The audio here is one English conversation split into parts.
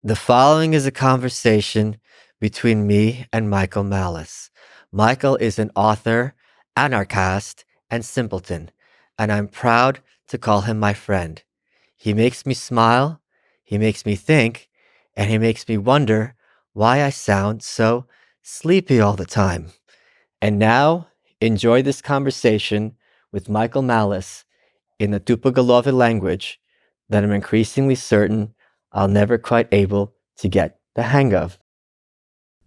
The following is a conversation between me and Michael Malice. Michael is an author, anarchist, and simpleton, and I'm proud to call him my friend. He makes me smile, he makes me think, and he makes me wonder why I sound so sleepy all the time. And now, enjoy this conversation with Michael Malice in the Tupagalova language that I'm increasingly certain I'll never quite able to get the hang of.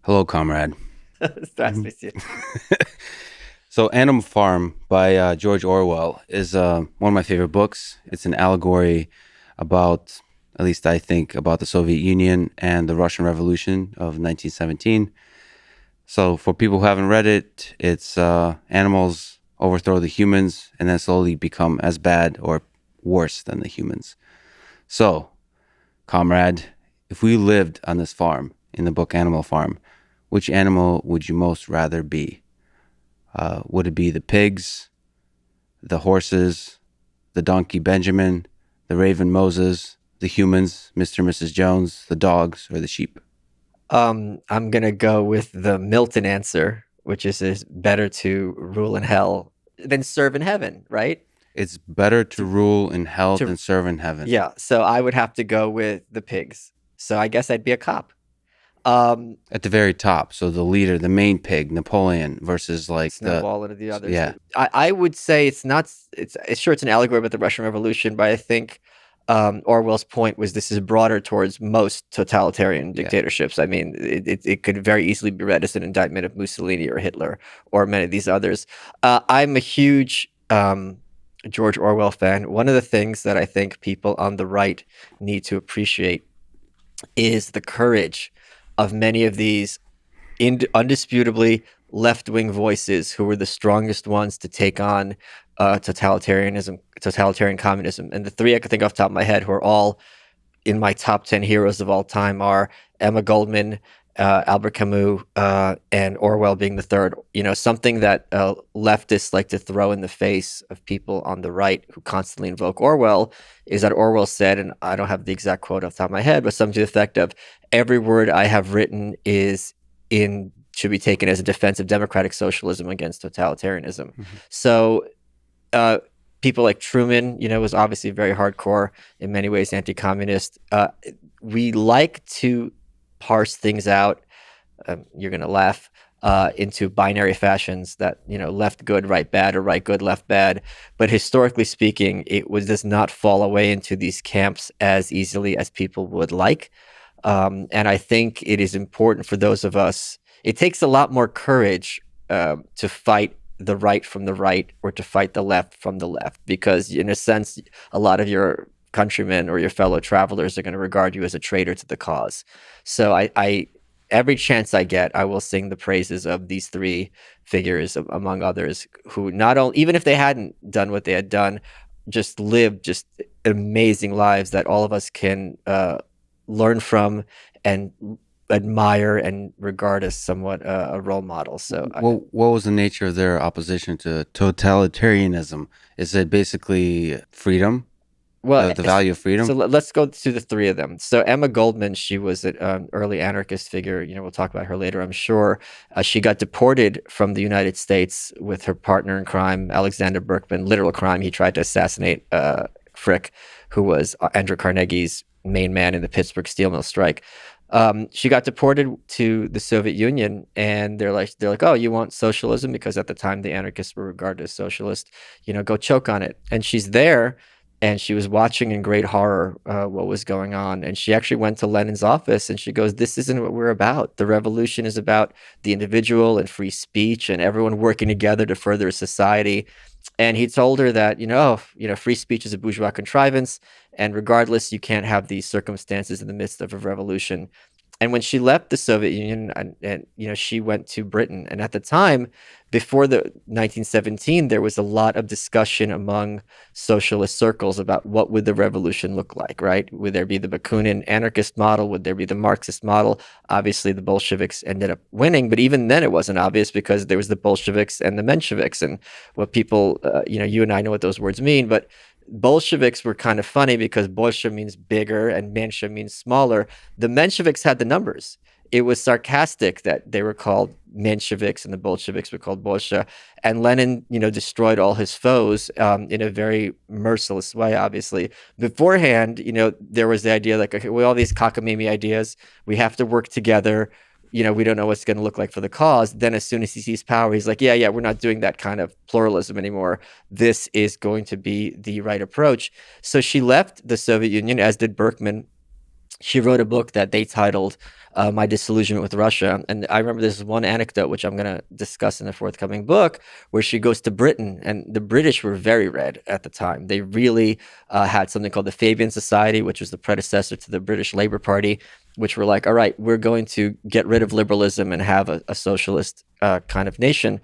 Hello, comrade. Здравствуйте. So, Animal Farm by George Orwell is one of my favorite books. It's an allegory about, at least I think, about the Soviet Union and the Russian Revolution of 1917. So, for people who haven't read it, it's animals overthrow the humans and then slowly become as bad or worse than the humans. So, comrade, if we lived on this farm, in the book Animal Farm, which animal would you most rather be? Would it be the pigs, the horses, the donkey Benjamin, the raven Moses, the humans, Mr. and Mrs. Jones, the dogs, or the sheep? I'm going to go with the Milton answer, which is better to rule in hell than serve in heaven, right? It's better to rule in hell to- than serve in heaven. Yeah, so I would have to go with the pigs. So I guess I'd be a cop. At the very top, so the leader, the main pig, Napoleon, versus like Snowball and the others. Yeah. I would say it's not. It's sure it's an allegory about the Russian Revolution, but I think Orwell's point was this is broader towards most totalitarian dictatorships. I mean, it could very easily be read as an indictment of Mussolini or Hitler or many of these others. I'm a huge George Orwell fan. One of the things that I think people on the right need to appreciate is the courage of many of these undisputably left-wing voices who were the strongest ones to take on totalitarian communism. And the three I could think off the top of my head who are all in my top 10 heroes of all time are Emma Goldman, Albert Camus, and Orwell being the third. You know, something that leftists like to throw in the face of people on the right who constantly invoke Orwell is that Orwell said, and I don't have the exact quote off the top of my head, but something to the effect of, every word I have written should be taken as a defense of democratic socialism against totalitarianism. Mm-hmm. So people like Truman, was obviously very hardcore, in many ways anti-communist. We like to parse things out, you're going to laugh, into binary fashions that, left good, right bad, or right good, left bad. But historically speaking, does not fall away into these camps as easily as people would like. And I think it is important for those of us, it takes a lot more courage to fight the right from the right, or to fight the left from the left, because in a sense, a lot of your countrymen or your fellow travelers are going to regard you as a traitor to the cause. So I every chance I get, I will sing the praises of these three figures, among others, who not only, even if they hadn't done what they had done, just lived just amazing lives that all of us can learn from and admire and regard as somewhat a role model. So what was the nature of their opposition to totalitarianism? Is it basically freedom? Well, the value of freedom? So let's go to the three of them. So Emma Goldman, she was an early anarchist figure. We'll talk about her later, I'm sure. She got deported from the United States with her partner in crime, Alexander Berkman. Literal crime. He tried to assassinate Frick, who was Andrew Carnegie's main man in the Pittsburgh steel mill strike. She got deported to the Soviet Union, and they're like, oh, you want socialism? Because at the time the anarchists were regarded as socialist. Go choke on it. And she's there, and she was watching in great horror what was going on. And she actually went to Lenin's office, and she goes, this isn't what we're about. The revolution is about the individual and free speech and everyone working together to further society. And he told her that, free speech is a bourgeois contrivance, and regardless, you can't have these circumstances in the midst of a revolution. And when she left the Soviet Union, and she went to Britain. And at the time, before the 1917, there was a lot of discussion among socialist circles about what would the revolution look like, right? Would there be the Bakunin anarchist model? Would there be the Marxist model? Obviously, the Bolsheviks ended up winning, but even then it wasn't obvious, because there was the Bolsheviks and the Mensheviks. And what people, you and I know what those words mean, but Bolsheviks were kind of funny because Bolshe means bigger and Menshe means smaller. The Mensheviks had the numbers. It was sarcastic that they were called Mensheviks and the Bolsheviks were called Bolshe. And Lenin, destroyed all his foes in a very merciless way, obviously. Beforehand, there was the idea like, okay, all these cockamamie ideas, we have to work together. We don't know what's going to look like for the cause. Then as soon as he sees power, he's like, yeah, we're not doing that kind of pluralism anymore. This is going to be the right approach. So she left the Soviet Union, as did Berkman. She wrote a book that they titled My Disillusionment with Russia. And I remember there's one anecdote, which I'm going to discuss in the forthcoming book, where she goes to Britain. And the British were very red at the time. They really had something called the Fabian Society, which was the predecessor to the British Labour Party, which were like, all right, we're going to get rid of liberalism and have a socialist kind of nation.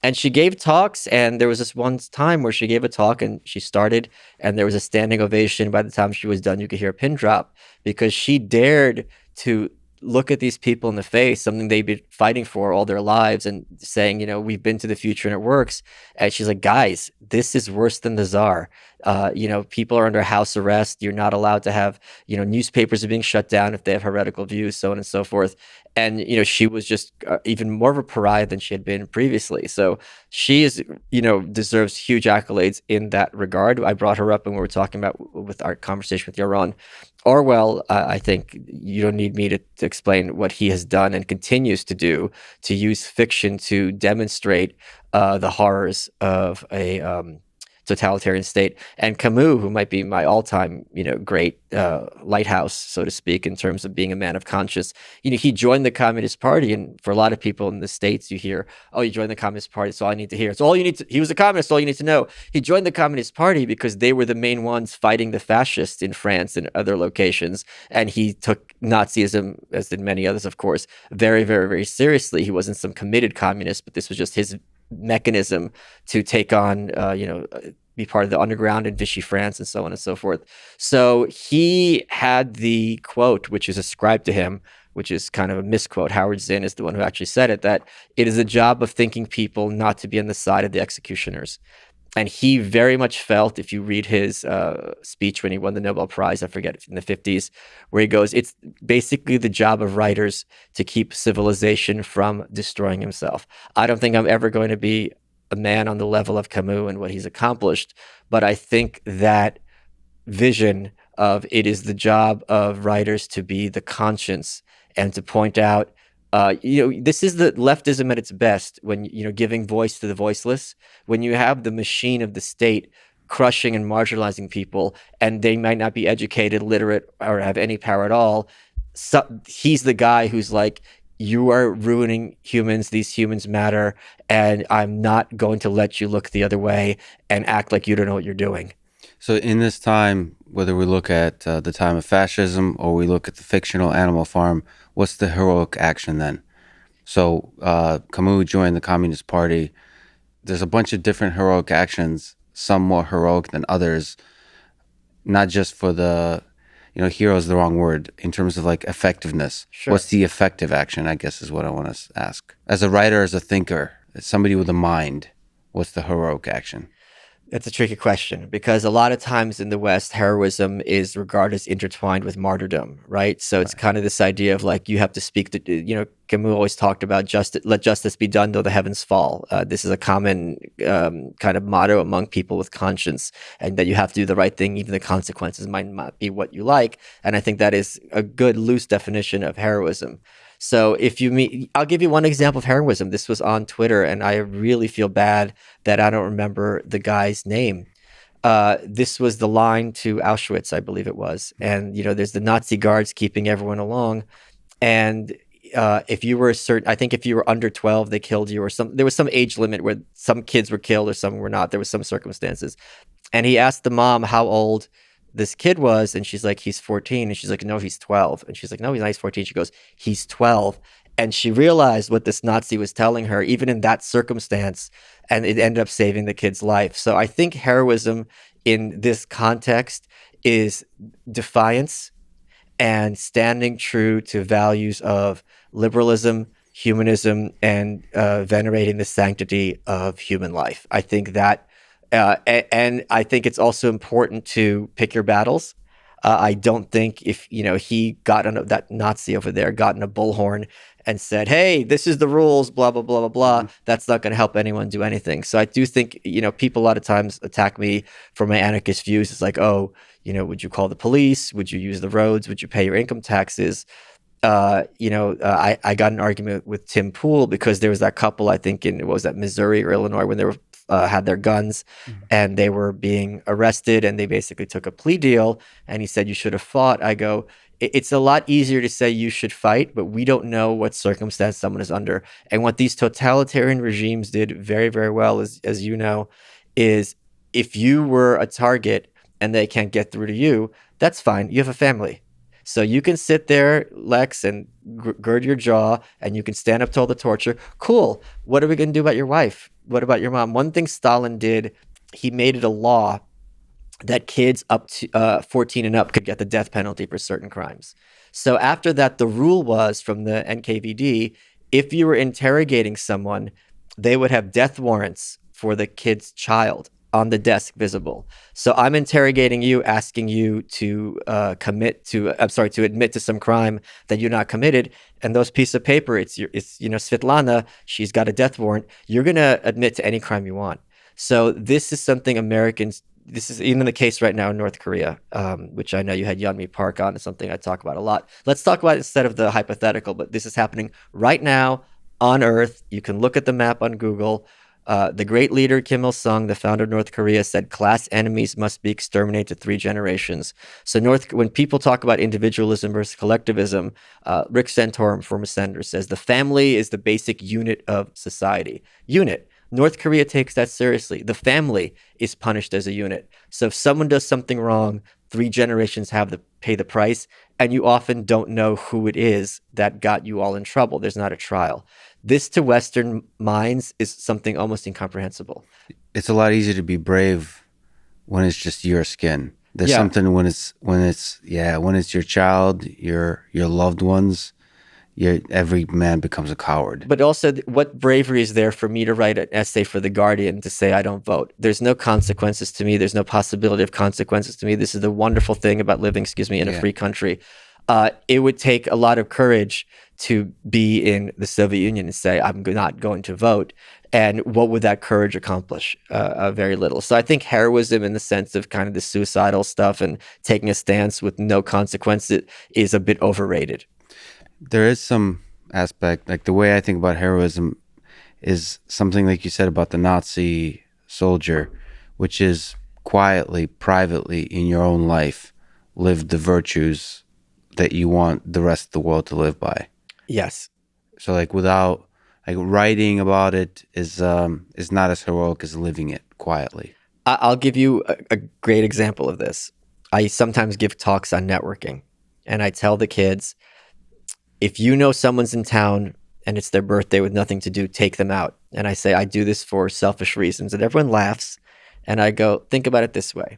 And she gave talks, and there was this one time where she gave a talk and she started, and there was a standing ovation. By the time she was done, you could hear a pin drop because she dared to look at these people in the face, something they've been fighting for all their lives, and saying, we've been to the future and it works. And she's like, guys, this is worse than the czar. People are under house arrest. You're not allowed to have, newspapers are being shut down if they have heretical views, so on and so forth. And, she was just even more of a pariah than she had been previously. So she is, deserves huge accolades in that regard. I brought her up when we were talking about with our conversation with Yaron. Orwell, I think you don't need me to explain what he has done and continues to do to use fiction to demonstrate the horrors of a totalitarian state. And Camus, who might be my all-time, great lighthouse, so to speak, in terms of being a man of conscience, he joined the Communist Party. And for a lot of people in the States, you hear, oh, you joined the Communist Party, it's all I need to hear. It's all you need to, he was a communist, all you need to know. He joined the Communist Party because they were the main ones fighting the fascists in France and other locations. And he took Nazism, as did many others, of course, very, very, very seriously. He wasn't some committed communist, but this was just his mechanism to take on, be part of the underground in Vichy France and so on and so forth. So he had the quote, which is ascribed to him, which is kind of a misquote. Howard Zinn is the one who actually said it, that it is the job of thinking people not to be on the side of the executioners. And he very much felt, if you read his speech when he won the Nobel Prize, I forget, in the 50s, where he goes, it's basically the job of writers to keep civilization from destroying himself. I don't think I'm ever going to be a man on the level of Camus and what he's accomplished, but I think that vision of it is the job of writers to be the conscience and to point out, this is the leftism at its best, when, giving voice to the voiceless, when you have the machine of the state crushing and marginalizing people, and they might not be educated, literate, or have any power at all. So he's the guy who's like, you are ruining humans. These humans matter. And I'm not going to let you look the other way and act like you don't know what you're doing. So in this time, whether we look at the time of fascism or we look at the fictional Animal Farm, what's the heroic action then? So Camus joined the Communist Party. There's a bunch of different heroic actions, some more heroic than others, not just for the, hero is the wrong word, in terms of like effectiveness. Sure. What's the effective action, I guess, is what I want to ask. As a writer, as a thinker, as somebody with a mind, what's the heroic action? That's a tricky question, because a lot of times in the West, heroism is regarded as intertwined with martyrdom, right? So it's kind of this idea of like, you have to speak to, Camus always talked about justice, let justice be done though the heavens fall. This is a common kind of motto among people with conscience, and that you have to do the right thing, even the consequences might not be what you like. And I think that is a good loose definition of heroism. So if you meet, I'll give you one example of heroism. This was on Twitter, and I really feel bad that I don't remember the guy's name. This was the line to Auschwitz, I believe it was. And, there's the Nazi guards keeping everyone along. And if you were I think if you were under 12, they killed you, or there was some age limit where some kids were killed or some were not. There was some circumstances. And he asked the mom how old this kid was, and she's like, he's 14. And she's like, no, he's 12. And she's like, no, he's not, he's 14. She goes, he's 12. And she realized what this Nazi was telling her, even in that circumstance, and it ended up saving the kid's life. So I think heroism in this context is defiance and standing true to values of liberalism, humanism, and venerating the sanctity of human life. I think that And I think it's also important to pick your battles. I don't think if he got on that Nazi over there got in a bullhorn and said, "Hey, this is the rules," blah blah blah blah blah. Mhm. That's not going to help anyone do anything. So I do think people a lot of times attack me for my anarchist views. It's like, oh, would you call the police? Would you use the roads? Would you pay your income taxes? I got an argument with Tim Pool because there was that couple, I think in, what was that, Missouri or Illinois, when they were had their guns Mhm. and they were being arrested and they basically took a plea deal. And he said, you should have fought. I go, it's a lot easier to say you should fight, but we don't know what circumstance someone is under. And what these totalitarian regimes did very, very well, as you know, is if you were a target and they can't get through to you, that's fine. You have a family. So you can sit there, Lex, and gird your jaw, and you can stand up to all the torture. Cool. What are we going to do about your wife? What about your mom? One thing Stalin did, he made it a law that kids up to 14 and up could get the death penalty for certain crimes. So after that, the rule was from the NKVD, if you were interrogating someone, they would have death warrants for the kid's child on the desk visible. So I'm interrogating you, asking you to to admit to some crime that you're not committed. And those pieces of paper, it's Svetlana, she's got a death warrant. You're gonna admit to any crime you want. So this is something Americans. This is even the case right now in North Korea, which I know you had Yeonmi Park on. It's something I talk about a lot. Let's talk about it instead of the hypothetical, but this is happening right now on Earth. You can look at the map on Google. The great leader Kim Il Sung, the founder of North Korea, said class enemies must be exterminated to 3 generations. So when people talk about individualism versus collectivism, Rick Santorum, former senator, says the family is the basic unit of society. Unit. North Korea takes that seriously. The family is punished as a unit. So if someone does something wrong, 3 generations have to pay the price, and you often don't know who it is that got you all in trouble. There's not a trial. This to Western minds is something almost incomprehensible. It's a lot easier to be brave when it's just your skin. There's Yeah. something when it's your child, your loved ones. Every man becomes a coward. But also, what bravery is there for me to write an essay for The Guardian to say I don't vote? There's no consequences to me. There's no possibility of consequences to me. This is the wonderful thing about living, in a free country. It would take a lot of courage to be in the Soviet Union and say, I'm not going to vote. And what would that courage accomplish? Very little. So I think heroism in the sense of kind of the suicidal stuff and taking a stance with no consequences is a bit overrated. There is some aspect, like the way I think about heroism is something like you said about the Nazi soldier, which is quietly, privately in your own life, live the virtues that you want the rest of the world to live by. Yes. So without writing about it is not as heroic as living it quietly. I'll give you a great example of this. I sometimes give talks on networking, and I tell the kids, if you know someone's in town and it's their birthday with nothing to do, take them out. And I say, I do this for selfish reasons. And everyone laughs. And I go, think about it this way.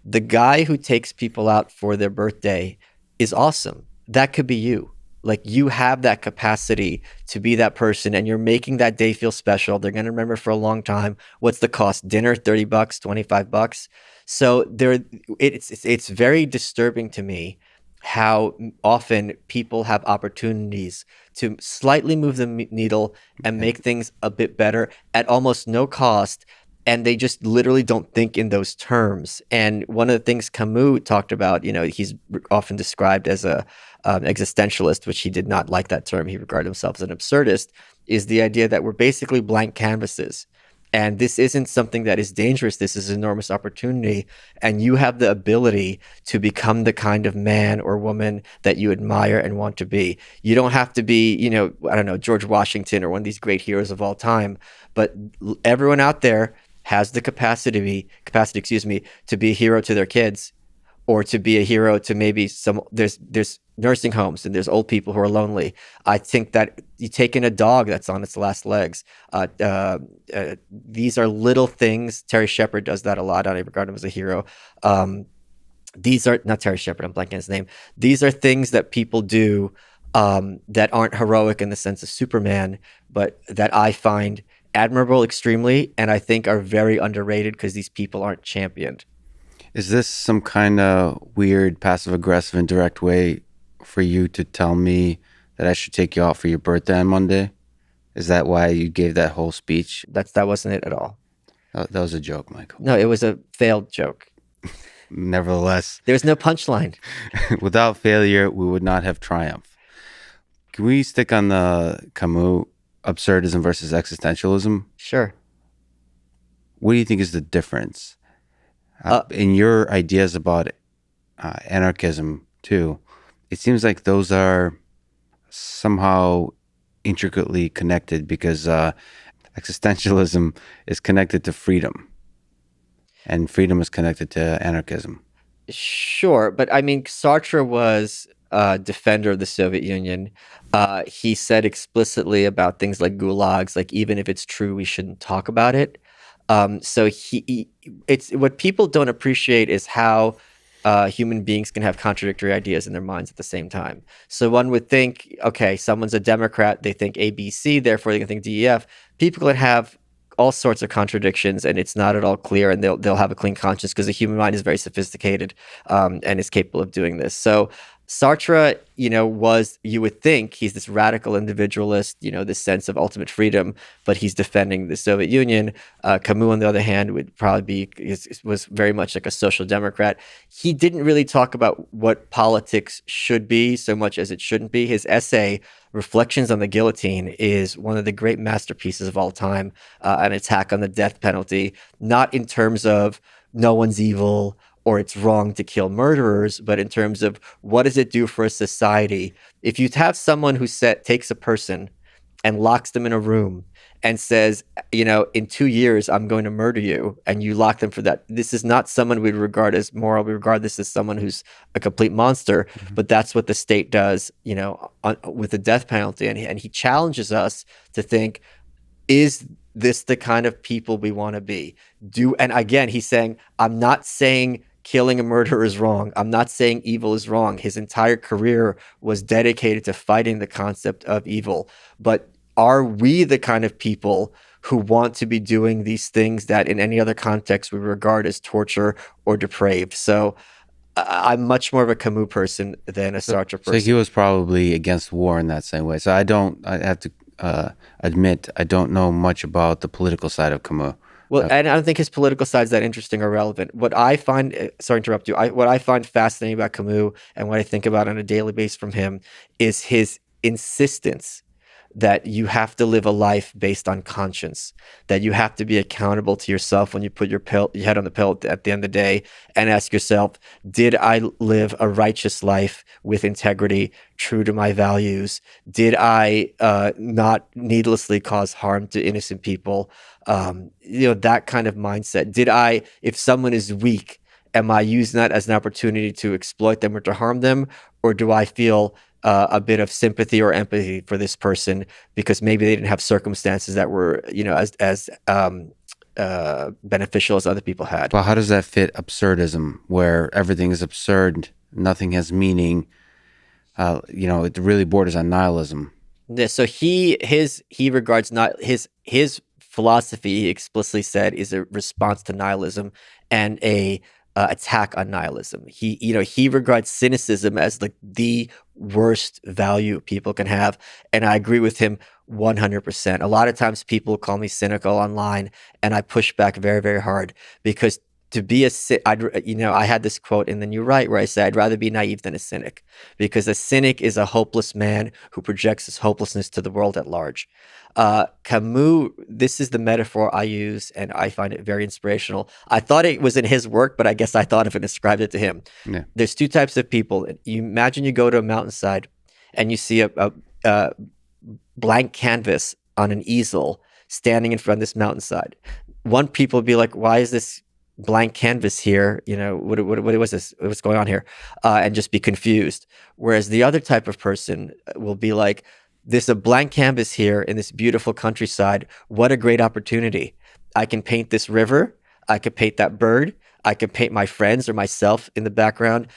The guy who takes people out for their birthday is awesome. That could be you. Like, you have that capacity to be that person, and you're making that day feel special. They're going to remember for a long time. What's the cost? Dinner, $30, $25. So it's very disturbing to me how often people have opportunities to slightly move the needle and make things a bit better at almost no cost. And they just literally don't think in those terms. And one of the things Camus talked about, he's often described as a existentialist, which he did not like that term. He regarded himself as an absurdist, is the idea that we're basically blank canvases. And this isn't something that is dangerous. This is an enormous opportunity. And you have the ability to become the kind of man or woman that you admire and want to be. You don't have to be, I don't know, George Washington or one of these great heroes of all time. But everyone out there has the capacity, to be a hero to their kids, or to be a hero to maybe there's nursing homes and there's old people who are lonely. I think that you take in a dog that's on its last legs. These are little things. Terry Shepard does that a lot. I regard him as a hero. These are not Terry Shepard. I'm blanking on his name. These are things that people do that aren't heroic in the sense of Superman, but that I find admirable extremely, and I think are very underrated because these people aren't championed. Is this some kind of weird passive aggressive indirect way for you to tell me that I should take you out for your birthday on Monday? Is that why you gave that whole speech? That wasn't it at all. That was a joke, Michael. No, it was a failed joke. Nevertheless, There was no punchline. without failure, we would not have triumph. Can we stick on the Camus absurdism versus existentialism? Sure. What do you think is the difference in your ideas about anarchism too? It seems like those are somehow intricately connected because existentialism is connected to freedom, and freedom is connected to anarchism. Sure, but I mean, Sartre was a defender of the Soviet Union. He said explicitly about things like gulags, like even if it's true, we shouldn't talk about it. So it's what people don't appreciate is how human beings can have contradictory ideas in their minds at the same time. So one would think, okay, someone's a Democrat, they think ABC, therefore they can think DEF. People can have all sorts of contradictions, and it's not at all clear, and they'll have a clean conscience because the human mind is very sophisticated and is capable of doing this. So Sartre, you would think he's this radical individualist, this sense of ultimate freedom, but he's defending the Soviet Union. Camus, on the other hand, would probably was very much like a social democrat. He didn't really talk about what politics should be so much as it shouldn't be. His essay, Reflections on the Guillotine, is one of the great masterpieces of all time, an attack on the death penalty, not in terms of no one's evil or it's wrong to kill murderers, but in terms of what does it do for a society? If you have someone who takes a person and locks them in a room and says, in 2 years, I'm going to murder you, and you lock them for that, this is not someone we'd regard as moral. We regard this as someone who's a complete monster, but that's what the state does, with the death penalty. And he challenges us to think, is this the kind of people we want to be? And again, he's saying, I'm not saying killing a murderer is wrong. I'm not saying evil is wrong. His entire career was dedicated to fighting the concept of evil. But are we the kind of people who want to be doing these things that in any other context we regard as torture or depraved? So I'm much more of a Camus person than a Sartre person. So he was probably against war in that same way. So I have to admit, I don't know much about the political side of Camus. Well, and I don't think his political side is that interesting or relevant. What I find, sorry to interrupt you, what I find fascinating about Camus and what I think about on a daily basis from him is his insistence that you have to live a life based on conscience, that you have to be accountable to yourself when you put your head on the pillow at the end of the day and ask yourself, did I live a righteous life with integrity, true to my values? Did I not needlessly cause harm to innocent people? That kind of mindset. If someone is weak, am I using that as an opportunity to exploit them or to harm them? Or do I feel a bit of sympathy or empathy for this person because maybe they didn't have circumstances that were, as beneficial as other people had? Well, how does that fit absurdism, where everything is absurd, nothing has meaning? It really borders on nihilism. Yeah, so he regards not his philosophy, he explicitly said, is a response to nihilism and a attack on nihilism. He regards cynicism as like the worst value people can have, and I agree with him 100%. A lot of times people call me cynical online, and I push back very, very hard because to be I had this quote in The New Right where I say I'd rather be naive than a cynic, because a cynic is a hopeless man who projects his hopelessness to the world at large. Camus, this is the metaphor I use, and I find it very inspirational. I thought it was in his work, but I guess I thought of it and ascribed it to him. Yeah. There's two types of people. You imagine you go to a mountainside and you see a blank canvas on an easel standing in front of this mountainside. One people would be like, why is this blank canvas here? What was this? What's going on here? And just be confused. Whereas the other type of person will be like, there's a blank canvas here in this beautiful countryside. What a great opportunity. I can paint this river. I could paint that bird. I could paint my friends or myself in the background.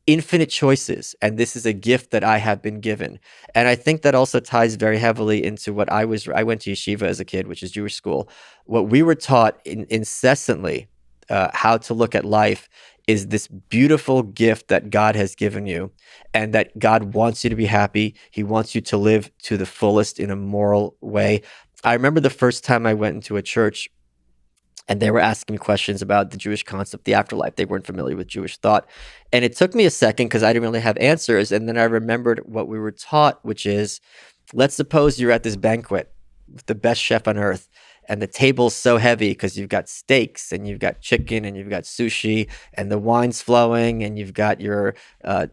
infinite choices, and this is a gift that I have been given. And I think that also ties very heavily into what I went to yeshiva as a kid, which is Jewish school. What we were taught incessantly, how to look at life, is this beautiful gift that God has given you, and that God wants you to be happy. He wants you to live to the fullest in a moral way. I remember the first time I went into a church and they were asking me questions about the Jewish concept, the afterlife. They weren't familiar with Jewish thought. And it took me a second because I didn't really have answers. And then I remembered what we were taught, which is, let's suppose you're at this banquet with the best chef on earth, and the table's so heavy because you've got steaks and you've got chicken and you've got sushi and the wine's flowing and you've got your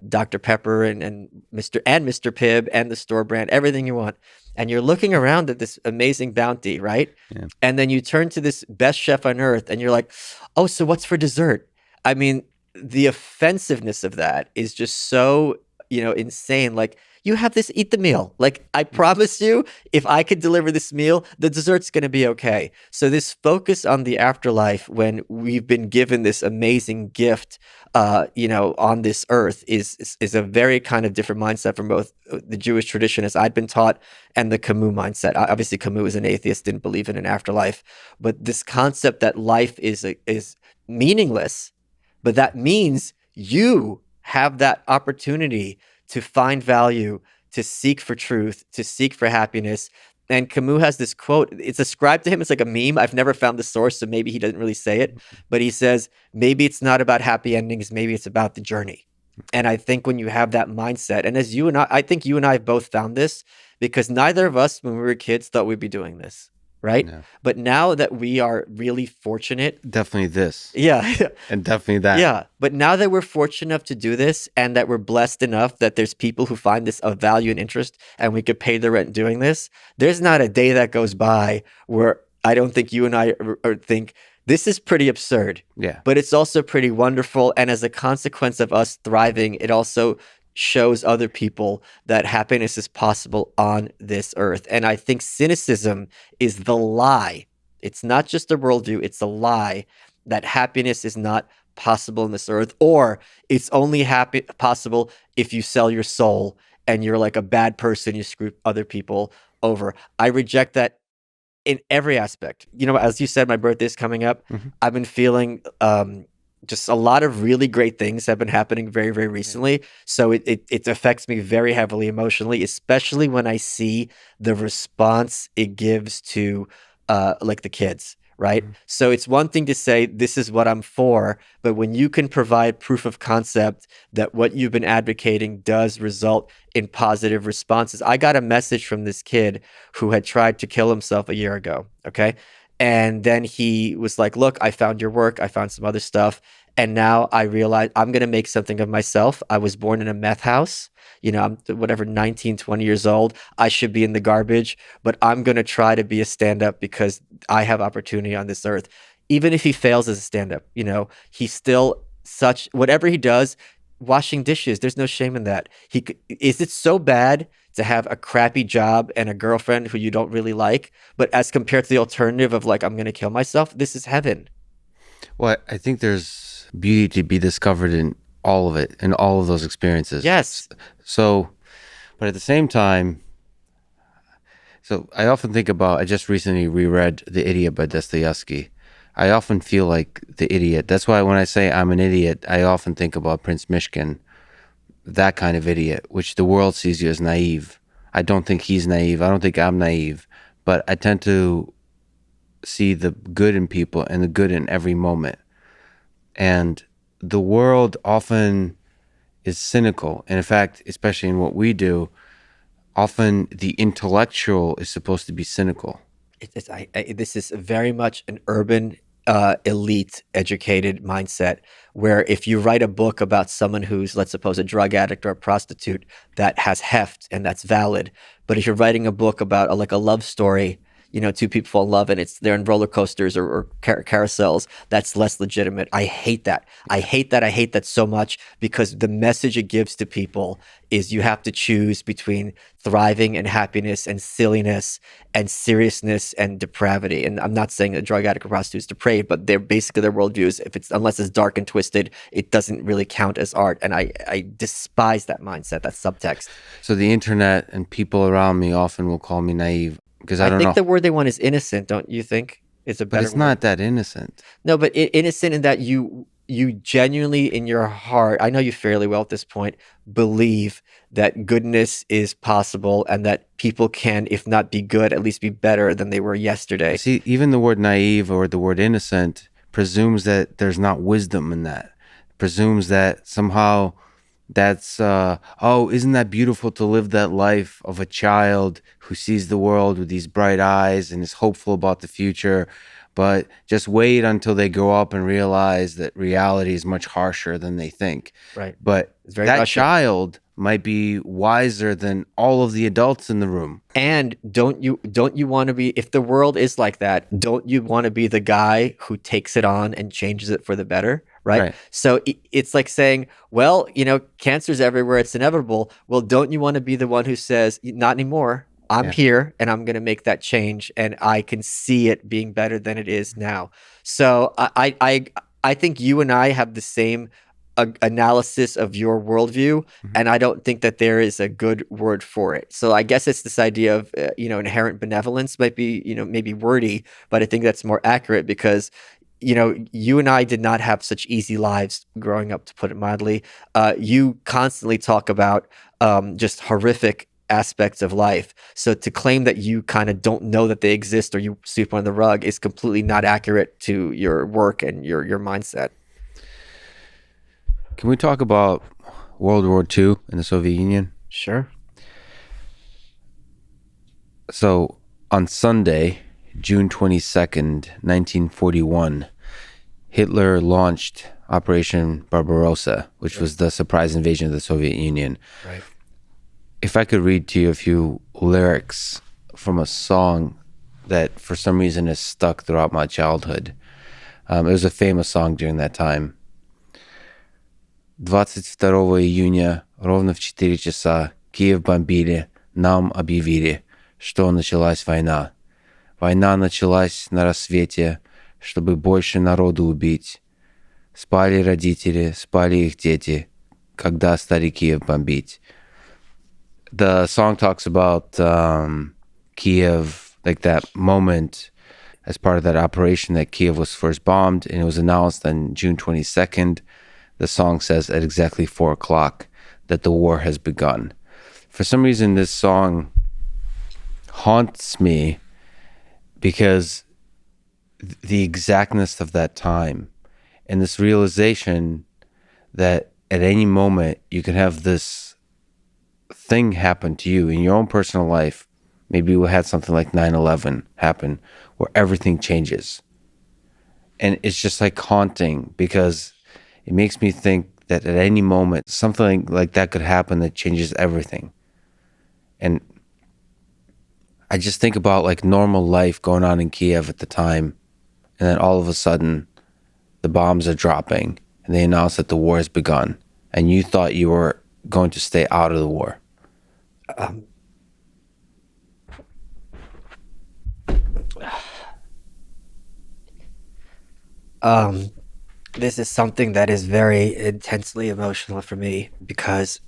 Dr. Pepper and Mr. Pibb and the store brand, everything you want. And you're looking around at this amazing bounty, right? Yeah. And then you turn to this best chef on earth and you're like, oh, so what's for dessert? I mean, the offensiveness of that is just so, insane. Like, you have this, eat the meal. Like, I promise you, if I could deliver this meal, the dessert's going to be okay. So this focus on the afterlife when we've been given this amazing gift, on this earth is a very kind of different mindset from both the Jewish tradition as I'd been taught and the Camus mindset. Obviously, Camus was an atheist, didn't believe in an afterlife, but this concept that life is meaningless, but that means you have that opportunity to find value, to seek for truth, to seek for happiness. And Camus has this quote. It's ascribed to him. It's like a meme. I've never found the source, so maybe he doesn't really say it. But he says, maybe it's not about happy endings. Maybe it's about the journey. And I think when you have that mindset, and as I think you and I have both found this, because neither of us, when we were kids, thought we'd be doing this. Right? Yeah. But now that we are really fortunate. Definitely this. Yeah. And definitely that. Yeah. But now that we're fortunate enough to do this, and that we're blessed enough that there's people who find this of value and interest, and we could pay the rent doing this, there's not a day that goes by where I don't think you and I think this is pretty absurd. Yeah. But it's also pretty wonderful. And as a consequence of us thriving, it also shows other people that happiness is possible on this earth. And I think cynicism is the lie. It's not just a worldview, it's a lie that happiness is not possible on this earth, or it's only possible if you sell your soul and you're like a bad person, you screw other people over. I reject that in every aspect. As you said, my birthday's coming up. Mm-hmm. I've been feeling just a lot of really great things have been happening very, very recently. So it affects me very heavily emotionally, especially when I see the response it gives to like the kids, right? Mm-hmm. So it's one thing to say, this is what I'm for, but when you can provide proof of concept that what you've been advocating does result in positive responses. I got a message from this kid who had tried to kill himself a year ago, okay? And then he was like, look, I found your work. I found some other stuff. And now I realize I'm going to make something of myself. I was born in a meth house. I'm 19, 20 years old. I should be in the garbage, but I'm going to try to be a stand-up because I have opportunity on this earth. Even if he fails as a stand-up, he's still whatever he does, washing dishes, there's no shame in that. Is it so bad to have a crappy job and a girlfriend who you don't really like, but as compared to the alternative of like, I'm going to kill myself, this is heaven. Well, I think there's beauty to be discovered in all of it, in all of those experiences. Yes. So, but at the same time, so I often think about, I just recently reread The Idiot by Dostoevsky. I often feel like the idiot. That's why when I say I'm an idiot, I often think about Prince Mishkin, that kind of idiot, which the world sees you as naive. I don't think he's naive. I don't think I'm naive, but I tend to see the good in people and the good in every moment. And the world often is cynical. And in fact, especially in what we do, often the intellectual is supposed to be cynical. This is very much an urban elite educated mindset where if you write a book about someone who's, let's suppose, a drug addict or a prostitute, that has heft and that's valid. But if you're writing a book about like a love story, two people fall in love and they're in roller coasters or carousels, that's less legitimate. I hate that. I hate that so much, because the message it gives to people is you have to choose between thriving and happiness and silliness and seriousness and depravity. And I'm not saying a drug addict or prostitute is depraved, but they're basically their worldviews. Unless it's dark and twisted, it doesn't really count as art. And I despise that mindset, that subtext. So the internet and people around me often will call me naive because I don't think know. the word they want is innocent, don't you think? It's a better But it's word. not that innocent. No, but innocent in that you genuinely in your heart, I know you fairly well at this point, believe that goodness is possible and that people can, if not be good, at least be better than they were yesterday. See, even the word naive or the word innocent presumes that there's not wisdom in that. Presumes that somehow that's isn't that beautiful to live that life of a child who sees the world with these bright eyes and is hopeful about the future, but just wait until they grow up and realize that reality is much harsher than they think. Right. But very that Russian. child might be wiser than all of the adults in the room. And don't you want to be, if the world is like that, don't you want to be the guy who takes it on and changes it for the better? Right. So it's like saying, well, cancer's everywhere, it's inevitable. Well, don't you want to be the one who says, not anymore, I'm here and I'm going to make that change, and I can see it being better than it is now. So I think you and I have the same analysis of your worldview, and I don't think that there is a good word for it. So I guess it's this idea of inherent benevolence might be maybe wordy, but I think that's more accurate, because you and I did not have such easy lives growing up, to put it mildly. You constantly talk about just horrific aspects of life. So to claim that you kind of don't know that they exist or you sweep under the rug is completely not accurate to your work and your mindset. Can we talk about World War II in the Soviet Union? Sure. So on Sunday, June 22nd, 1941, Hitler launched Operation Barbarossa, which was the surprise invasion of the Soviet Union. Right. If I could read to you a few lyrics from a song that for some reason is stuck throughout my childhood. It was a famous song during that time. 22 июня, ровно в 4 часа, Киев бомбили, нам объявили, что началась война. Война началась на рассвете, чтобы больше народу убить. Спали родители, спали их дети, когда стали Киев бомбить. The song talks about Kiev, like that moment as part of that operation that Kiev was first bombed, and it was announced on June 22nd. The song says at exactly 4 o'clock that the war has begun. For some reason, this song haunts me because the exactness of that time and this realization that at any moment you can have this thing happen to you in your own personal life. Maybe we had something like 9/11 happen where everything changes. And it's just like haunting because it makes me think that at any moment something like that could happen that changes everything. And I just think about like normal life going on in Kiev at the time, and then all of a sudden the bombs are dropping and they announce that the war has begun, and you thought you were going to stay out of the war. This is something that is very intensely emotional for me because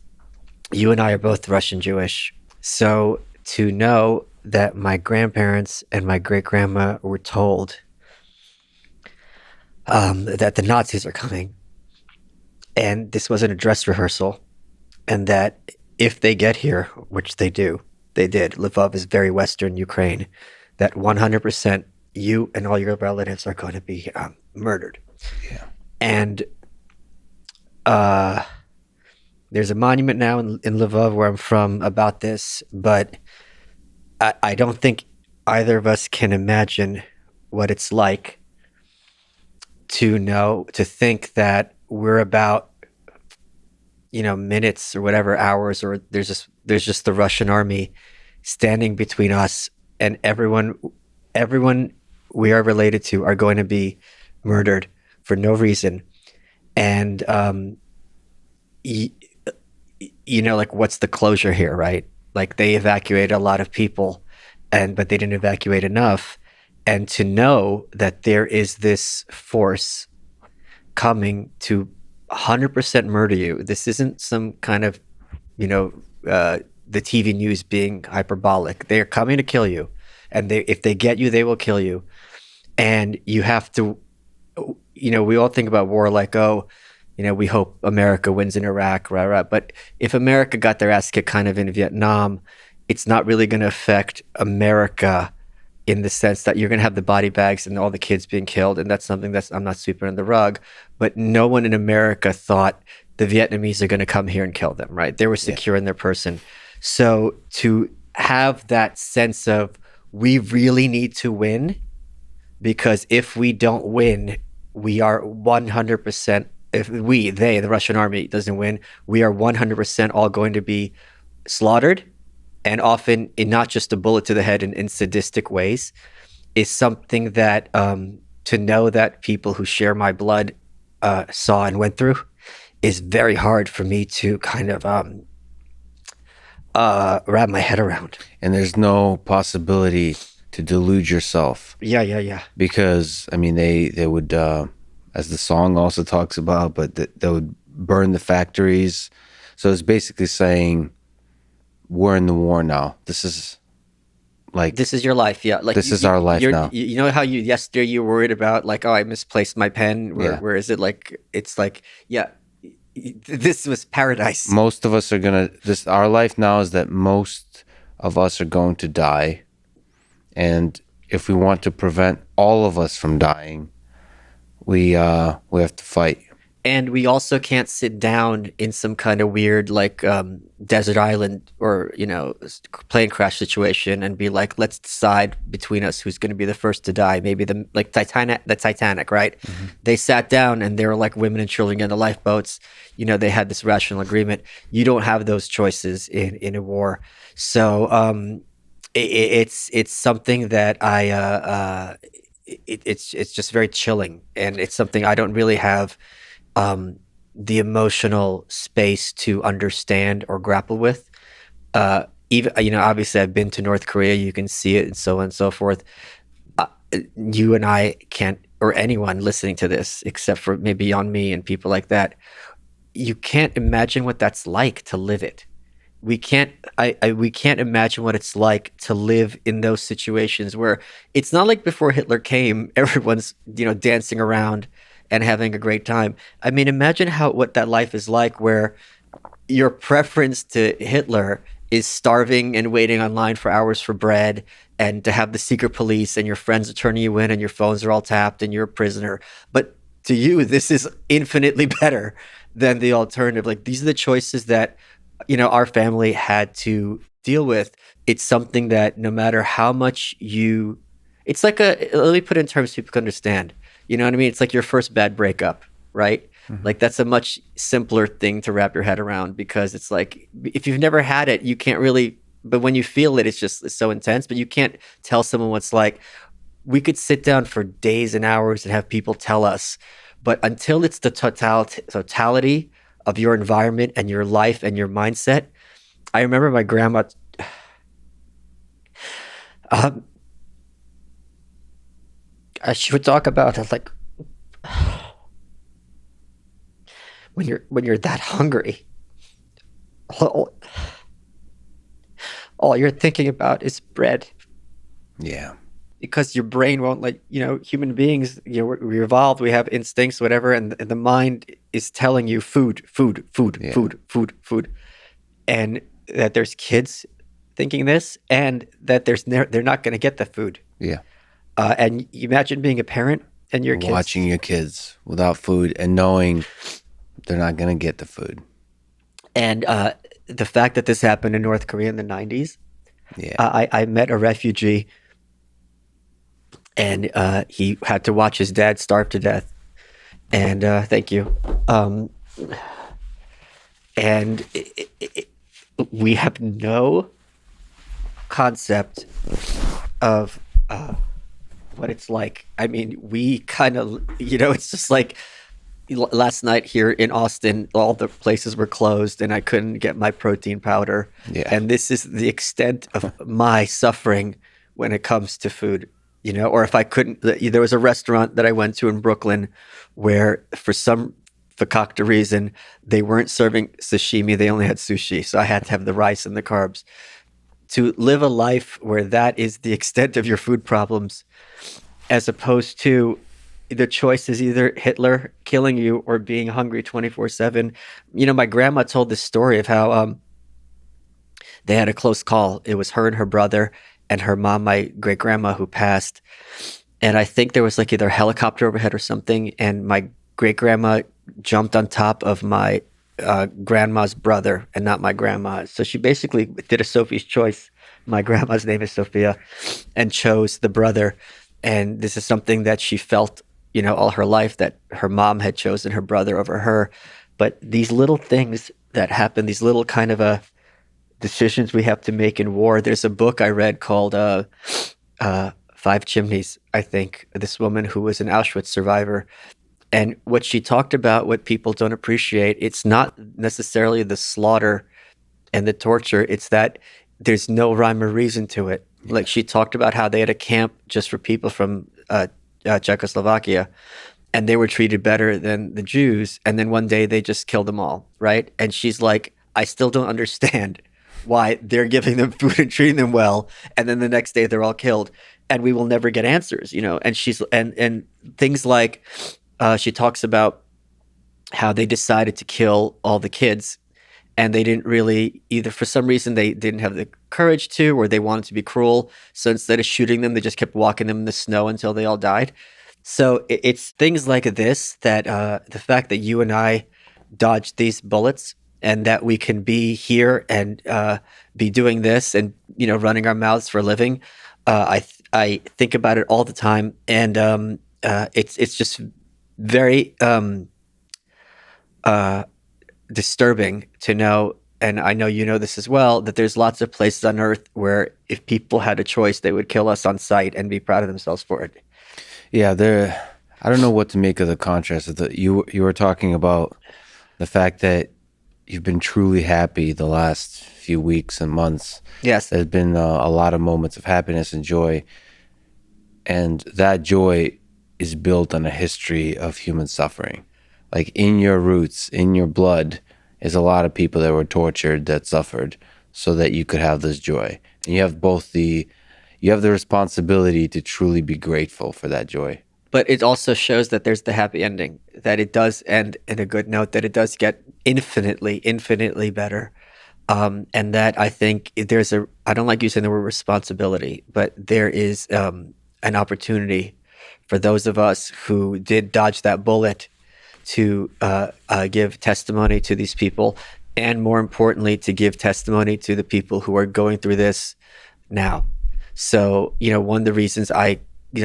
you and I are both Russian Jewish. So to know that my grandparents and my great-grandma were told that the Nazis are coming, and this wasn't a dress rehearsal, and that if they get here, which they did, Lvov is very Western Ukraine, that 100% you and all your relatives are going to be murdered. Yeah. And there's a monument now in Lvov where I'm from about this, but I don't think either of us can imagine what it's like to think that we're about, minutes or whatever, hours, or there's just the Russian army standing between us and everyone everyone we are related to are going to be murdered for no reason. And, like, what's the closure here, right? Like, they evacuated a lot of people, but they didn't evacuate enough. And to know that there is this force coming to 100% murder you. This isn't some kind of, the TV news being hyperbolic. They're coming to kill you. And if they get you, they will kill you. And you have to, we all think about war like, oh, we hope America wins in Iraq, rah, rah. But if America got their ass kicked kind of in Vietnam, it's not really going to affect America in the sense that you're going to have the body bags and all the kids being killed. And that's something I'm not sweeping under the rug. But no one in America thought the Vietnamese are going to come here and kill them, right? They were secure in their person. So to have that sense of, we really need to win, because if we don't win, we are 100%, the Russian army doesn't win, we are 100% all going to be slaughtered, and often in not just a bullet to the head in sadistic ways, is something that to know that people who share my blood saw and went through is very hard for me to kind of wrap my head around. And there's no possibility to delude yourself. Yeah. Because, I mean, they would, as the song also talks about, but they would burn the factories. So it's basically saying, we're in the war now. This is your life. Yeah. Like, this is our life now. You know how yesterday you were worried about, like, oh, I misplaced my pen. Where is it? Like, it's like, yeah, this was paradise. Most of us are our life now is that most of us are going to die. And if we want to prevent all of us from dying, we have to fight. And we also can't sit down in some kind of weird, like, desert island or, plane crash situation and be like, let's decide between us who's going to be the first to die. Maybe the Titanic, right? Mm-hmm. They sat down and they were like women and children in the lifeboats. They had this rational agreement. You don't have those choices in a war. So it's something that it's just very chilling, and it's something I don't really have the emotional space to understand or grapple with. Even, obviously I've been to North Korea, you can see it, and so on and so forth. You and I can't, or anyone listening to this, except for maybe on me and people like that, you can't imagine what that's like to live it. We can't imagine what it's like to live in those situations where it's not like before Hitler came, everyone's, dancing around and having a great time. I mean, imagine what that life is like, where your preference to Hitler is starving and waiting online for hours for bread, and to have the secret police and your friends are turning you in and your phones are all tapped and you're a prisoner. But to you, this is infinitely better than the alternative. Like, these are the choices that, our family had to deal with. It's something that no matter how much it's like let me put it in terms people can understand. You know what I mean? It's like your first bad breakup, right? Mm-hmm. Like, that's a much simpler thing to wrap your head around, because it's like, if you've never had it, you can't really, but when you feel it, it's so intense, but you can't tell someone what's like. We could sit down for days and hours and have people tell us, but until it's the totality of your environment and your life and your mindset. I remember my grandma, she would talk about, like, when you're that hungry, all you're thinking about is bread. Yeah. Because your brain won't let, human beings, we evolved, we have instincts, whatever, and the mind is telling you food, Yeah. food. And that there's kids thinking this, and that they're not going to get the food. Yeah. And you imagine being a parent and your kids. Watching your kids without food and knowing they're not going to get the food. And the fact that this happened in North Korea in the 90s, I met a refugee, and he had to watch his dad starve to death. And thank you. And we have no concept of what it's like. I mean, we kind of, it's just like last night here in Austin, all the places were closed and I couldn't get my protein powder. Yeah. And this is the extent of my suffering when it comes to food, or if I couldn't, there was a restaurant that I went to in Brooklyn where for some fakakta reason, they weren't serving sashimi. They only had sushi. So I had to have the rice and the carbs. To live a life where that is the extent of your food problems, as opposed to the choice is either Hitler killing you or being hungry 24/7. My grandma told this story of how they had a close call. It was her and her brother and her mom, my great grandma, who passed. And I think there was like either a helicopter overhead or something. And my great grandma jumped on top of my grandma's brother and not my grandma. So she basically did a Sophie's choice. My grandma's name is Sophia, and chose the brother. And this is something that she felt, all her life, that her mom had chosen her brother over her. But these little things that happen, these little kind of decisions we have to make in war. There's a book I read called Five Chimneys, I think. This woman who was an Auschwitz survivor. And what she talked about, what people don't appreciate, it's not necessarily the slaughter and the torture. It's that there's no rhyme or reason to it. Like she talked about how they had a camp just for people from Czechoslovakia, and they were treated better than the Jews. And then one day they just killed them all, right? And she's like, I still don't understand why they're giving them food and treating them well, and then the next day they're all killed, and we will never get answers, And she's and things like she talks about how they decided to kill all the kids, and they didn't really either. For some reason, they didn't have the courage to, or they wanted to be cruel. So instead of shooting them, they just kept walking them in the snow until they all died. So it's things like this that the fact that you and I dodged these bullets, and that we can be here and be doing this and running our mouths for a living. I think about it all the time, and it's just very disturbing to know, and I know you know this as well, that there's lots of places on Earth where if people had a choice, they would kill us on sight and be proud of themselves for it. Yeah, I don't know what to make of the contrast. You were talking about the fact that you've been truly happy the last few weeks and months. Yes. There's been a lot of moments of happiness and joy. And that joy is built on a history of human suffering. Like in your roots, in your blood, is a lot of people that were tortured, that suffered, so that you could have this joy. And you have you have the responsibility to truly be grateful for that joy. But it also shows that there's the happy ending, that it does end in a good note, that it does get infinitely, infinitely better. And that I think I don't like using the word responsibility, but there is an opportunity for those of us who did dodge that bullet to give testimony to these people, and more importantly, to give testimony to the people who are going through this now. So, one of the reasons I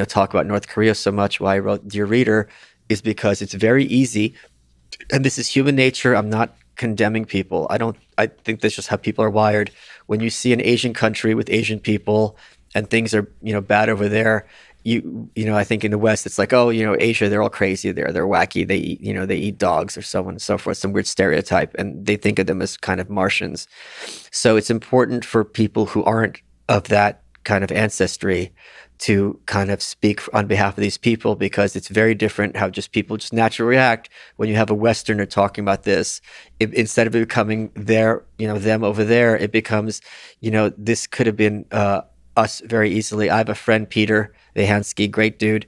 talk about North Korea so much, why I wrote Dear Reader, is because it's very easy, and this is human nature. I'm not condemning people. I think that's just how people are wired. When you see an Asian country with Asian people and things are, bad over there, I think in the West, it's like, oh, Asia, they're all crazy there. They're wacky. They eat, they eat dogs or so on and so forth, some weird stereotype. And they think of them as kind of Martians. So it's important for people who aren't of that kind of ancestry to kind of speak on behalf of these people, because it's very different how people just naturally react when you have a Westerner talking about this. Instead of it becoming them over there, it becomes, this could have been us very easily. I have a friend, Peter Vehansky, great dude,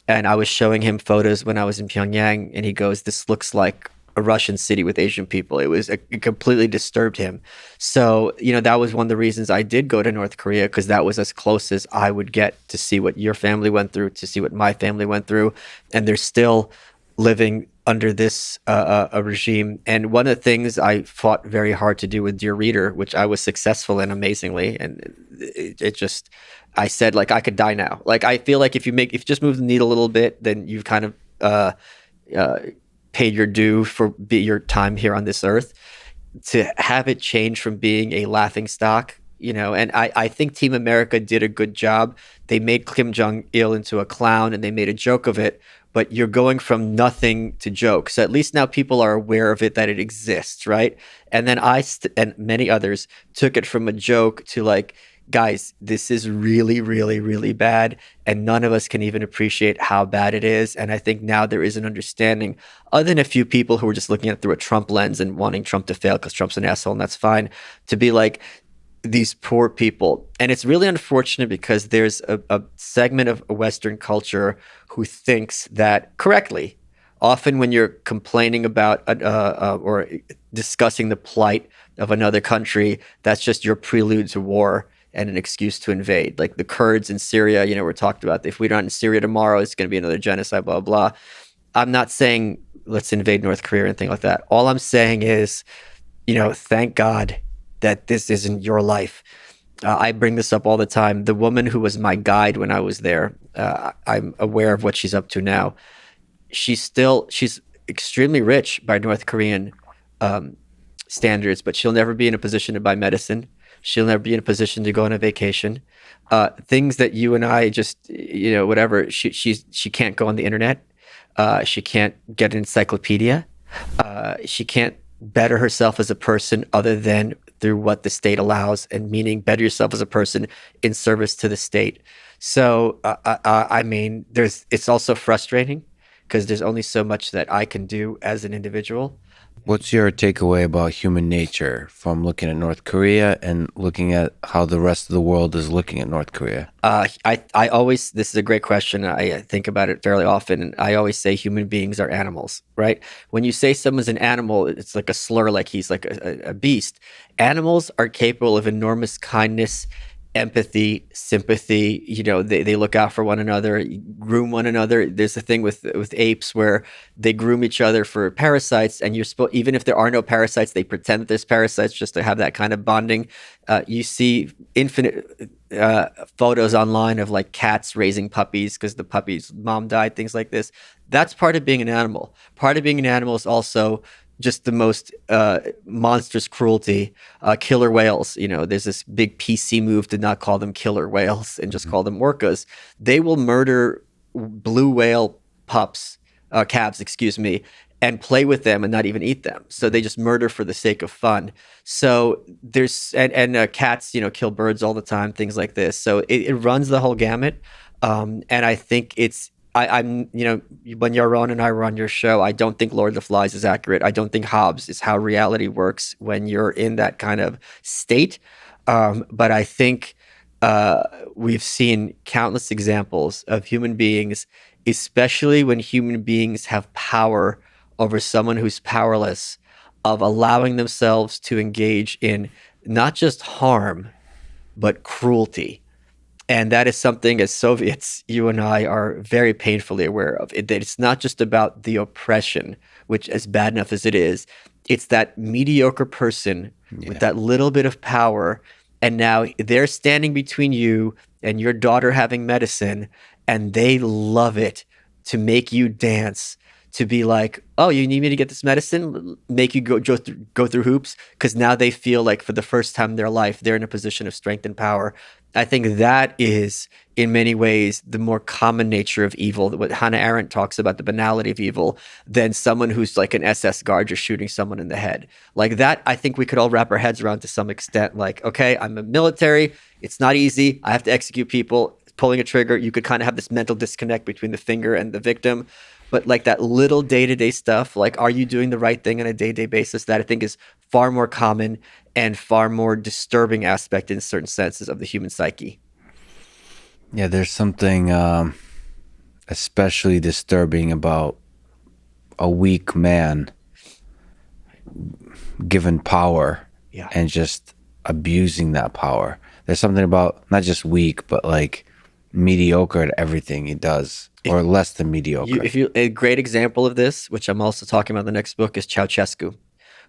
and I was showing him photos when I was in Pyongyang, and he goes, "This looks like a Russian city with Asian people." It completely disturbed him. So, that was one of the reasons I did go to North Korea, because that was as close as I would get to see what your family went through, to see what my family went through. And they're still living under this a regime. And one of the things I fought very hard to do with Dear Reader, which I was successful in amazingly, and I said, like, I could die now. Like, I feel like if you just move the needle a little bit, then you've kind of paid your due for your time here on this earth. To have it change from being a laughing stock, and I think Team America did a good job. They made Kim Jong-il into a clown and they made a joke of it, but you're going from nothing to joke. So at least now people are aware of it, that it exists, right? And then and many others took it from a joke to like, guys, this is really, really, really bad. And none of us can even appreciate how bad it is. And I think now there is an understanding, other than a few people who are just looking at it through a Trump lens and wanting Trump to fail because Trump's an asshole, and that's fine, to be like, these poor people. And it's really unfortunate because there's a segment of Western culture who thinks that correctly, often when you're complaining about or discussing the plight of another country, that's just your prelude to war and an excuse to invade. Like the Kurds in Syria, we're talked about, if we're not in Syria tomorrow, it's going to be another genocide, blah, blah. I'm not saying let's invade North Korea or anything like that. All I'm saying is, thank God that this isn't your life. I bring this up all the time. The woman who was my guide when I was there, I'm aware of what she's up to now. She's extremely rich by North Korean standards, but she'll never be in a position to buy medicine. She'll never be in a position to go on a vacation. Things that you and I just, whatever, she can't go on the internet. She can't get an encyclopedia. She can't better herself as a person other than through what the state allows, and meaning better yourself as a person in service to the state. So, I mean, it's also frustrating because there's only so much that I can do as an individual. What's your takeaway about human nature from looking at North Korea and looking at how the rest of the world is looking at North Korea? I always, this is a great question. I think about it fairly often. And I always say human beings are animals, right? When you say someone's an animal, it's like a slur, like he's like a beast. Animals are capable of enormous kindness, empathy, sympathy. They look out for one another, groom one another. There's a thing with apes where they groom each other for parasites, and even if there are no parasites, they pretend that there's parasites just to have that kind of bonding. You see infinite photos online of like cats raising puppies because the puppy's mom died, things like this. That's part of being an animal. Part of being an animal is also just the most monstrous cruelty. Killer whales, there's this big PC move to not call them killer whales and just call them orcas. They will murder blue whale calves, and play with them and not even eat them. So they just murder for the sake of fun. So there's, and cats, kill birds all the time, things like this. So it runs the whole gamut. And I think I'm, when Yaron and I were on your show, I don't think Lord of the Flies is accurate. I don't think Hobbes is how reality works when you're in that kind of state. But I think we've seen countless examples of human beings, especially when human beings have power over someone who's powerless, of allowing themselves to engage in not just harm, but cruelty. And that is something, as Soviets, you and I are very painfully aware of. That it's not just about the oppression, which is bad enough as it is. It's that mediocre person with that little bit of power. And now they're standing between you and your daughter having medicine, and they love it to make you dance, to be like, oh, you need me to get this medicine? Make you go through hoops? Because now they feel like for the first time in their life, they're in a position of strength and power. I think that is, in many ways, the more common nature of evil. What Hannah Arendt talks about, the banality of evil, than someone who's like an SS guard just shooting someone in the head. Like that, I think we could all wrap our heads around to some extent. Like, okay, I'm a military. It's not easy. I have to execute people. Pulling a trigger, you could kind of have this mental disconnect between the finger and the victim. But like that little day-to-day stuff, like, are you doing the right thing on a day-to-day basis? That I think is far more common and far more disturbing aspect in certain senses of the human psyche. Yeah, there's something especially disturbing about a weak man given power and just abusing that power. There's something about not just weak, but like mediocre at everything he does, or less than mediocre. A great example of this, which I'm also talking about in the next book, is Ceausescu,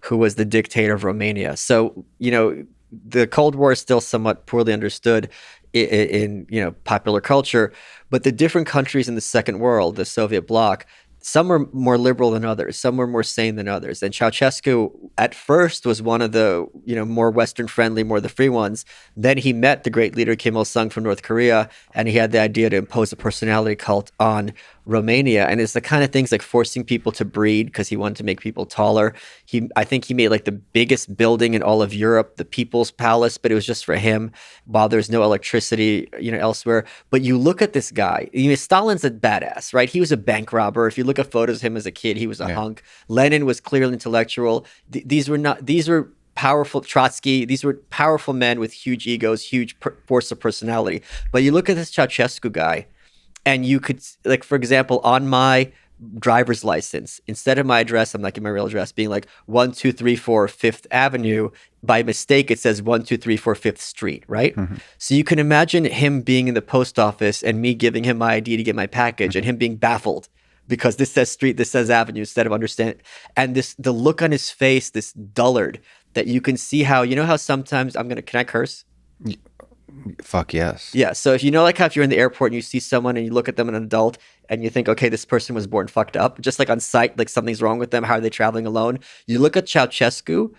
who was the dictator of Romania. So, the Cold War is still somewhat poorly understood in popular culture, but the different countries in the Second World, the Soviet bloc, Some were more liberal than others. Some were more sane than others. And Ceausescu at first was one of the, more Western friendly, more the free ones. Then he met the great leader Kim Il-sung from North Korea, and he had the idea to impose a personality cult on Romania. And it's the kind of things like forcing people to breed because he wanted to make people taller. I think he made like the biggest building in all of Europe, the People's Palace, but it was just for him while there's no electricity, elsewhere. But you look at this guy, Stalin's a badass, right? He was a bank robber. If you look at photos of him as a kid, he was a hunk. Lenin was clearly intellectual. These were powerful. Trotsky, these were powerful men with huge egos, huge force of personality. But you look at this Ceausescu guy, and you could, like, for example, on my driver's license, instead of my address, I'm like in my real address, being like 1234 Fifth Avenue. By mistake, it says 1234 Fifth Street, right? Mm-hmm. So you can imagine him being in the post office and me giving him my ID to get my package, and him being baffled because this says street, this says avenue, instead of understand. And the look on his face, this dullard, that you can see how, how sometimes can I curse? Fuck yes. Yeah. So if like how if you're in the airport and you see someone and you look at them, an adult, and you think, okay, this person was born fucked up, just like on sight, like something's wrong with them. How are they traveling alone? You look at Ceausescu,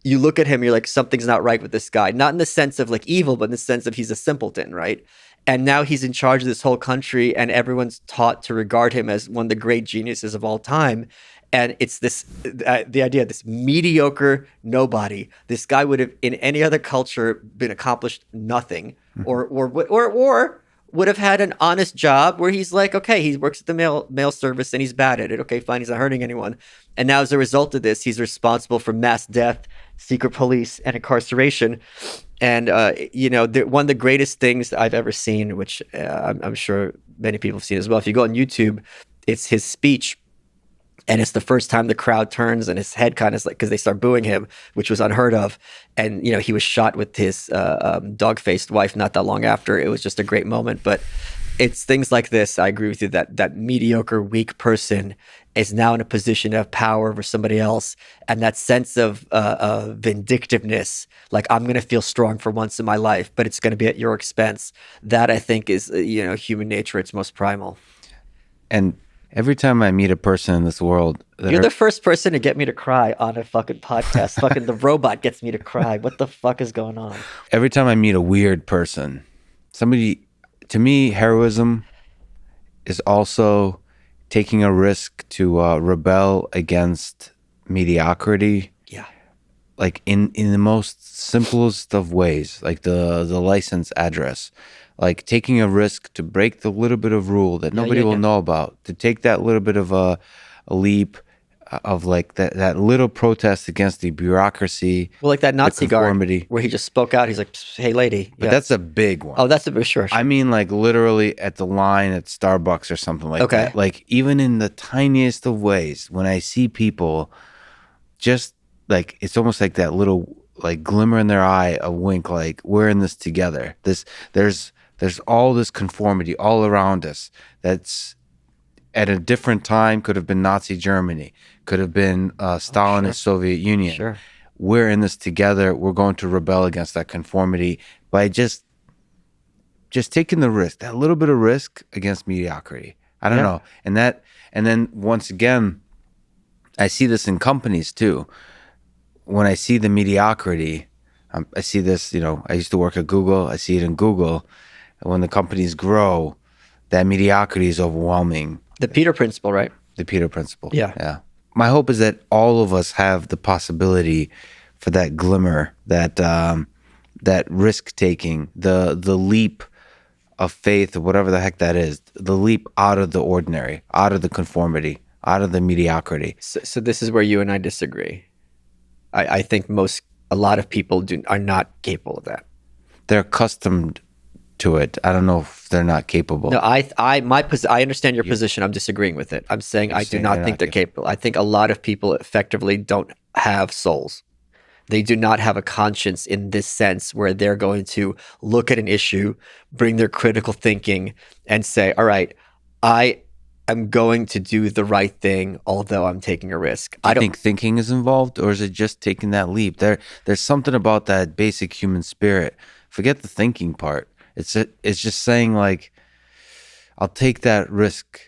you look at him, you're like, something's not right with this guy. Not in the sense of like evil, but in the sense of he's a simpleton, right? And now he's in charge of this whole country, and everyone's taught to regard him as one of the great geniuses of all time. And it's this, the idea of this mediocre nobody. This guy would have, in any other culture, been accomplished nothing, or would have had an honest job where he's like, okay, he works at the mail service and he's bad at it. Okay, fine, he's not hurting anyone. And now as a result of this, he's responsible for mass death, secret police, and incarceration. And one of the greatest things I've ever seen, which I'm sure many people have seen as well. If you go on YouTube, it's his speech. And it's the first time the crowd turns and his head kind of like, because they start booing him, which was unheard of. And, he was shot with his dog-faced wife not that long after. It was just a great moment. But it's things like this. I agree with you that mediocre, weak person is now in a position to have power over somebody else. And that sense of vindictiveness, like I'm going to feel strong for once in my life, but it's going to be at your expense. That I think is, human nature, its most primal. And every time I meet a person in this world, you're the first person to get me to cry on a fucking podcast. Fucking the robot gets me to cry. What the fuck is going on? Every time I meet a weird person, to me, heroism is also taking a risk to rebel against mediocrity. Yeah. Like in the most simplest of ways, like the license address. Like taking a risk to break the little bit of rule that nobody will know about, to take that little bit of a leap of like that little protest against the bureaucracy. Well, like that Nazi guard where he just spoke out. He's like, hey, lady. But that's a big one. Oh, that's a big, sure. I mean, like literally at the line at Starbucks or something like that. Like even in the tiniest of ways, when I see people just like, it's almost like that little like glimmer in their eye, a wink, like we're in this together. There's all this conformity all around us that's at a different time could have been Nazi Germany, could have been Stalinist Soviet Union. Sure. We're in this together. We're going to rebel against that conformity by just taking the risk, that little bit of risk against mediocrity. I don't know. And then once again, I see this in companies too. When I see the mediocrity, I see this, I used to work at Google. I see it in Google. When the companies grow, that mediocrity is overwhelming. The Peter Principle, right? The Peter Principle. Yeah. My hope is that all of us have the possibility for that glimmer, that risk taking, the leap of faith, or whatever the heck that is, the leap out of the ordinary, out of the conformity, out of the mediocrity. So this is where you and I disagree. I think a lot of people are not capable of that. They're accustomed to it. I don't know if they're not capable. No, I understand your position. I'm disagreeing with it. I'm saying I do not think they're capable. I think a lot of people effectively don't have souls. They do not have a conscience in this sense where they're going to look at an issue, bring their critical thinking, and say, all right, I am going to do the right thing, although I'm taking a risk. I don't think thinking is involved, or is it just taking that leap? There's something about that basic human spirit. Forget the thinking part. It's just saying like, I'll take that risk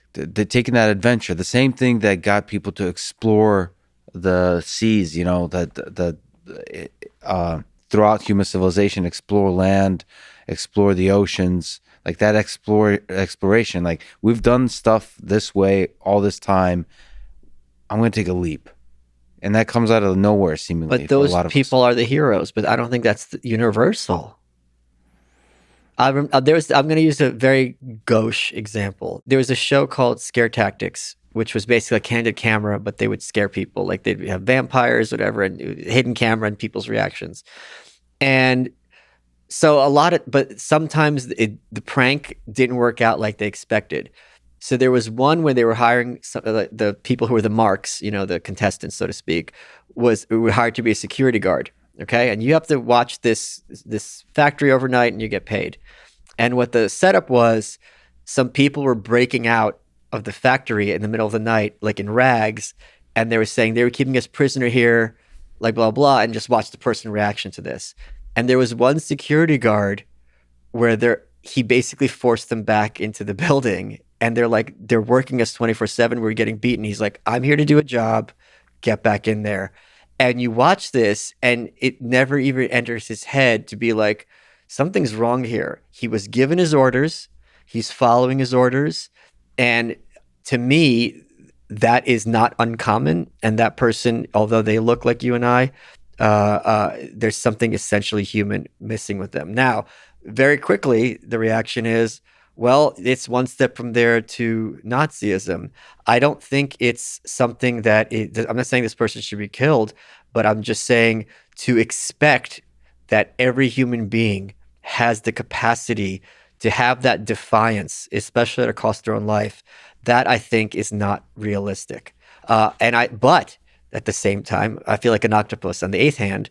taking that adventure, the same thing that got people to explore the seas, throughout human civilization, explore land, explore the oceans, like that exploration. Like, we've done stuff this way all this time. I'm going to take a leap. And that comes out of nowhere, seemingly. But those for a lot of people us. are the heroes, but I don't think that's universal. I'm going to use a very gauche example. There was a show called Scare Tactics, which was basically a candid camera, but they would scare people. Like, they'd have vampires, whatever, and hidden camera and people's reactions. And so but sometimes the prank didn't work out like they expected. So there was one where they were hiring the people who were the marks, the contestants, so to speak, were hired to be a security guard. Okay, and you have to watch this factory overnight, and you get paid. And what the setup was, some people were breaking out of the factory in the middle of the night, like in rags, and they were saying they were keeping us prisoner here, like blah blah, and just watch the person's reaction to this. And there was one security guard where he basically forced them back into the building, and they're working us 24/7. We're getting beaten. He's like, "I'm here to do a job. Get back in there." And you watch this, and it never even enters his head to be like, something's wrong here. He was given his orders. He's following his orders. And to me, that is not uncommon. And that person, although they look like you and I, there's something essentially human missing with them. Now, very quickly, the reaction is, well, it's one step from there to Nazism. I don't think it's something I'm not saying this person should be killed, but I'm just saying to expect that every human being has the capacity to have that defiance, especially at a cost of their own life, that I think is not realistic. But at the same time, I feel like an octopus on the eighth hand.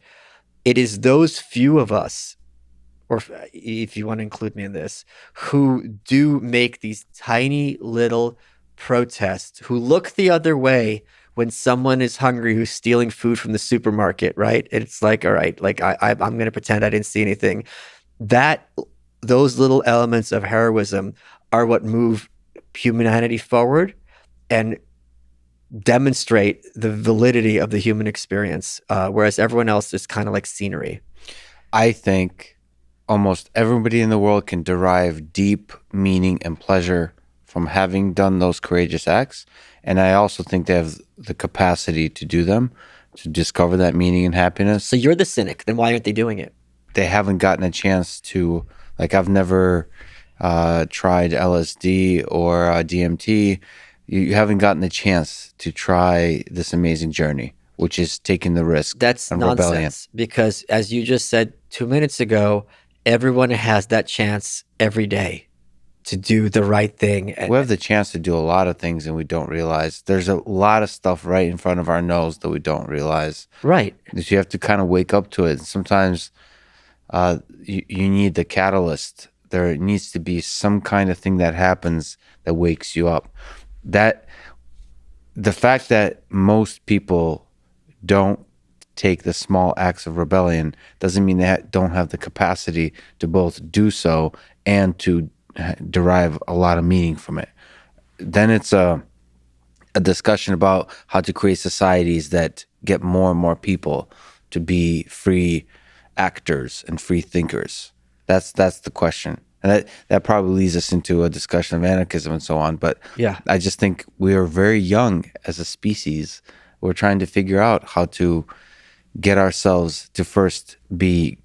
It is those few of us, or if you want to include me in this, who do make these tiny little protests, who look the other way when someone is hungry who's stealing food from the supermarket, right? It's like, all right, like I'm going to pretend I didn't see anything. Those little elements of heroism are what move humanity forward and demonstrate the validity of the human experience, whereas everyone else is kind of like scenery. I think almost everybody in the world can derive deep meaning and pleasure from having done those courageous acts. And I also think they have the capacity to do them, to discover that meaning and happiness. So you're the cynic. Then why aren't they doing it? They haven't gotten a chance to, like, I've never tried LSD or DMT. You haven't gotten the chance to try this amazing journey, which is taking the risk. That's nonsense. Rebellion. Because as you just said 2 minutes ago, everyone has that chance every day to do the right thing. We have the chance to do a lot of things and we don't realize. There's a lot of stuff right in front of our nose that we don't realize. Right. That you have to kind of wake up to it. Sometimes you need the catalyst. There needs to be some kind of thing that happens that wakes you up. That the fact that most people don't take the small acts of rebellion doesn't mean they don't have the capacity to both do so and to derive a lot of meaning from it. Then it's a discussion about how to create societies that get more and more people to be free actors and free thinkers. That's the question. And that probably leads us into a discussion of anarchism and so on. But yeah, I just think we are very young as a species. We're trying to figure out how to get ourselves to first be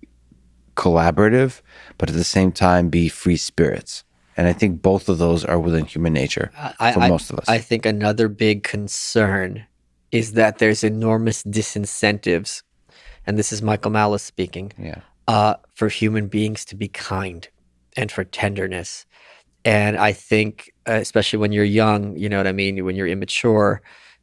collaborative, but at the same time be free spirits. And I think both of those are within human nature for most of us. I think another big concern is that there's enormous disincentives, and this is Michael Malice speaking, for human beings to be kind and for tenderness. And I think, especially when you're young, you know what I mean, when you're immature,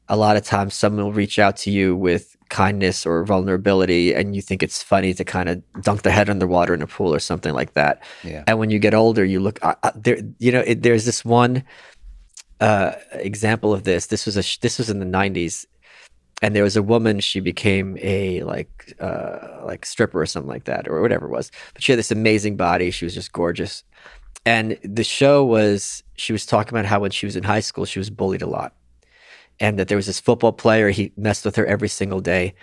a lot of times someone will reach out to you with kindness or vulnerability, and you think it's funny to kind of dunk their head underwater in a pool or something like that. Yeah. And when you get older, you look there. There's this one example of this. This was in the 90s. and there was a woman, she became a like stripper or something like that, or whatever it was, but she had this amazing body, she was just gorgeous. And the show was, she was talking about how when she was in high school she was bullied a lot, and that there was this football player, he messed with her every single day.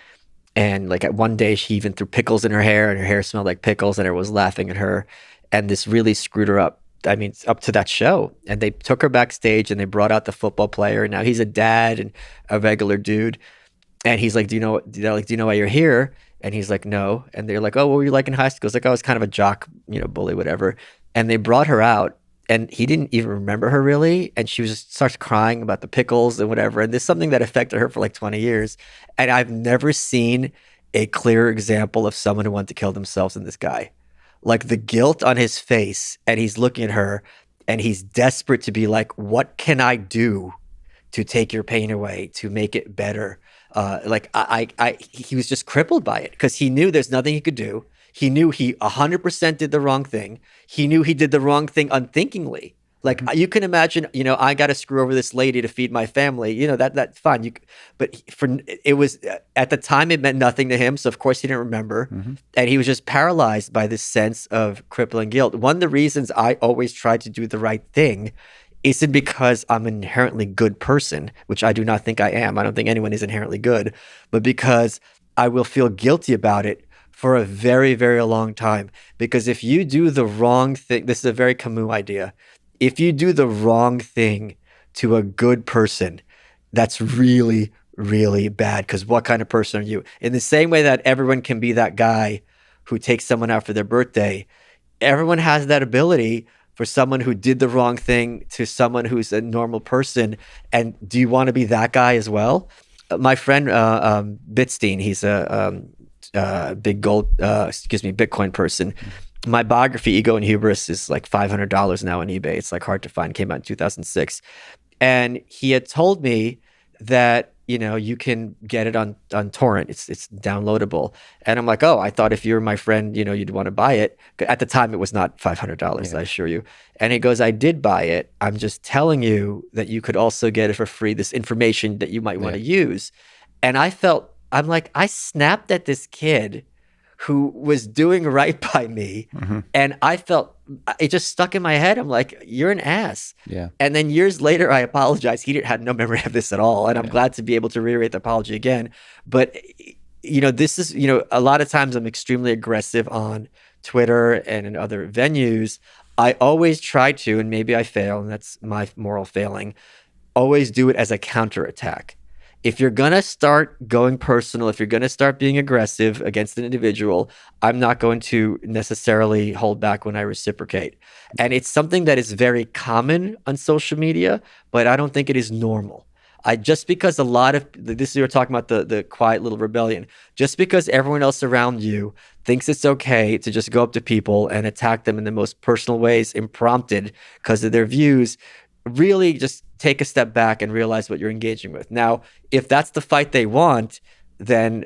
And like at one day, she even threw pickles in her hair, and her hair smelled like pickles, and everyone was laughing at her. And this really screwed her up. I mean, up to that show. And they took her backstage, and they brought out the football player. And now he's a dad and a regular dude. And he's like, they're like, do you know why you're here? And he's like, no. And they're like, oh, what were you like in high school? It's like, I was kind of a jock, bully, whatever. And they brought her out, and he didn't even remember her really. And she was just starts crying about the pickles and whatever. And there's something that affected her for like 20 years. And I've never seen a clearer example of someone who wanted to kill themselves than this guy. Like the guilt on his face, and he's looking at her, and he's desperate to be like, what can I do to take your pain away, to make it better? He was just crippled by it because he knew there's nothing he could do. He knew he 100% did the wrong thing. He knew he did the wrong thing unthinkingly. Like you can imagine, I got to screw over this lady to feed my family. That's fine. But it was at the time it meant nothing to him. So of course he didn't remember, and he was just paralyzed by this sense of crippling guilt. One of the reasons I always try to do the right thing isn't because I'm an inherently good person, which I do not think I am. I don't think anyone is inherently good, but because I will feel guilty about it for a very, very long time. Because if you do the wrong thing, this is a very Camus idea. If you do the wrong thing to a good person, that's really, really bad. Because what kind of person are you? In the same way that everyone can be that guy who takes someone out for their birthday, everyone has that ability for someone who did the wrong thing to someone who's a normal person. And do you want to be that guy as well? My friend Bitstein, he's a big Bitcoin person. My biography, Ego and Hubris, is like $500 now on eBay. It's like hard to find. Came out in 2006. And he had told me that, you can get it on torrent. It's downloadable. And I'm like, oh, I thought if you were my friend, you'd want to buy it. At the time, it was not $500, I assure you. And he goes, I did buy it. I'm just telling you that you could also get it for free, this information that you might want to use. And I'm like, I snapped at this kid who was doing right by me. And I felt it just stuck in my head. I'm like, you're an ass. Yeah. And then years later, I apologized. He had no memory of this at all. And I'm glad to be able to reiterate the apology again. But, this is, a lot of times I'm extremely aggressive on Twitter and in other venues. I always try to, and maybe I fail, and that's my moral failing, always do it as a counterattack. If you're going to start going personal, if you're going to start being aggressive against an individual, I'm not going to necessarily hold back when I reciprocate. And it's something that is very common on social media, but I don't think it is normal. Just because a lot of this, you were talking about the quiet little rebellion, just because everyone else around you thinks it's okay to just go up to people and attack them in the most personal ways, unprompted because of their views, really just take a step back and realize what you're engaging with. Now, if that's the fight they want, then,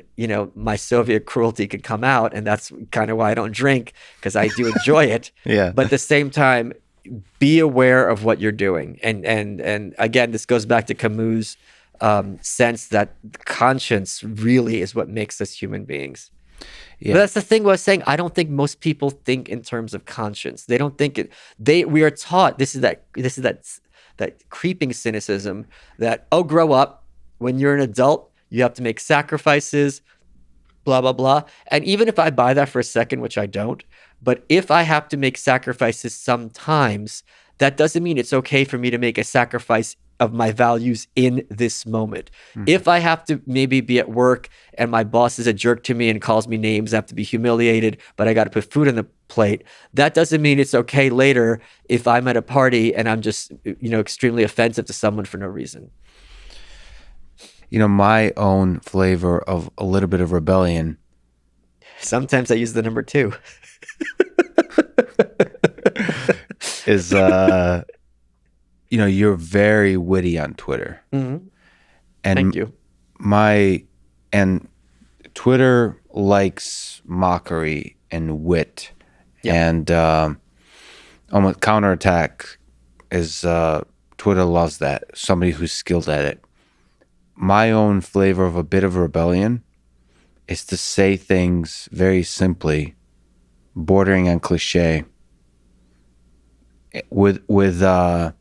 my Soviet cruelty could come out. And that's kind of why I don't drink, because I do enjoy it. Yeah. But at the same time, be aware of what you're doing. And again, this goes back to Camus' sense that conscience really is what makes us human beings. Yeah. But that's the thing I was saying. I don't think most people think in terms of conscience. They don't think it. We are taught this is that creeping cynicism that, grow up. When you're an adult, you have to make sacrifices, blah, blah, blah. And even if I buy that for a second, which I don't, but if I have to make sacrifices sometimes, that doesn't mean it's okay for me to make a sacrifice of my values in this moment. If I have to maybe be at work and my boss is a jerk to me and calls me names, I have to be humiliated, but I got to put food on the plate. That doesn't mean it's okay later if I'm at a party and I'm just, extremely offensive to someone for no reason. My own flavor of a little bit of rebellion. Sometimes I use the number 2. Is you're very witty on Twitter. And thank you. And Twitter likes mockery and wit. Yep. And almost counterattack is Twitter loves that. Somebody who's skilled at it. my own flavor of a bit of rebellion is to say things very simply, bordering on cliche, with a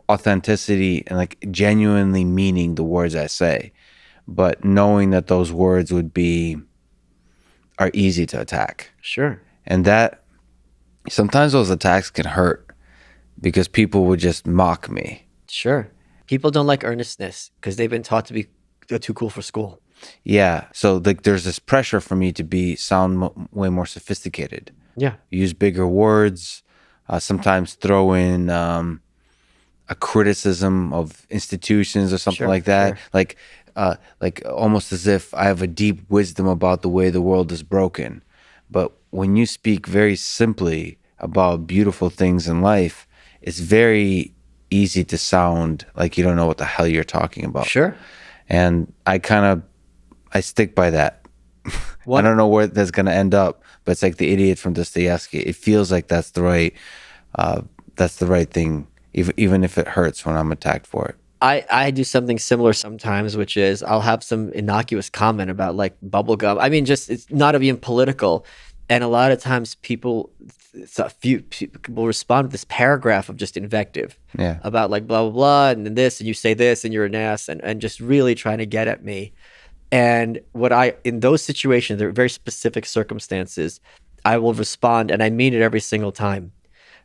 authenticity and like genuinely meaning the words I say, but knowing that those words are easy to attack. Sure. And that sometimes those attacks can hurt because people would just mock me. Sure. People don't like earnestness because they've been taught to be too cool for school. Yeah. So like there's this pressure for me to sound way more sophisticated. Yeah. Use bigger words, sometimes throw in a criticism of institutions or something Sure, like that. sure. Like almost as if I have a deep wisdom about the way the world is broken. But when you speak very simply about beautiful things in life, it's very easy to sound like you don't know what the hell you're talking about. Sure. And I stick by that. What? I don't know where that's going to end up, but it's like the idiot from Dostoevsky. It feels like that's the right thing, even if it hurts when I'm attacked for it. I do something similar sometimes, which is I'll have some innocuous comment about like bubblegum. I mean, just it's not even political. And a lot of times a few people respond with this paragraph of just invective Yeah. about like blah, blah, blah, and then this, and you say this, and you're an ass, and just really trying to get at me. And in those situations, there are very specific circumstances, I will respond, and I mean it every single time.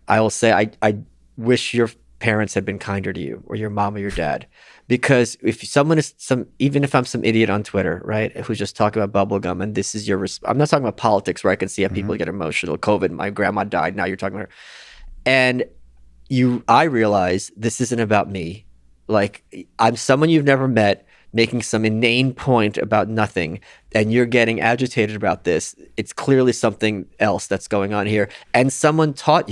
I will say, I wish your parents had been kinder to you, or your mom or your dad. Because if someone even if I'm some idiot on Twitter, right, who's just talking about bubblegum, and this is I'm not talking about politics where I can see how people get emotional. COVID, my grandma died, now you're talking about her. And I realize this isn't about me. Like, I'm someone you've never met making some inane point about nothing, and you're getting agitated about this. It's clearly something else that's going on here. And someone had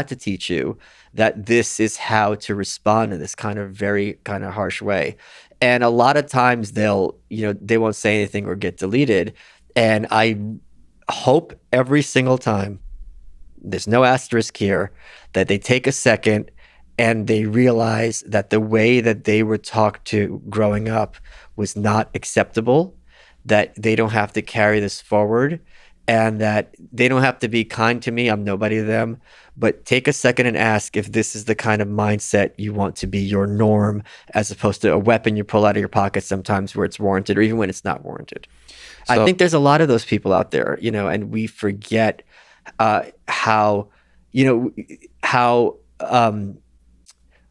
to teach you that this is how to respond in this kind of very kind of harsh way. And a lot of times they won't say anything or get deleted. And I hope every single time, there's no asterisk here, that they take a second and they realize that the way that they were talked to growing up was not acceptable, that they don't have to carry this forward, and that they don't have to be kind to me. I'm nobody to them. But take a second and ask if this is the kind of mindset you want to be your norm, as opposed to a weapon you pull out of your pocket sometimes where it's warranted, or even when it's not warranted. So, I think there's a lot of those people out there, and we forget how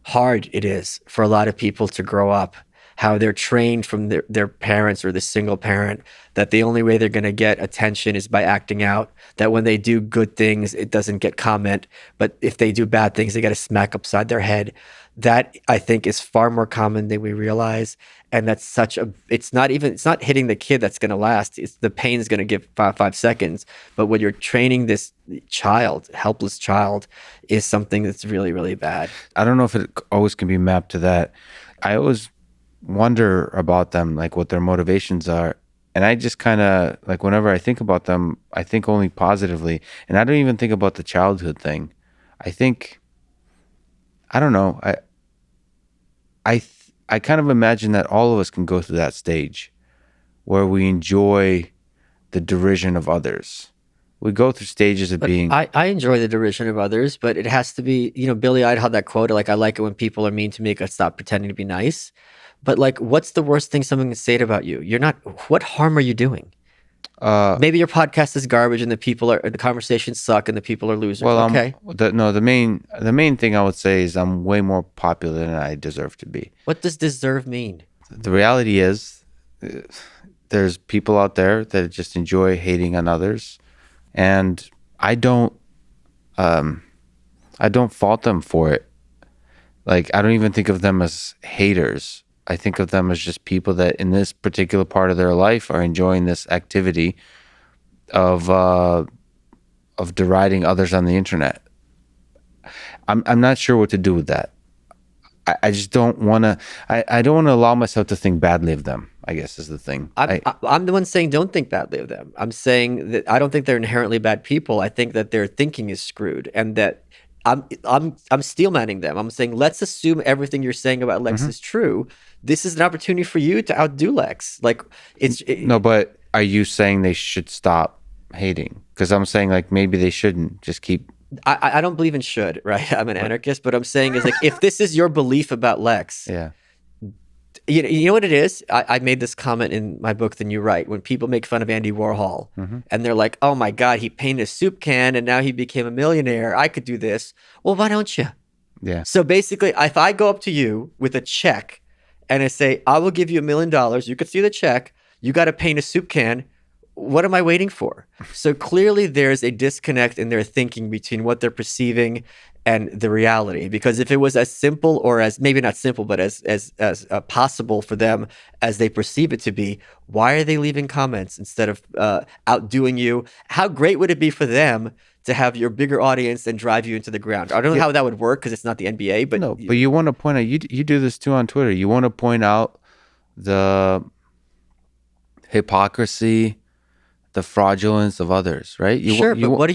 hard it is for a lot of people to grow up, how they're trained from their parents or the single parent that the only way they're going to get attention is by acting out, that when they do good things, it doesn't get comment, but if they do bad things, they get a smack upside their head. That, I think, is far more common than we realize. And that's it's not hitting the kid that's going to last. The pain is going to give 5 seconds. But when you're training this helpless child, is something that's really, really bad. I don't know if it always can be mapped to that. I always wonder about them, like what their motivations are. And I just kind of, like, whenever I think about them, I think only positively. And I don't even think about the childhood thing. I don't know. I kind of imagine that all of us can go through that stage where we enjoy the derision of others. We go through stages of being... I enjoy the derision of others, but it has to be, Billy Idol had that quote, like, I like it when people are mean to me, I stop pretending to be nice. But like, what's the worst thing someone can say about you? What harm are you doing? Maybe your podcast is garbage and the conversations suck and the people are losers. Well, okay. The main thing I would say is I'm way more popular than I deserve to be. What does deserve mean? The reality is there's people out there that just enjoy hating on others, and I don't fault them for it. Like, I don't even think of them as haters. I think of them as just people that in this particular part of their life are enjoying this activity of deriding others on the internet. I'm not sure what to do with that. I just don't want to. I don't want to allow myself to think badly of them, I guess, is the thing. I'm the one saying don't think badly of them. I'm saying that I don't think they're inherently bad people. I think that their thinking is screwed, and that I'm steel manning them. I'm saying, let's assume everything you're saying about Lex is true. This is an opportunity for you to outdo Lex. Like No, but are you saying they should stop hating? Because I'm saying like maybe they shouldn't just keep. I don't believe in should, right? I'm an anarchist, but I'm saying is like, if this is your belief about Lex, Yeah. you know what it is? I made this comment in my book, The New Right, when people make fun of Andy Warhol and they're like, oh my God, he painted a soup can and now he became a millionaire. I could do this. Well, why don't you? Yeah. So basically, if I go up to you with a check and I say, I will give you $1 million, you could see the check, you got to paint a soup can. What am I waiting for? So clearly there's a disconnect in their thinking between what they're perceiving and the reality. Because if it was as simple, or as maybe not simple, but as possible for them as they perceive it to be, why are they leaving comments instead of outdoing you? How great would it be for them to have your bigger audience and drive you into the ground? I don't know how that would work because it's not the NBA, but no, but you want to point out, you do this too on Twitter. You want to point out the hypocrisy, the fraudulence of others, right? Sure, but what are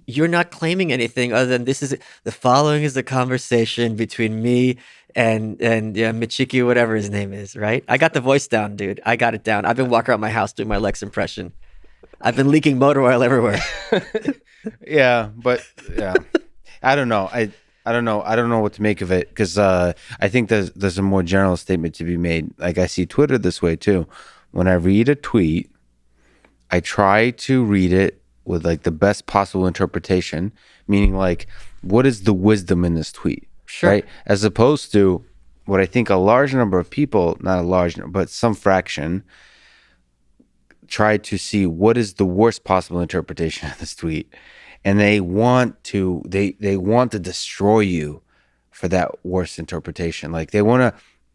you're not claiming anything other than the following is the conversation between me and Michiki, whatever his name is, right? I got the voice down, dude. I got it down. I've been walking around my house doing my Lex impression. I've been leaking motor oil everywhere. Yeah, but yeah, I don't know. I don't know. I don't know what to make of it because I think there's a more general statement to be made. Like I see Twitter this way too. When I read a tweet, I try to read it with like the best possible interpretation, meaning like, what is the wisdom in this tweet? Sure. Right? As opposed to what I think a large number of people, not a large number, but some fraction, try to see what is the worst possible interpretation of this tweet. And they want to destroy you for that worst interpretation. Like they want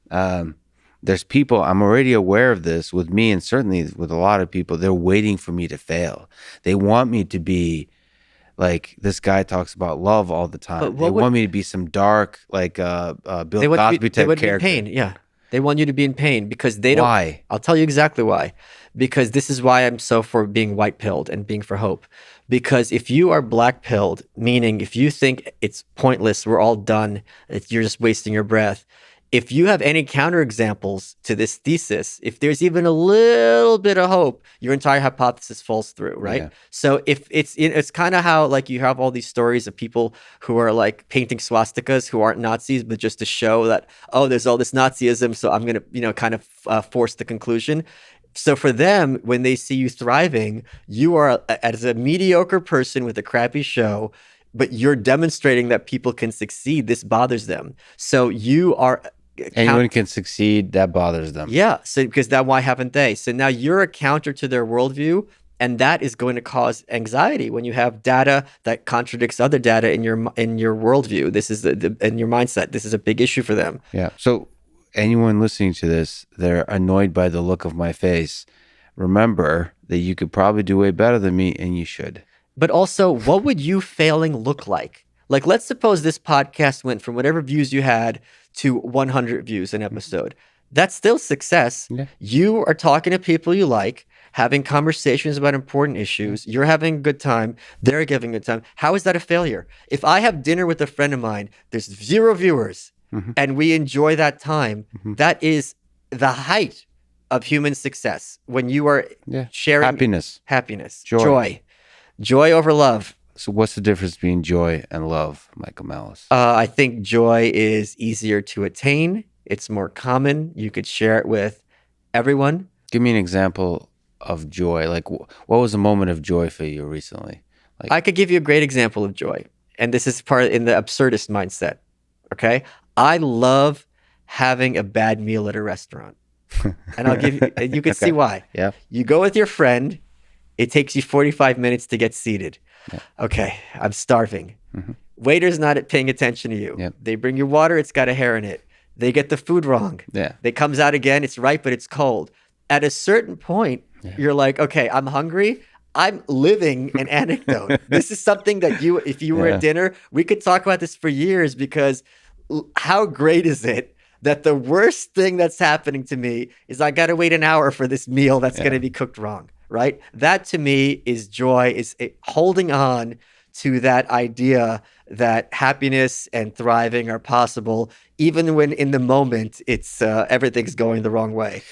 to, there's people, I'm already aware of this with me and certainly with a lot of people, they're waiting for me to fail. They want me to be like, this guy talks about love all the time. They want me to be some dark, like Bill Cosby type character. In pain, yeah. They want you to be in pain because they don't. Why? I'll tell you exactly why. Because this is why I'm so for being white-pilled and being for hope. Because if you are black-pilled, meaning if you think it's pointless, we're all done, you're just wasting your breath. If you have any counterexamples to this thesis, if there's even a little bit of hope, your entire hypothesis falls through, right? Yeah. So if it's kind of how like you have all these stories of people who are like painting swastikas who aren't Nazis, but just to show that, oh, there's all this Nazism, so I'm going to, kind of force the conclusion. So for them, when they see you thriving, you are as a mediocre person with a crappy show, but you're demonstrating that people can succeed. This bothers them. So you are... Anyone can succeed, that bothers them. Yeah, so because why haven't they? So now you're a counter to their worldview, and that is going to cause anxiety when you have data that contradicts other data in your worldview. This is in your mindset. This is a big issue for them. Yeah. So anyone listening to this, they're annoyed by the look of my face. Remember that you could probably do way better than me, and you should. But also, what would you failing look like? Like, let's suppose this podcast went from whatever views you had to 100 views an episode. That's still success. Yeah. You are talking to people you like, having conversations about important issues. You're having a good time. They're giving a good time. How is that a failure? If I have dinner with a friend of mine, there's 0 viewers, and we enjoy that time, that is the height of human success. When you are sharing happiness, joy over love. So what's the difference between joy and love, Michael Malice? I think joy is easier to attain. It's more common. You could share it with everyone. Give me an example of joy. Like, what was a moment of joy for you recently? Like, I could give you a great example of joy. And this is part in the absurdist mindset. Okay? I love having a bad meal at a restaurant. And I'll give you can see why. Yeah. You go with your friend. It takes you 45 minutes to get seated. Yeah. Okay, I'm starving. Waiter's not paying attention to you. Yep. They bring you water, it's got a hair in it. They get the food wrong. Yeah. It comes out again, it's right, but it's cold. At a certain point, you're like, okay, I'm hungry. I'm living an anecdote. This is something that if you were at dinner, we could talk about this for years because how great is it that the worst thing that's happening to me is I got to wait an hour for this meal that's going to be cooked wrong. Right? That to me is joy, is holding on to that idea that happiness and thriving are possible, even when in the moment it's everything's going the wrong way.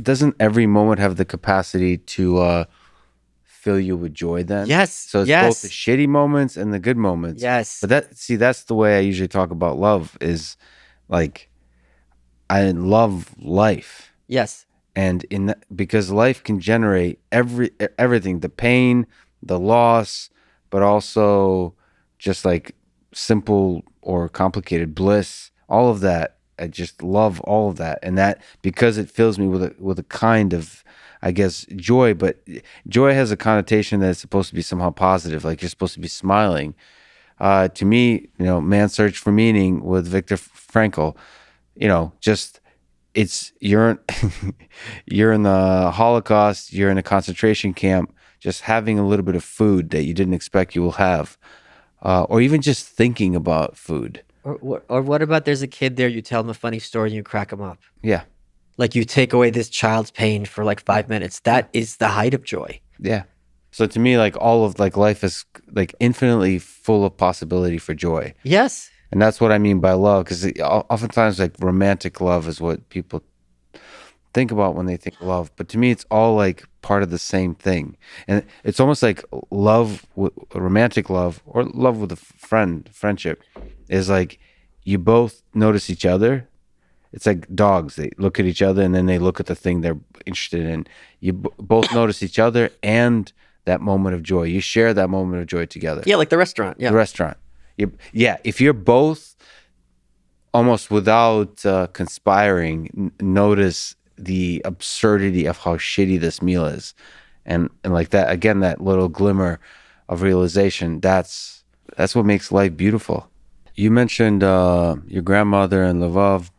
Doesn't every moment have the capacity to fill you with joy then? Yes. So it's both the shitty moments and the good moments. Yes. But that's the way I usually talk about love, is like, I love life. Yes. And because life can generate everything, the pain, the loss, but also just like simple or complicated bliss, all of that. I just love all of that, and that because it fills me with a kind of, I guess, joy. But joy has a connotation that it's supposed to be somehow positive, like you're supposed to be smiling. To me, Man's Search for Meaning with Viktor Frankl, just you're you're in the Holocaust, you're in a concentration camp, just having a little bit of food that you didn't expect you will have, or even just thinking about food. Or what about there's a kid there, you tell him a funny story and you crack him up. Yeah. Like you take away this child's pain for like 5 minutes. That is the height of joy. Yeah. So to me, like all of like life is like infinitely full of possibility for joy. Yes. And that's what I mean by love, because oftentimes like romantic love is what people think about when they think love. But to me, it's all like part of the same thing. And it's almost like love, romantic love, or love with a friendship is like you both notice each other. It's like dogs. They look at each other and then they look at the thing they're interested in. You both notice each other and that moment of joy. You share that moment of joy together. Yeah, like the restaurant. Yeah. The restaurant. Yeah, if you're both almost without conspiring, notice the absurdity of how shitty this meal is. And like that, again, that little glimmer of realization, that's what makes life beautiful. You mentioned your grandmother in Lvov.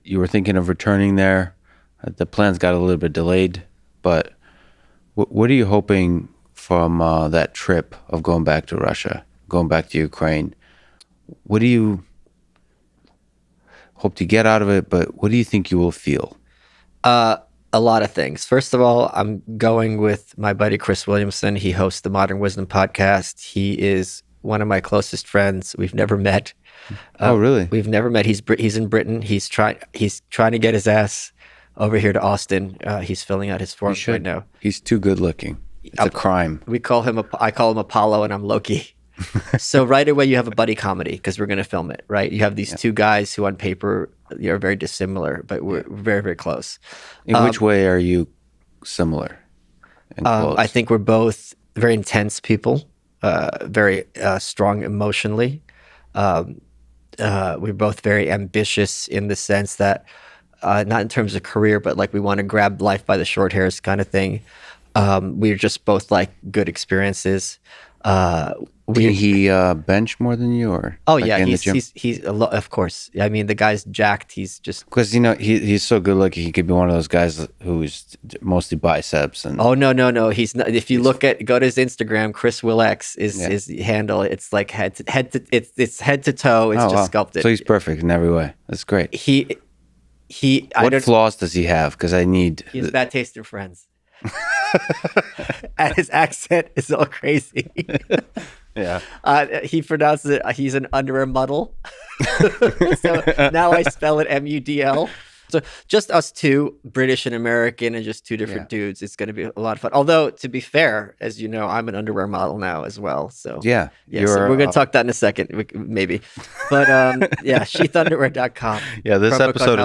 You were thinking of returning there. The plans got a little bit delayed, but what are you hoping from that trip of going back to Russia, going back to Ukraine? What do you hope to get out of it, but what do you think you will feel? A lot of things. First of all, I'm going with my buddy Chris Williamson. He hosts the Modern Wisdom podcast. He is one of my closest friends. We've never met. Oh, really? We've never met. He's in Britain. He's trying to get his ass over here to Austin. He's filling out his forms right now. He's too good looking. It's a crime. I call him Apollo, and I'm Loki. So right away you have a buddy comedy because we're going to film it, right? You have these two guys who on paper are very dissimilar, but we're very, very close. In which way are you similar and close? I think we're both very intense people, very strong emotionally. We're both very ambitious in the sense that, not in terms of career, but like we want to grab life by the short hairs kind of thing. We're just both like good experiences. Did he bench more than you, or? Oh like yeah, he's a lot. Of course, I mean the guy's jacked. He's just because he's so good looking. He could be one of those guys who's mostly biceps and. Oh no, he's not. If you go to his Instagram, Chris Willex is his handle. It's like head to head to toe. It's just sculpted. So he's perfect in every way. That's great. What flaws does he have? Because I need. He has bad taste in friends. And his accent is all crazy. Yeah. He pronounces it, he's an underwear muddle. So now I spell it MUDL. So just us two, British and American, and just two different dudes. It's going to be a lot of fun. Although, to be fair, as you know, I'm an underwear model now as well. So yeah, so we're going to talk that in a second, maybe. But sheathunderwear.com. Yeah, this episode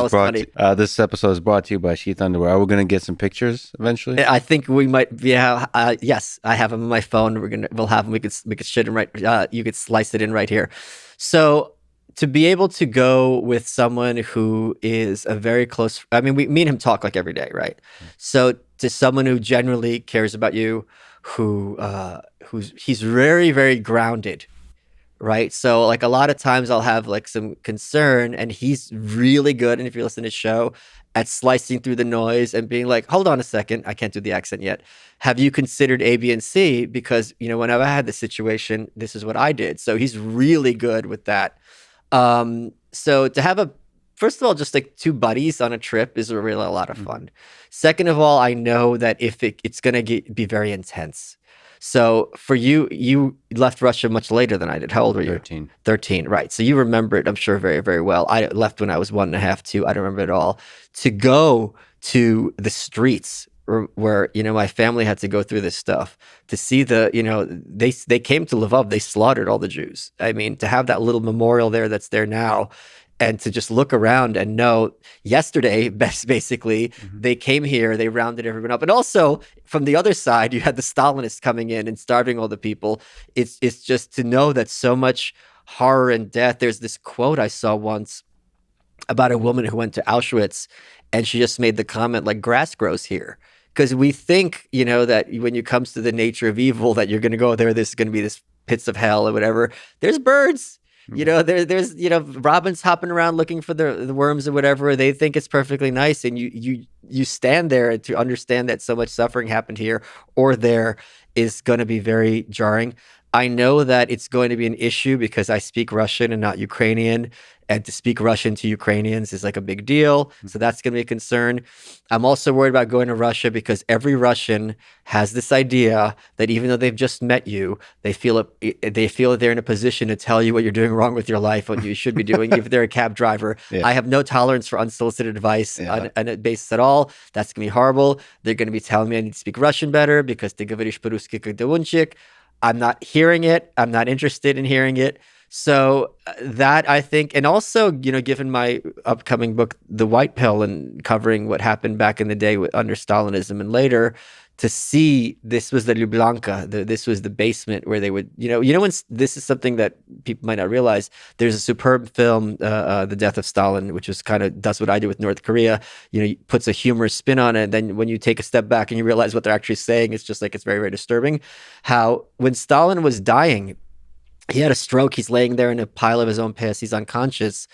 is brought to you by Sheath Underwear. Are we going to get some pictures eventually? I think we might. Yeah, yes, I have them on my phone. We'll have them. We could shit them right. You could slice it in right here. So. To be able to go with someone who is a very close, I mean, me and him talk like every day, right? So to someone who generally cares about you, he's very, very grounded, right? So like a lot of times I'll have like some concern, and he's really good. And if you listen to his show, at slicing through the noise and being like, hold on a second, I can't do the accent yet. Have you considered A, B, and C? Because, whenever I had this situation, this is what I did. So he's really good with that. So to have first of all, just like two buddies on a trip is really a lot of fun. Second of all, I know that if it's going to be very intense. So for you, you left Russia much later than I did. How old were you? 13. 13, right. So you remember it, I'm sure, very, very well. I left when I was 1.5, 2. I don't remember it all. To go to the streets where, my family had to go through this stuff, to see they came to Lvov, they slaughtered all the Jews. I mean, to have that little memorial there that's there now, and to just look around and know yesterday, basically, they came here, they rounded everyone up. And also, from the other side, you had the Stalinists coming in and starving all the people. It's just to know that so much horror and death. There's this quote I saw once about a woman who went to Auschwitz, and she just made the comment, like, grass grows here. Because we think, that when it comes to the nature of evil, that you're going to go there, this is going to be this pits of hell or whatever. There's birds. There's robins hopping around looking for the worms or whatever. They think it's perfectly nice, and you stand there to understand that so much suffering happened here or there is going to be very jarring. I know that it's going to be an issue because I speak Russian and not Ukrainian, and to speak Russian to Ukrainians is like a big deal. So that's going to be a concern. I'm also worried about going to Russia because every Russian has this idea that even though they've just met you, they feel that they're in a position to tell you what you're doing wrong with your life, what you should be doing, if they're a cab driver. Yeah. I have no tolerance for unsolicited advice on a basis at all. That's going to be horrible. They're going to be telling me I need to speak Russian better because ты говоришь по-русски как Давунчик. I'm not hearing it. I'm not interested in hearing it. So that, I think, and also, given my upcoming book, The White Pill, and covering what happened back in the day under Stalinism and later, to see this was the Lublanka, this was the basement where they would, when this is something that people might not realize. There's a superb film, The Death of Stalin, which is kind of does what I do with North Korea, puts a humorous spin on it. And then when you take a step back and you realize what they're actually saying, it's just like, it's very, very disturbing. How when Stalin was dying, he had a stroke. He's laying there in a pile of his own piss. He's unconscious.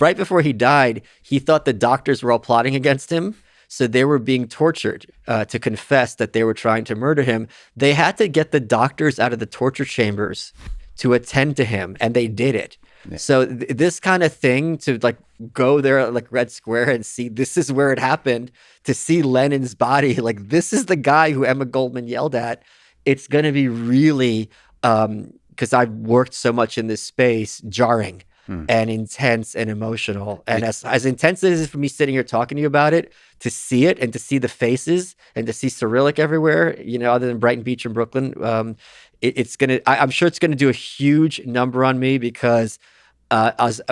Right before he died, he thought the doctors were all plotting against him. So they were being tortured to confess that they were trying to murder him. They had to get the doctors out of the torture chambers to attend to him, and they did it. Yeah. So this kind of thing, to like go there like Red Square and see this is where it happened, to see Lenin's body, like this is the guy who Emma Goldman yelled at. It's going to be really, because I've worked so much in this space, jarring and intense and emotional. And as intense as it is for me sitting here talking to you about it, to see it and to see the faces and to see Cyrillic everywhere, other than Brighton Beach and Brooklyn, it's going to, I'm sure it's going to do a huge number on me because as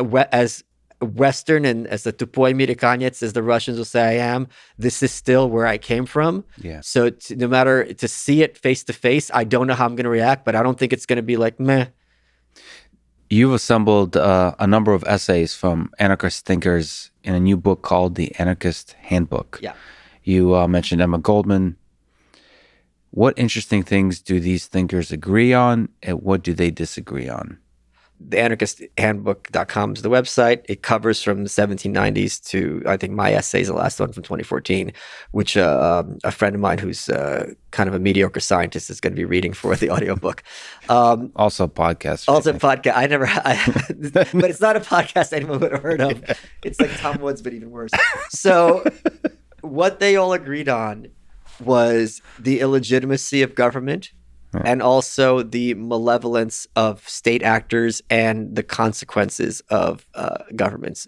Western and as the tupoy Amerikanец, as the Russians will say I am, this is still where I came from. Yeah. So no matter to see it face to face, I don't know how I'm going to react, but I don't think it's going to be like meh. You've assembled a number of essays from anarchist thinkers in a new book called The Anarchist Handbook. Yeah. You mentioned Emma Goldman. What interesting things do these thinkers agree on, and what do they disagree on? The anarchisthandbook.com is the website. It covers from the 1790s to, I think my essay is the last one from 2014, which a friend of mine who's kind of a mediocre scientist is going to be reading for the audiobook. Also a podcast. Also a podcast. But it's not a podcast anyone would have heard of. Yeah. It's like Tom Woods, but even worse. So what they all agreed on was the illegitimacy of government, and also the malevolence of state actors and the consequences of governments.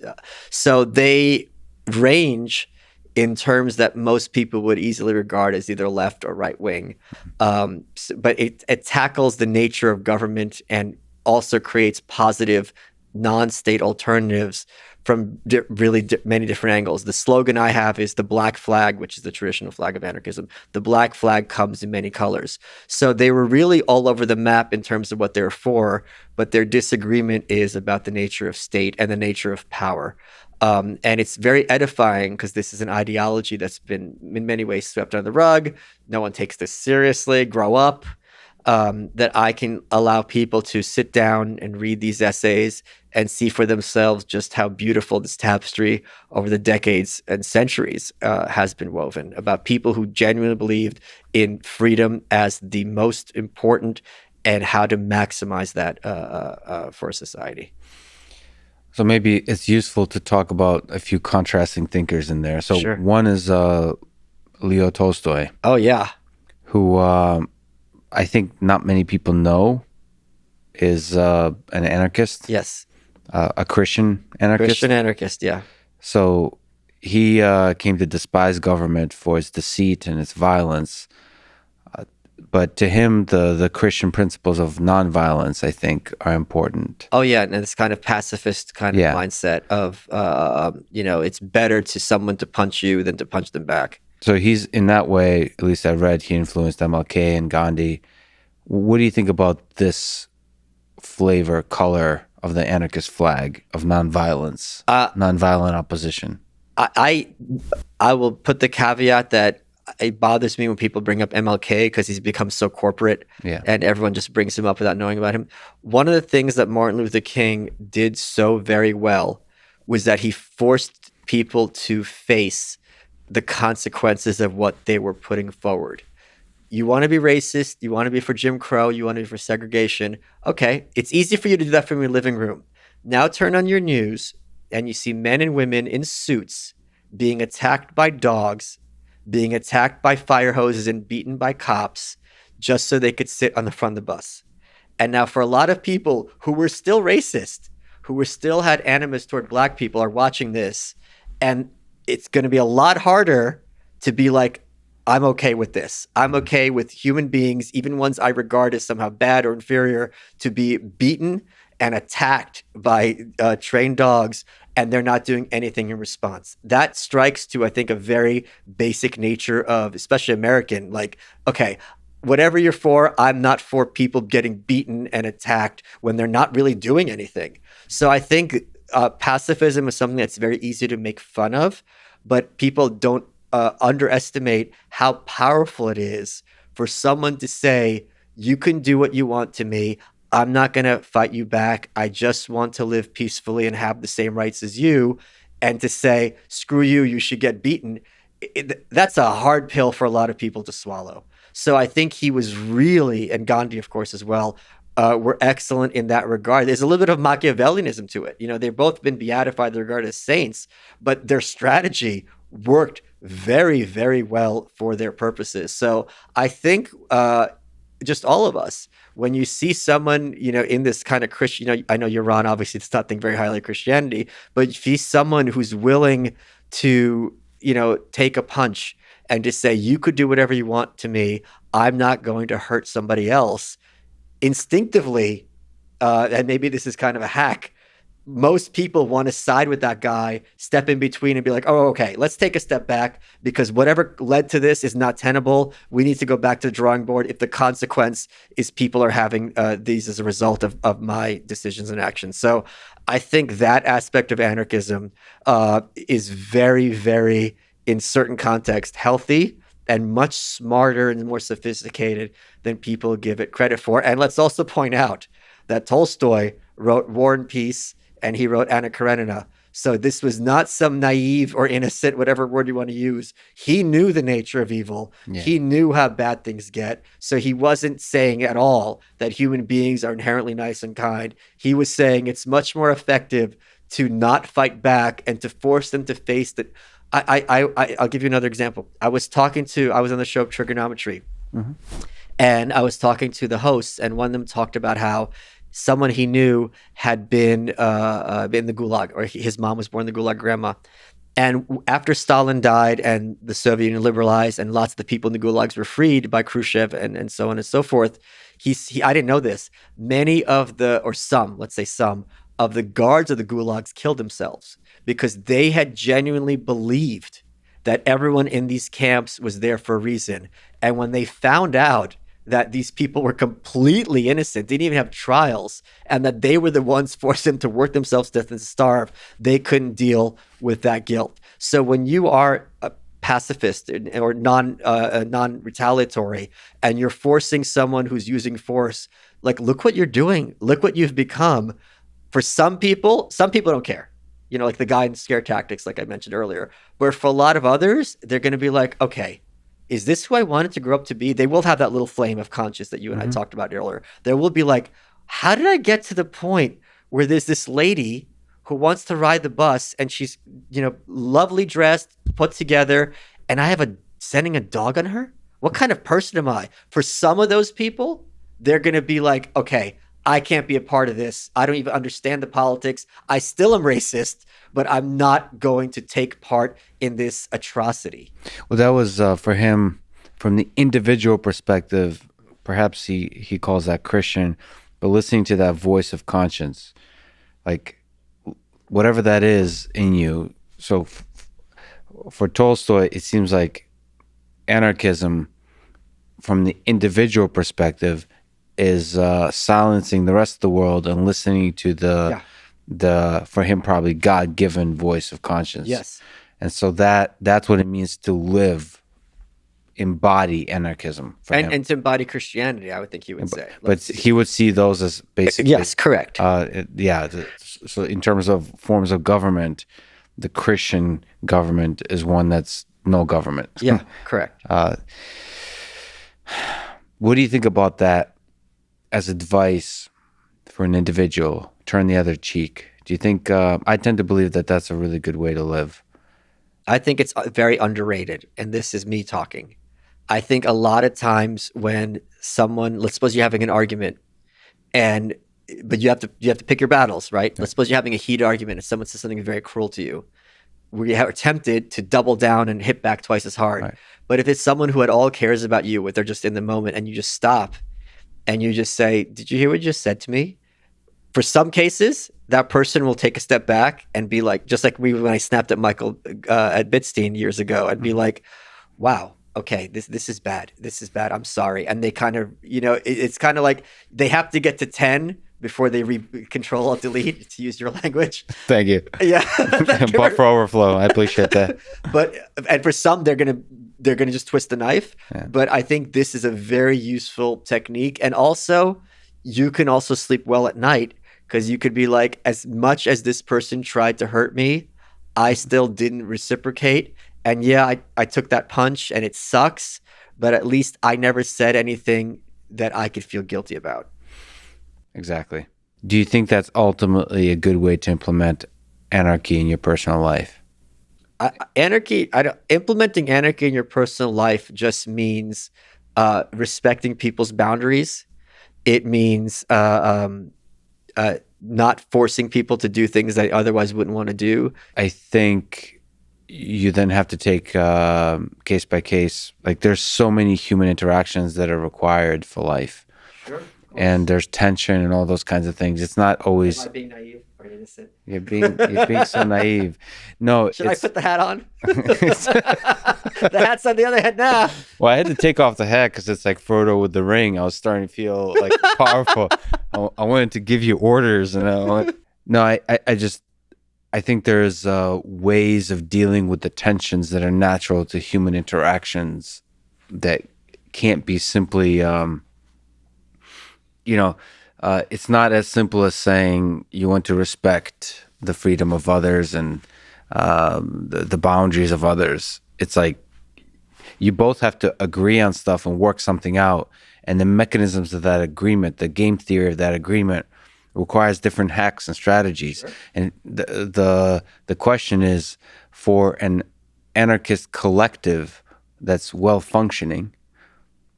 So they range in terms that most people would easily regard as either left or right wing. But it tackles the nature of government and also creates positive non-state alternatives from many different angles. The slogan I have is the black flag, which is the traditional flag of anarchism. The black flag comes in many colors. So they were really all over the map in terms of what they're for, but their disagreement is about the nature of state and the nature of power. And it's very edifying because this is an ideology that's been in many ways swept under the rug. No one takes this seriously. Grow up. That I can allow people to sit down and read these essays and see for themselves just how beautiful this tapestry over the decades and centuries has been woven about people who genuinely believed in freedom as the most important and how to maximize that for a society. So maybe it's useful to talk about a few contrasting thinkers in there. So One is Leo Tolstoy. Oh, yeah. Who I think not many people know is an anarchist, Yes. a Christian anarchist. Christian anarchist, yeah. So he came to despise government for its deceit and its violence. But to him, the Christian principles of nonviolence, I think, are important. Oh yeah, and this kind of pacifist kind of Yeah. mindset of it's better to someone to punch you than to punch them back. So he's, in that way, at least I read, he influenced MLK and Gandhi. What do you think about this flavor, color of the anarchist flag of nonviolence, nonviolent opposition? I will put the caveat that it bothers me when people bring up MLK because he's become so corporate, Yeah. and everyone just brings him up without knowing about him. One of the things that Martin Luther King did so very well was that he forced people to face the consequences of what they were putting forward. You want to be racist, you want to be for Jim Crow, you want to be for segregation. Okay, it's easy for you to do that from your living room. Now turn on your news and you see men and women in suits being attacked by dogs, being attacked by fire hoses and beaten by cops just so they could sit on the front of the bus. And now for a lot of people who were still racist, who were still had animus toward black people are watching this, and it's going to be a lot harder to be like, I'm okay with this. I'm okay with human beings, even ones I regard as somehow bad or inferior, to be beaten and attacked by trained dogs, and they're not doing anything in response. That strikes to, I think, a very basic nature of, especially American, like, okay, whatever you're for, I'm not for people getting beaten and attacked when they're not really doing anything. So I think pacifism is something that's very easy to make fun of, but people don't underestimate how powerful it is for someone to say, you can do what you want to me. I'm not going to fight you back. I just want to live peacefully and have the same rights as you. And to say, screw you, you should get beaten. That's a hard pill for a lot of people to swallow. So I think he was really, and Gandhi, of course, as well, were excellent in that regard. There's a little bit of Machiavellianism to it. They've both been beatified, they're regarded as saints, but their strategy worked very, very well for their purposes. So I think just all of us, when you see someone, in this kind of Christian, I know Iran obviously does not think very highly of Christianity, but if he's someone who's willing to, take a punch and just say, you could do whatever you want to me, I'm not going to hurt somebody else, instinctively, and maybe this is kind of a hack, most people want to side with that guy, step in between and be like, oh, okay, let's take a step back because whatever led to this is not tenable. We need to go back to the drawing board if the consequence is people are having these as a result of my decisions and actions. So I think that aspect of anarchism is very, very, in certain contexts, healthy and much smarter and more sophisticated than people give it credit for. And let's also point out that Tolstoy wrote War and Peace, and he wrote Anna Karenina. So this was not some naive or innocent, whatever word you want to use. He knew the nature of evil. Yeah. He knew how bad things get. So he wasn't saying at all that human beings are inherently nice and kind. He was saying it's much more effective to not fight back and to force them to face that. I'll give you another example. I was on the show Trigonometry, and I was talking to the hosts, and one of them talked about how someone he knew had been in the Gulag, or his mom was born in the Gulag, grandma. And after Stalin died and the Soviet Union liberalized and lots of the people in the Gulags were freed by Khrushchev and so on and so forth, I didn't know this. Many of some of the guards of the Gulags killed themselves because they had genuinely believed that everyone in these camps was there for a reason. And when they found out that these people were completely innocent, didn't even have trials, and that they were the ones forced them to work themselves to death and starve, they couldn't deal with that guilt. So when you are a pacifist or non-retaliatory, and you're forcing someone who's using force, like, look what you're doing, look what you've become. For some people don't care. Like the guy in Scare Tactics, like I mentioned earlier. But for a lot of others, they're going to be like, okay, is this who I wanted to grow up to be? They will have that little flame of conscience that you and I talked about earlier. There will be like, how did I get to the point where there's this lady who wants to ride the bus and she's, lovely dressed, put together, and I have sending a dog on her? What kind of person am I? For some of those people, they're going to be like, okay, I can't be a part of this. I don't even understand the politics. I still am racist, but I'm not going to take part in this atrocity. Well, that was for him from the individual perspective. Perhaps he calls that Christian, but listening to that voice of conscience, like whatever that is in you. So for Tolstoy, it seems like anarchism from the individual perspective is silencing the rest of the world and listening to the for him probably God-given voice of conscience. Yes. And so that's what it means to embody anarchism for him. And to embody Christianity, I would think he would say. But he would see those as basically... Yes, correct. So in terms of forms of government, the Christian government is one that's no government. Yeah, correct. What do you think about that as advice for an individual? Turn the other cheek. Do you think... I tend to believe that that's a really good way to live. I think it's very underrated, and this is me talking. I think a lot of times when someone, let's suppose you're having an argument, but you have to pick your battles, right? Yeah. Let's suppose you're having a heated argument and someone says something very cruel to you. We are tempted to double down and hit back twice as hard. Right. But if it's someone who at all cares about you, what they're just in the moment, and you just stop and you just say, "Did you hear what you just said to me?" For some cases, that person will take a step back and be like, just like when I snapped at Michael at Bitstein years ago, I'd be like, "Wow, okay, this is bad. This is bad. I'm sorry." And they kind of, it's kind of like they have to get to 10 before they Control Alt Delete, to use your language. Thank you. Yeah, buffer overflow. I appreciate that. And for some, they're gonna just twist the knife. Yeah. But I think this is a very useful technique, and also you can also sleep well at night because you could be like, as much as this person tried to hurt me, I still didn't reciprocate. And yeah, I took that punch and it sucks, but at least I never said anything that I could feel guilty about. Exactly. Do you think that's ultimately a good way to implement anarchy in your personal life? Implementing anarchy in your personal life just means respecting people's boundaries. It means not forcing people to do things they otherwise wouldn't want to do. I think you then have to take case by case. Like, there's so many human interactions that are required for life. Sure. And there's tension and all those kinds of things. It's not always... Am I being naive or innocent? You're being so naive. No, Should I put the hat on? The hat's on the other head now. Well, I had to take off the hat because it's like Frodo with the ring. I was starting to feel like powerful. I wanted to give you orders, and I think there's ways of dealing with the tensions that are natural to human interactions that can't be simply, it's not as simple as saying you want to respect the freedom of others and the boundaries of others. It's like you both have to agree on stuff and work something out, and the mechanisms of that agreement, the game theory of that agreement, requires different hacks and strategies. Sure. And the question is, for an anarchist collective that's well functioning,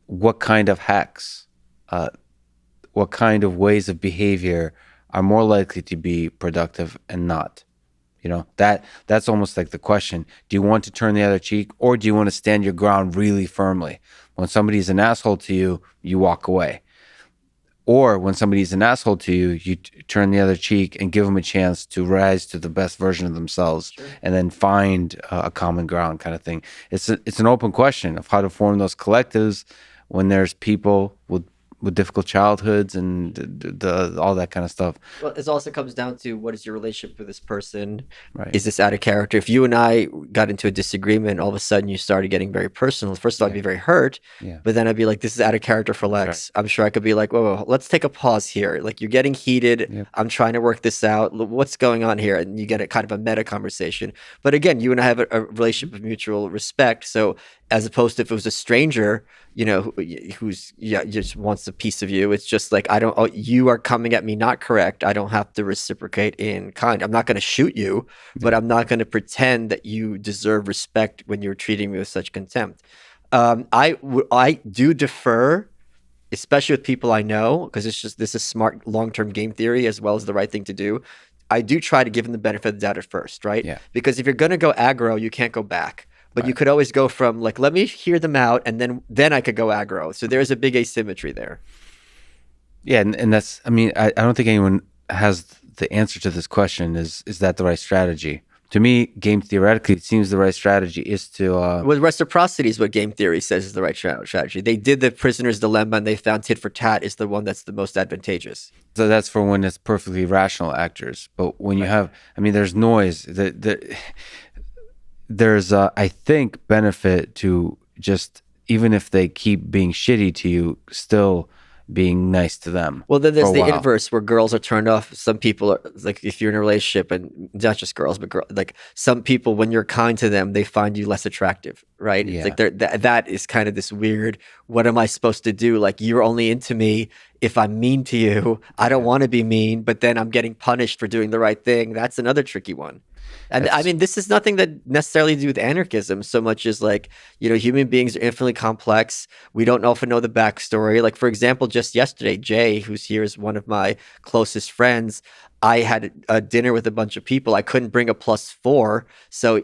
what kind of hacks, what kind of ways of behavior are more likely to be productive and not? That's almost like the question. Do you want to turn the other cheek, or do you want to stand your ground really firmly? When somebody's an asshole to you, you walk away. Or when somebody's an asshole to you, you turn the other cheek and give them a chance to rise to the best version of themselves. Sure. And then find a common ground kind of thing. It's an open question of how to form those collectives when there's people with difficult childhoods and all that kind of stuff. Well, it also comes down to, what is your relationship with this person? Right. Is this out of character? If you and I got into a disagreement, all of a sudden you started getting very personal. First of all, I'd be very hurt, but then I'd be like, this is out of character for Lex. Right. I'm sure I could be like, whoa, let's take a pause here. Like, you're getting heated. Yep. I'm trying to work this out. What's going on here? And you get a kind of a meta conversation. But again, you and I have a relationship of mutual respect. So as opposed to if it was a stranger, who's just wants a piece of you, it's just like, you are coming at me not correct. I don't have to reciprocate in kind. I'm not going to shoot you, but I'm not going to pretend that you deserve respect when you're treating me with such contempt. I do defer, especially with people I know, because this is smart long-term game theory as well as the right thing to do. I do try to give them the benefit of the doubt at first, right? Yeah. Because if you're going to go aggro, you can't go back. But you Right. could always go from like, let me hear them out, and then I could go aggro. So there's a big asymmetry there. Yeah, and that's, I mean, I don't think anyone has the answer to this question. Is that the right strategy? To me, game theoretically, it seems the right strategy is to... Well, reciprocity is what game theory says is the right strategy. They did the prisoner's dilemma, and they found tit for tat is the one that's the most advantageous. So that's for when it's perfectly rational actors. But when you have, I mean, there's noise. There's, I think, benefit to just, even if they keep being shitty to you, still being nice to them. Well, then there's for a the while. inverse where girls are turned off. Some people are like, if you're in a relationship, and not just girls, but like some people, when you're kind to them, they find you less attractive, right? Yeah. It's like that is kind of this weird, what am I supposed to do? Like, you're only into me if I'm mean to you. I don't want to be mean, but then I'm getting punished for doing the right thing. That's another tricky one. And I mean, this is nothing that necessarily to do with anarchism so much as like, human beings are infinitely complex. We don't often know the backstory. Like, for example, just yesterday, Jay, who's here, is one of my closest friends. I had a dinner with a bunch of people. I couldn't bring a +4, so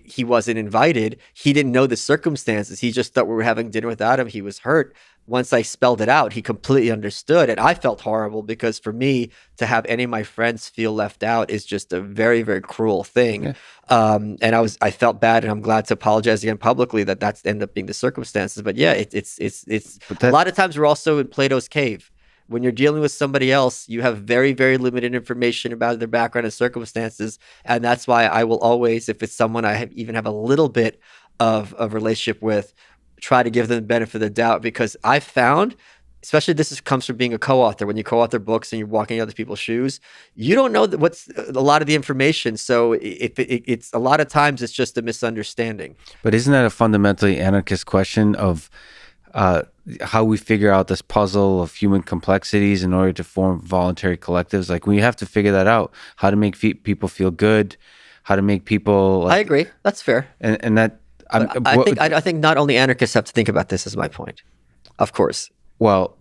he wasn't invited. He didn't know the circumstances. He just thought we were having dinner without him. He was hurt. Once I spelled it out, he completely understood. And I felt horrible because for me to have any of my friends feel left out is just a very, very cruel thing. Yeah. And I felt bad, and I'm glad to apologize again publicly that's ended up being the circumstances. But yeah, it's a lot of times we're also in Plato's cave. When you're dealing with somebody else, you have very, very limited information about their background and circumstances. And that's why I will always, if it's someone I even have a little bit of a relationship with, try to give them the benefit of the doubt, because I've found, especially comes from being a co-author, when you co-author books and you're walking in other people's shoes, you don't know what's a lot of the information. So it's a lot of times it's just a misunderstanding. But isn't that a fundamentally anarchist question of how we figure out this puzzle of human complexities in order to form voluntary collectives? Like, we have to figure that out, how to make people feel good, how to make people... Like, I agree. That's fair. And that... I think not only anarchists have to think about this, is my point. Of course. Well...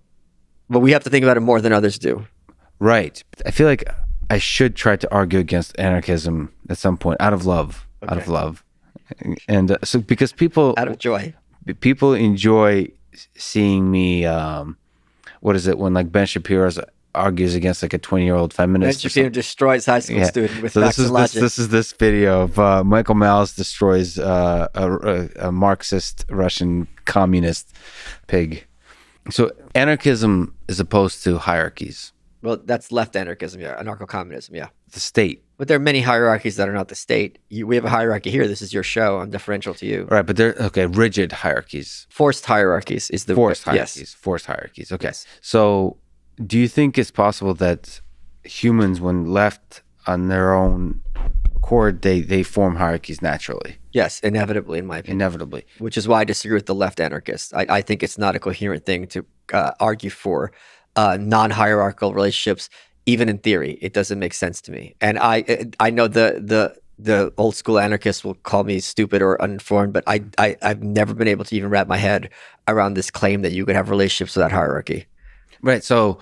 But we have to think about it more than others do. Right. I feel like I should try to argue against anarchism at some point, out of love. Okay. Out of love. And so, because people... Out of joy. People enjoy seeing me... what is it? When like Ben Shapiro argues against like a 20-year-old feminist. Ben Shapiro destroys high school student with facts and logic. This is this video of Michael Malice destroys a Marxist Russian communist pig. So anarchism is opposed to hierarchies. Well, that's left anarchism, yeah. Anarcho-communism, yeah. The state. But there are many hierarchies that are not the state. We have a hierarchy here. This is your show. I'm deferential to you. Right, but they're, okay, rigid hierarchies. Forced hierarchies is the... Forced hierarchies. Yes. Forced hierarchies, okay. Yes. So do you think it's possible that humans, when left on their own accord, they form hierarchies naturally? Yes, inevitably, in my opinion. Inevitably. Which is why I disagree with the left anarchists. I think it's not a coherent thing to argue for non-hierarchical relationships, even in theory. It doesn't make sense to me. And I know the old school anarchists will call me stupid or uninformed, but I've never been able to even wrap my head around this claim that you could have relationships without hierarchy. Right. So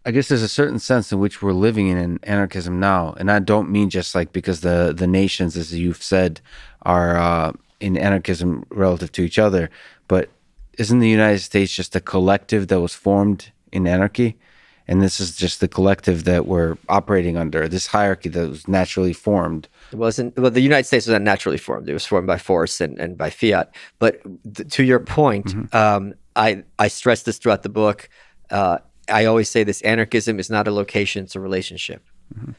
I guess there's a certain sense in which we're living in anarchism now. And I don't mean just like because the nations, as you've said, are in anarchism relative to each other. But isn't the United States just a collective that was formed in anarchy? And this is just the collective that we're operating under, this hierarchy that was naturally formed. It wasn't, well, the United States was not naturally formed. It was formed by force and by fiat. But to your point, I stress this throughout the book. I always say this: anarchism is not a location, it's a relationship.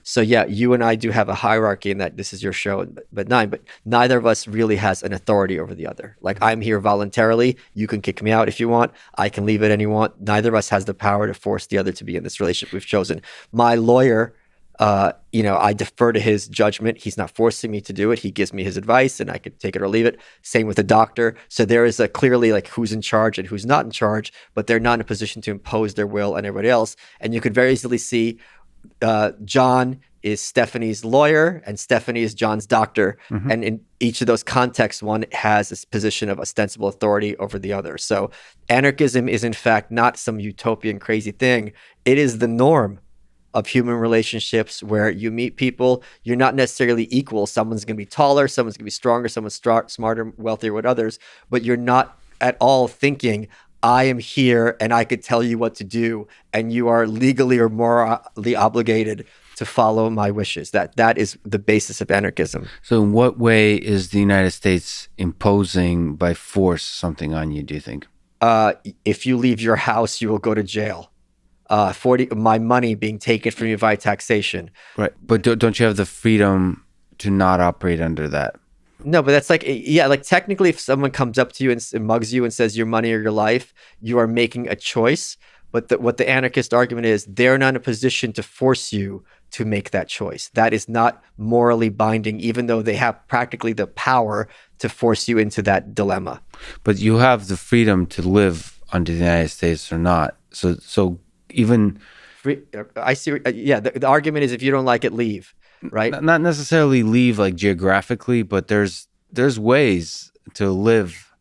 So yeah, you and I do have a hierarchy in that this is your show, but neither of us really has an authority over the other. Like, I'm here voluntarily. You can kick me out if you want. I can leave at any want. Neither of us has the power to force the other to be in this relationship we've chosen. My lawyer, I defer to his judgment. He's not forcing me to do it. He gives me his advice and I can take it or leave it. Same with the doctor. So there is a clearly like who's in charge and who's not in charge, but they're not in a position to impose their will on everybody else. And you could very easily see John is Stephanie's lawyer and Stephanie is John's doctor. And in each of those contexts, one has this position of ostensible authority over the other. So anarchism is in fact not some utopian crazy thing. It is the norm of human relationships where you meet people, you're not necessarily equal. Someone's going to be taller, someone's going to be stronger, someone's smarter, wealthier with others, but you're not at all thinking, I am here and I could tell you what to do, and you are legally or morally obligated to follow my wishes. That is the basis of anarchism. So in what way is the United States imposing by force something on you, do you think? If you leave your house, you will go to jail. My money being taken from you via taxation. Right. But don't you have the freedom to not operate under that? No, but that's like, yeah, like technically if someone comes up to you and mugs you and says your money or your life, you are making a choice. But what the anarchist argument is, they're not in a position to force you to make that choice. That is not morally binding, even though they have practically the power to force you into that dilemma. But you have the freedom to live under the United States or not. So even... I see. Yeah, the argument is if you don't like it, leave. Right? Not necessarily leave like geographically, but there's ways to live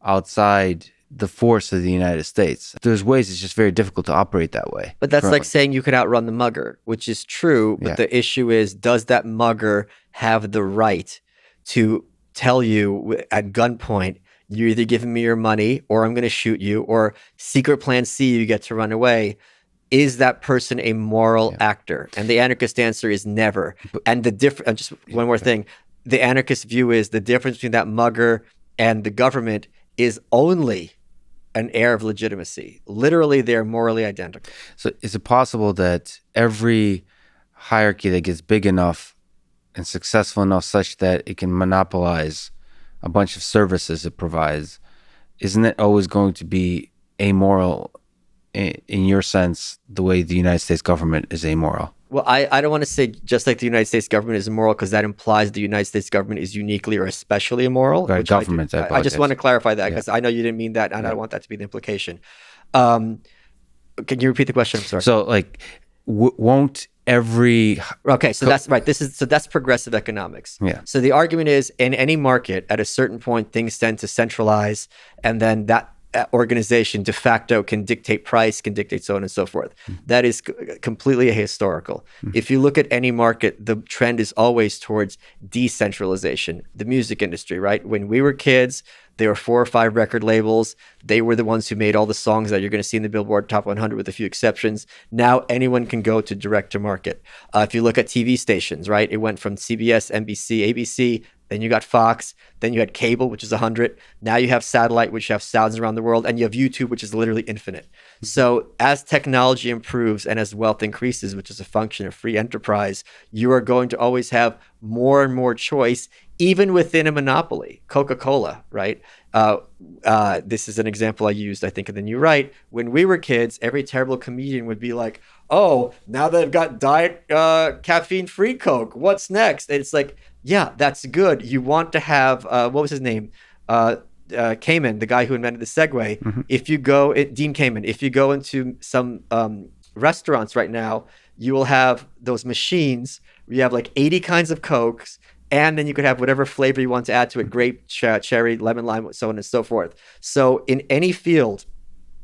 outside the force of the United States. There's ways, it's just very difficult to operate that way. But that's like saying you could outrun the mugger, which is true. But the issue is, does that mugger have the right to tell you at gunpoint, you're either giving me your money or I'm going to shoot you, or secret plan C, you get to run away? Is that person a moral actor? And the anarchist answer is never. And the difference, just one more thing, the anarchist view is the difference between that mugger and the government is only an air of legitimacy. Literally, they're morally identical. So is it possible that every hierarchy that gets big enough and successful enough such that it can monopolize a bunch of services it provides, isn't it always going to be amoral? In your sense, the way the United States government is amoral? Well, I don't want to say just like the United States government is immoral, because that implies the United States government is uniquely or especially immoral. Right, government. I just want to clarify that, because I know you didn't mean that, and I don't want that to be the implication. Can you repeat the question? I'm sorry. So, like, won't every... Okay, so that's right. That's progressive economics. Yeah. So the argument is, in any market, at a certain point, things tend to centralize, and then that organization de facto can dictate price, can dictate so on and so forth. That is completely ahistorical. If you look at any market, the trend is always towards decentralization. The music industry, right? When we were kids, there were 4 or 5 record labels. They were the ones who made all the songs that you're going to see in the Billboard Top 100 with a few exceptions. Now anyone can go to direct to market. If you look at TV stations, right? It went from CBS, NBC, ABC, then you got Fox, then you had cable, which is 100. Now you have satellite, which you have thousands around the world, and you have YouTube, which is literally infinite. So as technology improves and as wealth increases, which is a function of free enterprise, you are going to always have more and more choice, even within a monopoly. Coca-Cola, right? This is an example I used, I think, in the New Right. When we were kids, every terrible comedian would be like, oh, now they've got diet caffeine-free Coke. What's next? And it's like, yeah, that's good. You want to have, what was his name? Kamen, the guy who invented the Segway. If you go, Dean Kamen, if you go into some restaurants right now, you will have those machines where you have like 80 kinds of Cokes, and then you could have whatever flavor you want to add to it, grape, cherry, lemon, lime, so on and so forth. So in any field,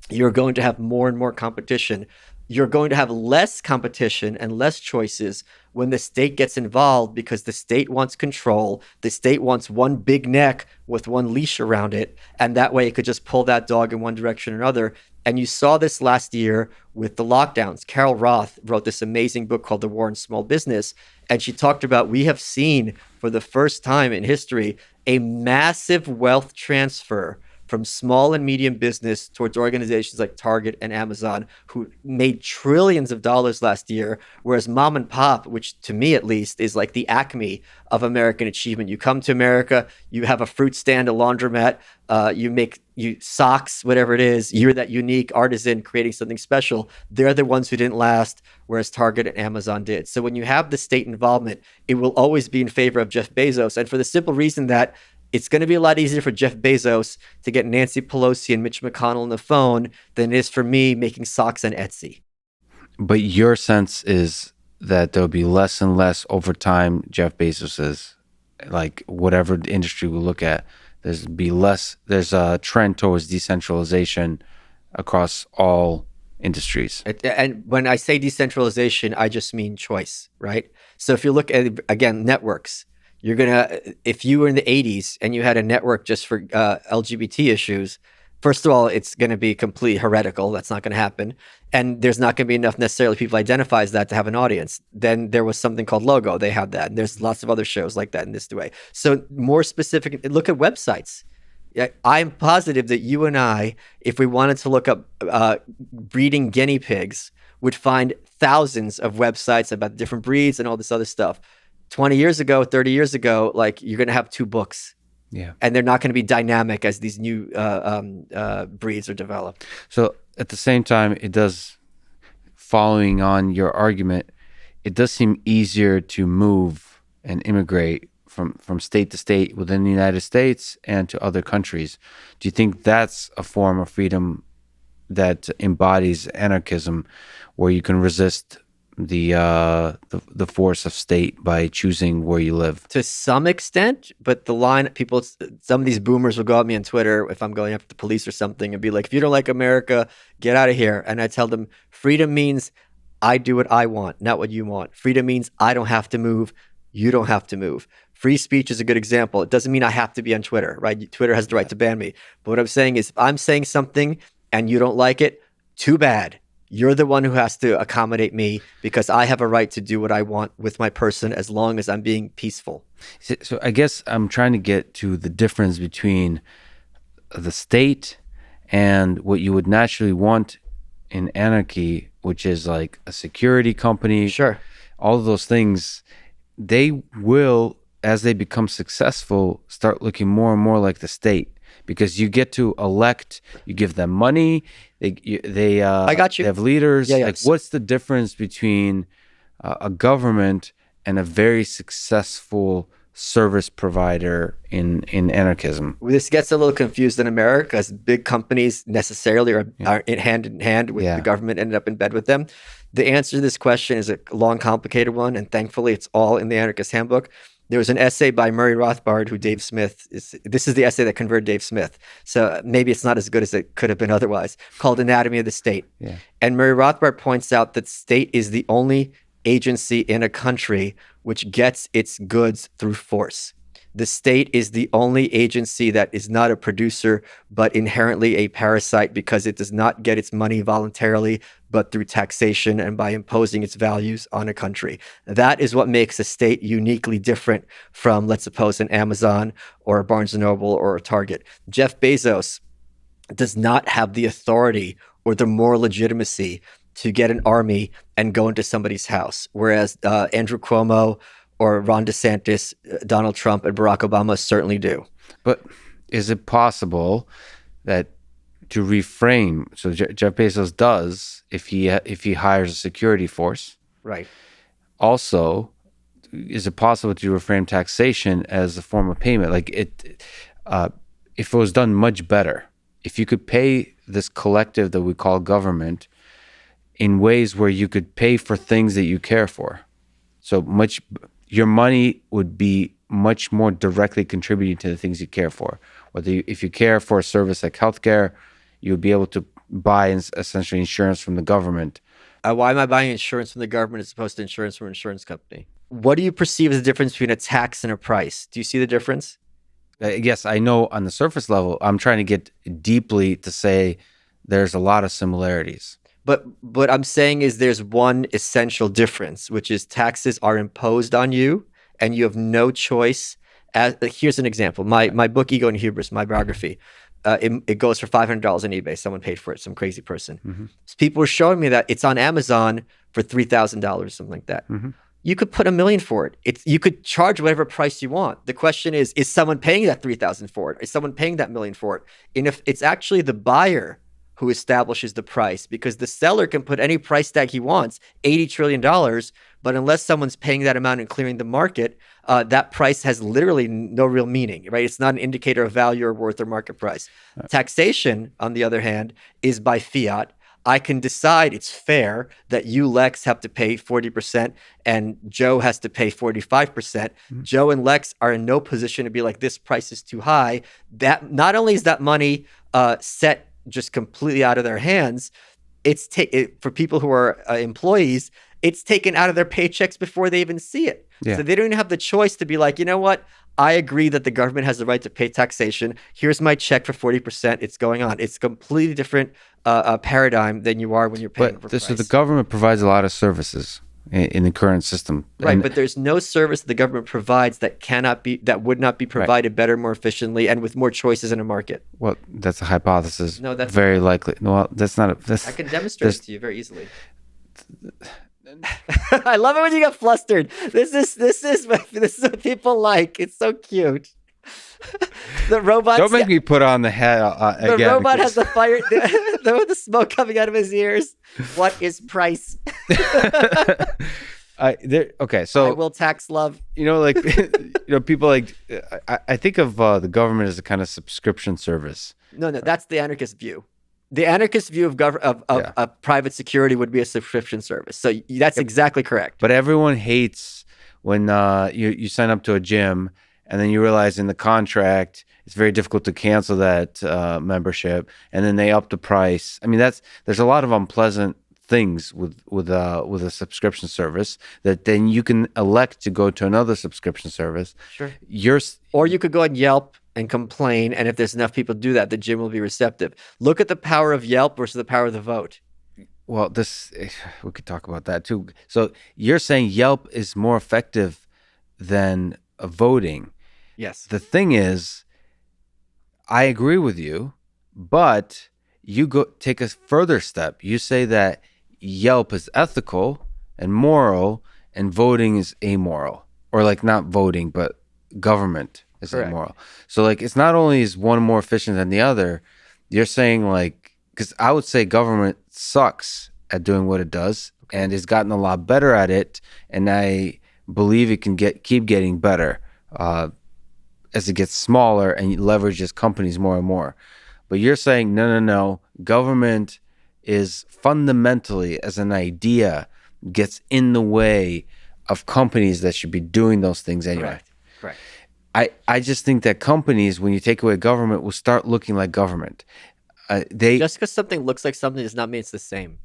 you're going to have more and more competition. You're going to have less competition and less choices when the state gets involved, because the state wants control. The state wants one big neck with one leash around it, and that way it could just pull that dog in one direction or another. And you saw this last year with the lockdowns. Carol Roth wrote this amazing book called The War on Small Business, and she talked about, we have seen for the first time in history a massive wealth transfer from small and medium business towards organizations like Target and Amazon, who made trillions of dollars last year, whereas mom and pop, which to me at least is like the acme of American achievement. You come to America, you have a fruit stand, a laundromat, you make socks, whatever it is, you're that unique artisan creating something special. They're the ones who didn't last, whereas Target and Amazon did. So when you have the state involvement, it will always be in favor of Jeff Bezos. And for the simple reason that it's going to be a lot easier for Jeff Bezos to get Nancy Pelosi and Mitch McConnell on the phone than it is for me making socks on Etsy. But your sense is that there'll be less and less over time Jeff Bezos is, like whatever industry we look at, there's a trend towards decentralization across all industries. And when I say decentralization, I just mean choice, right? So if you look at, again, networks, if you were in the 80s and you had a network just for LGBT issues, first of all, it's going to be completely heretical. That's not going to happen. And there's not going to be enough necessarily people identify as that to have an audience. Then there was something called Logo. They have that. And there's lots of other shows like that in this way. So more specific, look at websites. I'm positive that you and I, if we wanted to look up breeding guinea pigs, would find thousands of websites about different breeds and all this other stuff. 20 years ago, 30 years ago, like you're going to have 2 books. Yeah. And they're not going to be dynamic as these new breeds are developed. So at the same time, following on your argument, it does seem easier to move and immigrate from state to state within the United States and to other countries. Do you think that's a form of freedom that embodies anarchism, where you can resist the force of state by choosing where you live? To some extent, but some of these boomers will go at me on Twitter if I'm going after the police or something and be like, if you don't like America, get out of here. And I tell them, freedom means I do what I want, not what you want. Freedom means I don't have to move. You don't have to move. Free speech is a good example. It doesn't mean I have to be on Twitter, right? Twitter has the right to ban me. But what I'm saying is, if I'm saying something and you don't like it, too bad. You're the one who has to accommodate me, because I have a right to do what I want with my person as long as I'm being peaceful. So I guess I'm trying to get to the difference between the state and what you would naturally want in anarchy, which is like a security company. Sure. All of those things, they will, as they become successful, start looking more and more like the state, because you get to elect, you give them money, I got you. They have leaders. Yeah. Like, what's the difference between a government and a very successful service provider in anarchism? This gets a little confused in America, because big companies necessarily are hand in hand with the government, ended up in bed with them. The answer to this question is a long, complicated one, and thankfully it's all in the Anarchist Handbook. There was an essay by Murray Rothbard, who Dave Smith this is the essay that converted Dave Smith. So maybe it's not as good as it could have been otherwise, called Anatomy of the State. Yeah. And Murray Rothbard points out that state is the only agency in a country which gets its goods through force. The state is the only agency that is not a producer, but inherently a parasite, because it does not get its money voluntarily, but through taxation and by imposing its values on a country. That is what makes a state uniquely different from, let's suppose, an Amazon or a Barnes & Noble or a Target. Jeff Bezos does not have the authority or the moral legitimacy to get an army and go into somebody's house, whereas Andrew Cuomo or Ron DeSantis, Donald Trump, and Barack Obama certainly do. But is it possible that to reframe, so Jeff Bezos does, if he hires a security force, right? Also, is it possible to reframe taxation as a form of payment? Like if it was done much better, if you could pay this collective that we call government in ways where you could pay for things that you care for, your money would be much more directly contributing to the things you care for. If you care for a service like healthcare, you would be able to buy essentially insurance from the government. Why am I buying insurance from the government as opposed to insurance from an insurance company? What do you perceive as the difference between a tax and a price? Do you see the difference? Yes, I know on the surface level. I'm trying to get deeply to say there's a lot of similarities. But what I'm saying is there's one essential difference, which is taxes are imposed on you and you have no choice. Here's an example. My book, Ego and Hubris, my biography, it goes for $500 on eBay. Someone paid for it, some crazy person. Mm-hmm. So people were showing me that it's on Amazon for $3,000, something like that. Mm-hmm. You could put $1 million for it. You could charge whatever price you want. The question is someone paying that $3,000 for it? Is someone paying that $1 million for it? And if it's actually the buyer who establishes the price, because the seller can put any price tag he wants, $80 trillion, but unless someone's paying that amount and clearing the market, that price has literally no real meaning, right? It's not an indicator of value or worth or market price. Right. Taxation, on the other hand, is by fiat. I can decide it's fair that you, Lex, have to pay 40% and Joe has to pay 45%. Joe and Lex are in no position to be like, this price is too high. That not only is that money set just completely out of their hands, it's for people who are employees, it's taken out of their paychecks before they even see it. Yeah. So they don't even have the choice to be like, you know what? I agree that the government has the right to pay taxation. Here's my check for 40%. It's going on. It's a completely different paradigm than you are when you're paying for price. So the government provides a lot of services in the current system. Right, but there's no service the government provides that would not be provided better, more efficiently, and with more choices in a market. Well, that's a hypothesis. No, that's very likely. No, that's not. I can demonstrate it to you very easily. I love it when you get flustered. This is what people like. It's so cute. The robot. Don't make me put on the hat again. The robot has the fire, the smoke coming out of his ears. What is price? Okay, so I will tax love. Like people like. I think of the government as a kind of subscription service. No, that's the anarchist view. The anarchist view of private security would be a subscription service. So that's exactly correct. But everyone hates when you sign up to a gym and then you realize in the contract it's very difficult to cancel that membership, and then they up the price. I mean, there's a lot of unpleasant things with a subscription service that then you can elect to go to another subscription service. Sure. Or you could go on Yelp and complain, and if there's enough people do that, the gym will be receptive. Look at the power of Yelp versus the power of the vote. Well, we could talk about that too. So you're saying Yelp is more effective than voting. Yes. The thing is, I agree with you, but you take a further step. You say that Yelp is ethical and moral, and voting is amoral, or like not voting, but government is Correct. Amoral. So like, it's not only is one more efficient than the other. You're saying like, because I would say government sucks at doing what it does, and has gotten a lot better at it, and I believe it can keep getting better as it gets smaller and leverages companies more and more. But you're saying no, government is fundamentally, as an idea, gets in the way of companies that should be doing those things anyway. Correct. I just think that companies, when you take away government, will start looking like government. Just because something looks like something does not mean it's the same.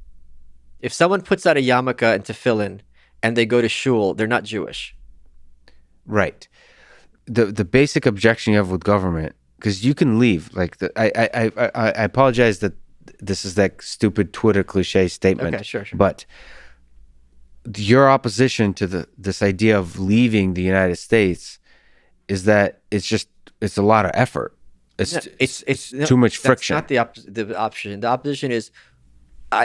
If someone puts out a yarmulke and tefillin and they go to shul, they're not Jewish. Right. The basic objection you have with government, because you can leave. Like I apologize that this is that stupid Twitter cliche statement. Okay, sure. But your opposition to this idea of leaving the United States is that it's a lot of effort. It's too much friction. That's not the option. The opposition is,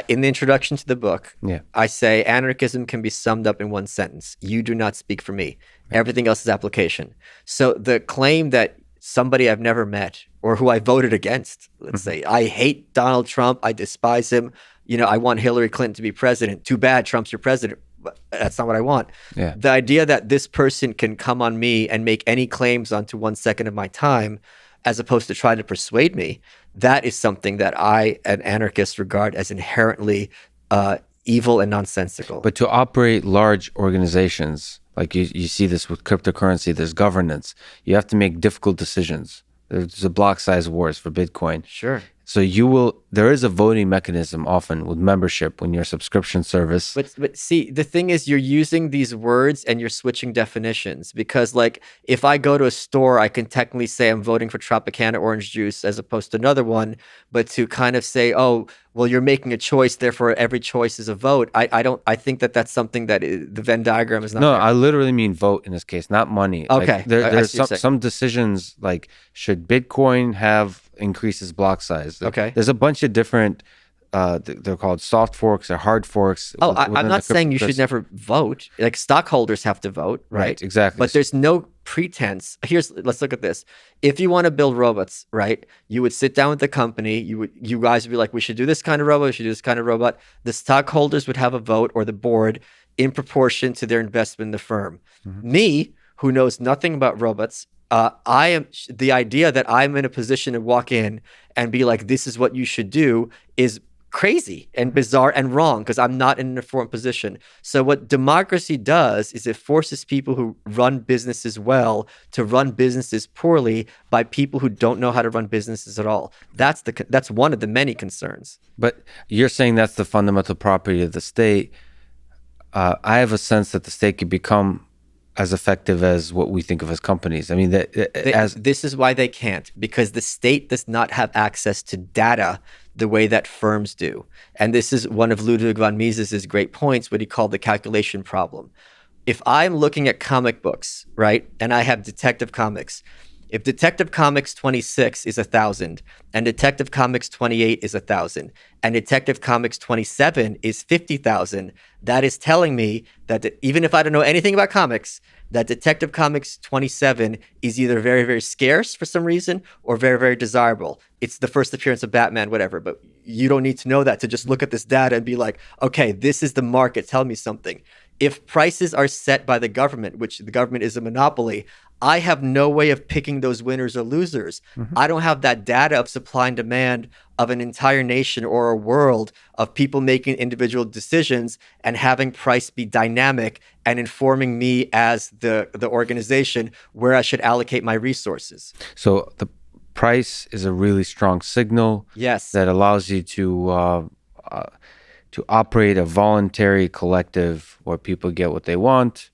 in the introduction to the book, I say anarchism can be summed up in one sentence: you do not speak for me. Everything else is application. So the claim that somebody I've never met or who I voted against, let's say, I hate Donald Trump, I despise him, I want Hillary Clinton to be president. Too bad Trump's your president. But that's not what I want. Yeah. The idea that this person can come on me and make any claims onto 1 second of my time, as opposed to trying to persuade me, that is something that I, an anarchist, regard as inherently evil and nonsensical. But to operate large organizations, like you see this with cryptocurrency, there's governance. You have to make difficult decisions. There's a block size wars for Bitcoin. Sure. So there is a voting mechanism often with membership when you're a subscription service. But see, the thing is, you're using these words and you're switching definitions, because like if I go to a store, I can technically say I'm voting for Tropicana orange juice as opposed to another one, but to kind of say, oh, well, you're making a choice, therefore every choice is a vote. I think that's something that the Venn diagram is not. No, there. I literally mean vote in this case, not money. Okay. Like there's some decisions, like should Bitcoin increases block size? Okay. There's a bunch of different, they're called soft forks or hard forks. Oh, I'm not saying you should never vote. Like stockholders have to vote, right? Exactly. But there's no pretense. Let's look at this. If you want to build robots, right, you would sit down with the company. You guys would be like, we should do this kind of robot. We should do this kind of robot. The stockholders would have a vote, or the board, in proportion to their investment in the firm. Mm-hmm. Me, who knows nothing about robots, I am the idea that I'm in a position to walk in and be like, this is what you should do, is crazy and bizarre and wrong because I'm not in an informed position. So what democracy does is it forces people who run businesses well to run businesses poorly by people who don't know how to run businesses at all. That's one of the many concerns. But you're saying that's the fundamental property of the state. I have a sense that the state could become as effective as what we think of as companies. I mean, this is why they can't, because the state does not have access to data the way that firms do. And this is one of Ludwig von Mises's great points, what he called the calculation problem. If I'm looking at comic books, right, and I have Detective Comics, if Detective Comics 26 is 1,000 and Detective Comics 28 is 1,000 and Detective Comics 27 is 50,000, that is telling me that even if I don't know anything about comics, that Detective Comics 27 is either very, very scarce for some reason or very, very desirable. It's the first appearance of Batman, whatever, but you don't need to know that to just look at this data and be like, okay, this is the market, tell me something. If prices are set by the government, which the government is a monopoly, I have no way of picking those winners or losers. Mm-hmm. I don't have that data of supply and demand of an entire nation or a world of people making individual decisions and having price be dynamic and informing me as the organization where I should allocate my resources. So the price is a really strong signal. Yes. That allows you to operate a voluntary collective where people get what they want.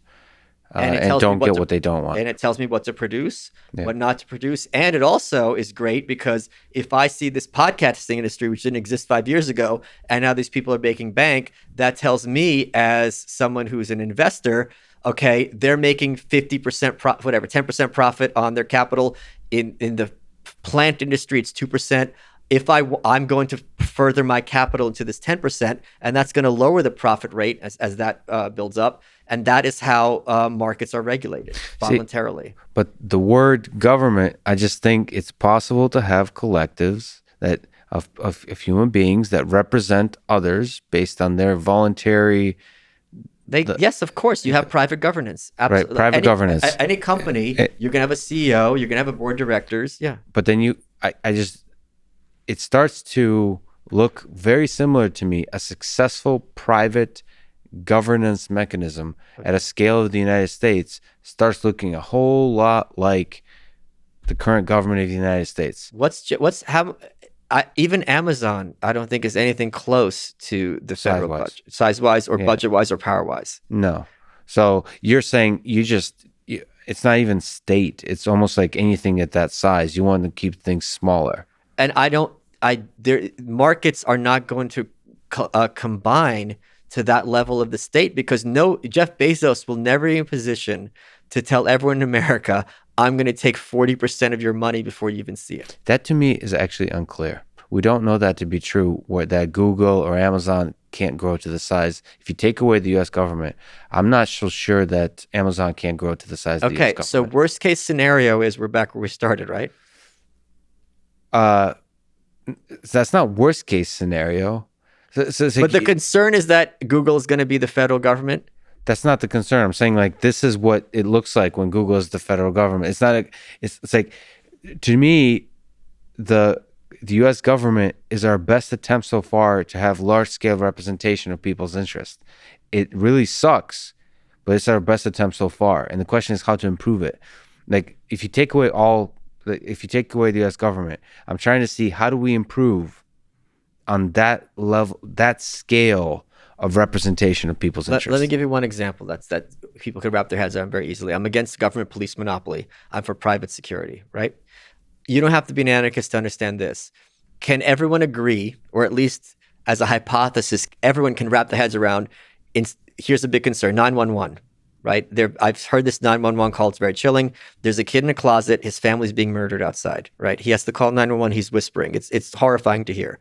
And don't get what they don't want. And it tells me what to produce, what not to produce. And it also is great because if I see this podcasting industry, which didn't exist 5 years ago, and now these people are making bank, that tells me as someone who's an investor, okay, they're making 50% profit, whatever, 10% profit on their capital. In the plant industry, it's 2%. If I'm going to further my capital into this 10%, and that's going to lower the profit rate as that builds up. And that is how markets are regulated voluntarily. But the word government, I just think it's possible to have collectives that of human beings that represent others based on their voluntary. Yes, of course. You have private governance. Absolutely. Right, private governance. Any company, you're going to have a CEO, you're going to have a board of directors. Yeah. But then it starts to look very similar to me, a successful private governance mechanism at a scale of the United States starts looking a whole lot like the current government of the United States. Even Amazon, I don't think is anything close to the federal budget, size-wise or budget-wise or power-wise. No. So you're saying it's not even state. It's almost like anything at that size. You want to keep things smaller. And markets are not going to combine to that level of the state because Jeff Bezos will never be in a position to tell everyone in America, I'm going to take 40% of your money before you even see it. That to me is actually unclear. We don't know that to be true, that Google or Amazon can't grow to the size. If you take away the U.S. government, I'm not so sure that Amazon can't grow to the size of the U.S. government. Okay, so worst case scenario is we're back where we started, right? That's not worst case scenario. But the concern is that Google is going to be the federal government? That's not the concern. I'm saying like this is what it looks like when Google is the federal government. It's not it's like to me the U.S. government is our best attempt so far to have large scale representation of people's interests. It really sucks, but it's our best attempt so far. And the question is how to improve it. Like if you take away the U.S. government, I'm trying to see how do we improve on that level, that scale of representation of people's interests. Let me give you one example that people could wrap their heads around very easily. I'm against government police monopoly. I'm for private security, right? You don't have to be an anarchist to understand this. Can everyone agree, or at least as a hypothesis, everyone can wrap their heads around, here's a big concern, 911, right? I've heard this 911 call, it's very chilling. There's a kid in a closet, his family's being murdered outside, right? He has to call 911, he's whispering. It's horrifying to hear.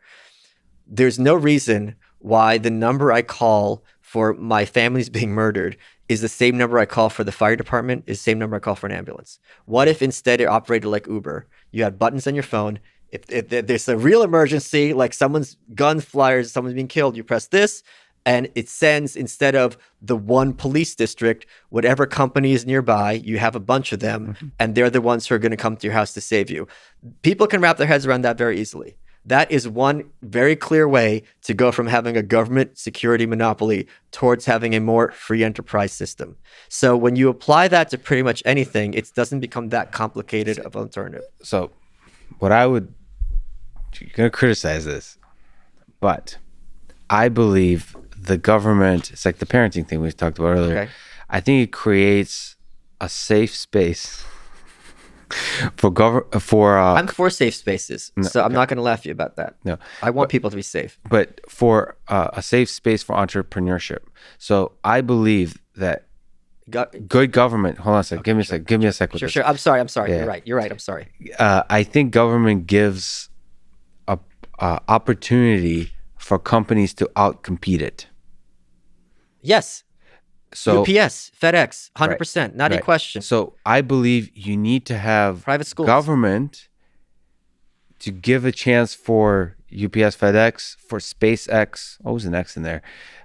There's no reason why the number I call for my family's being murdered is the same number I call for the fire department, is the same number I call for an ambulance. What if instead it operated like Uber? You had buttons on your phone. If there's a real emergency, like someone's gun fires, someone's being killed, you press this, and it sends, instead of the one police district, whatever company is nearby, you have a bunch of them, and they're the ones who are going to come to your house to save you. People can wrap their heads around that very easily. That is one very clear way to go from having a government security monopoly towards having a more free enterprise system. So when you apply that to pretty much anything, it doesn't become that complicated of an alternative. So what I would, you're going to criticize this, but I believe the government, it's like the parenting thing we talked about earlier. Okay. I think it creates a safe space I'm for safe spaces, so I'm not going to laugh at you about that. No, I want people to be safe. but for a safe space for entrepreneurship. So I believe that good government. Hold on a second. Give me a second. Give me a second. with this. Sure. I'm sorry. Yeah. You're right. I'm sorry. I think government gives a opportunity for companies to outcompete it. Yes. So UPS, FedEx, 100%, not a question. So I believe you need to have Private schools. Government to give a chance for UPS, FedEx, for SpaceX. Oh, there's an X in there,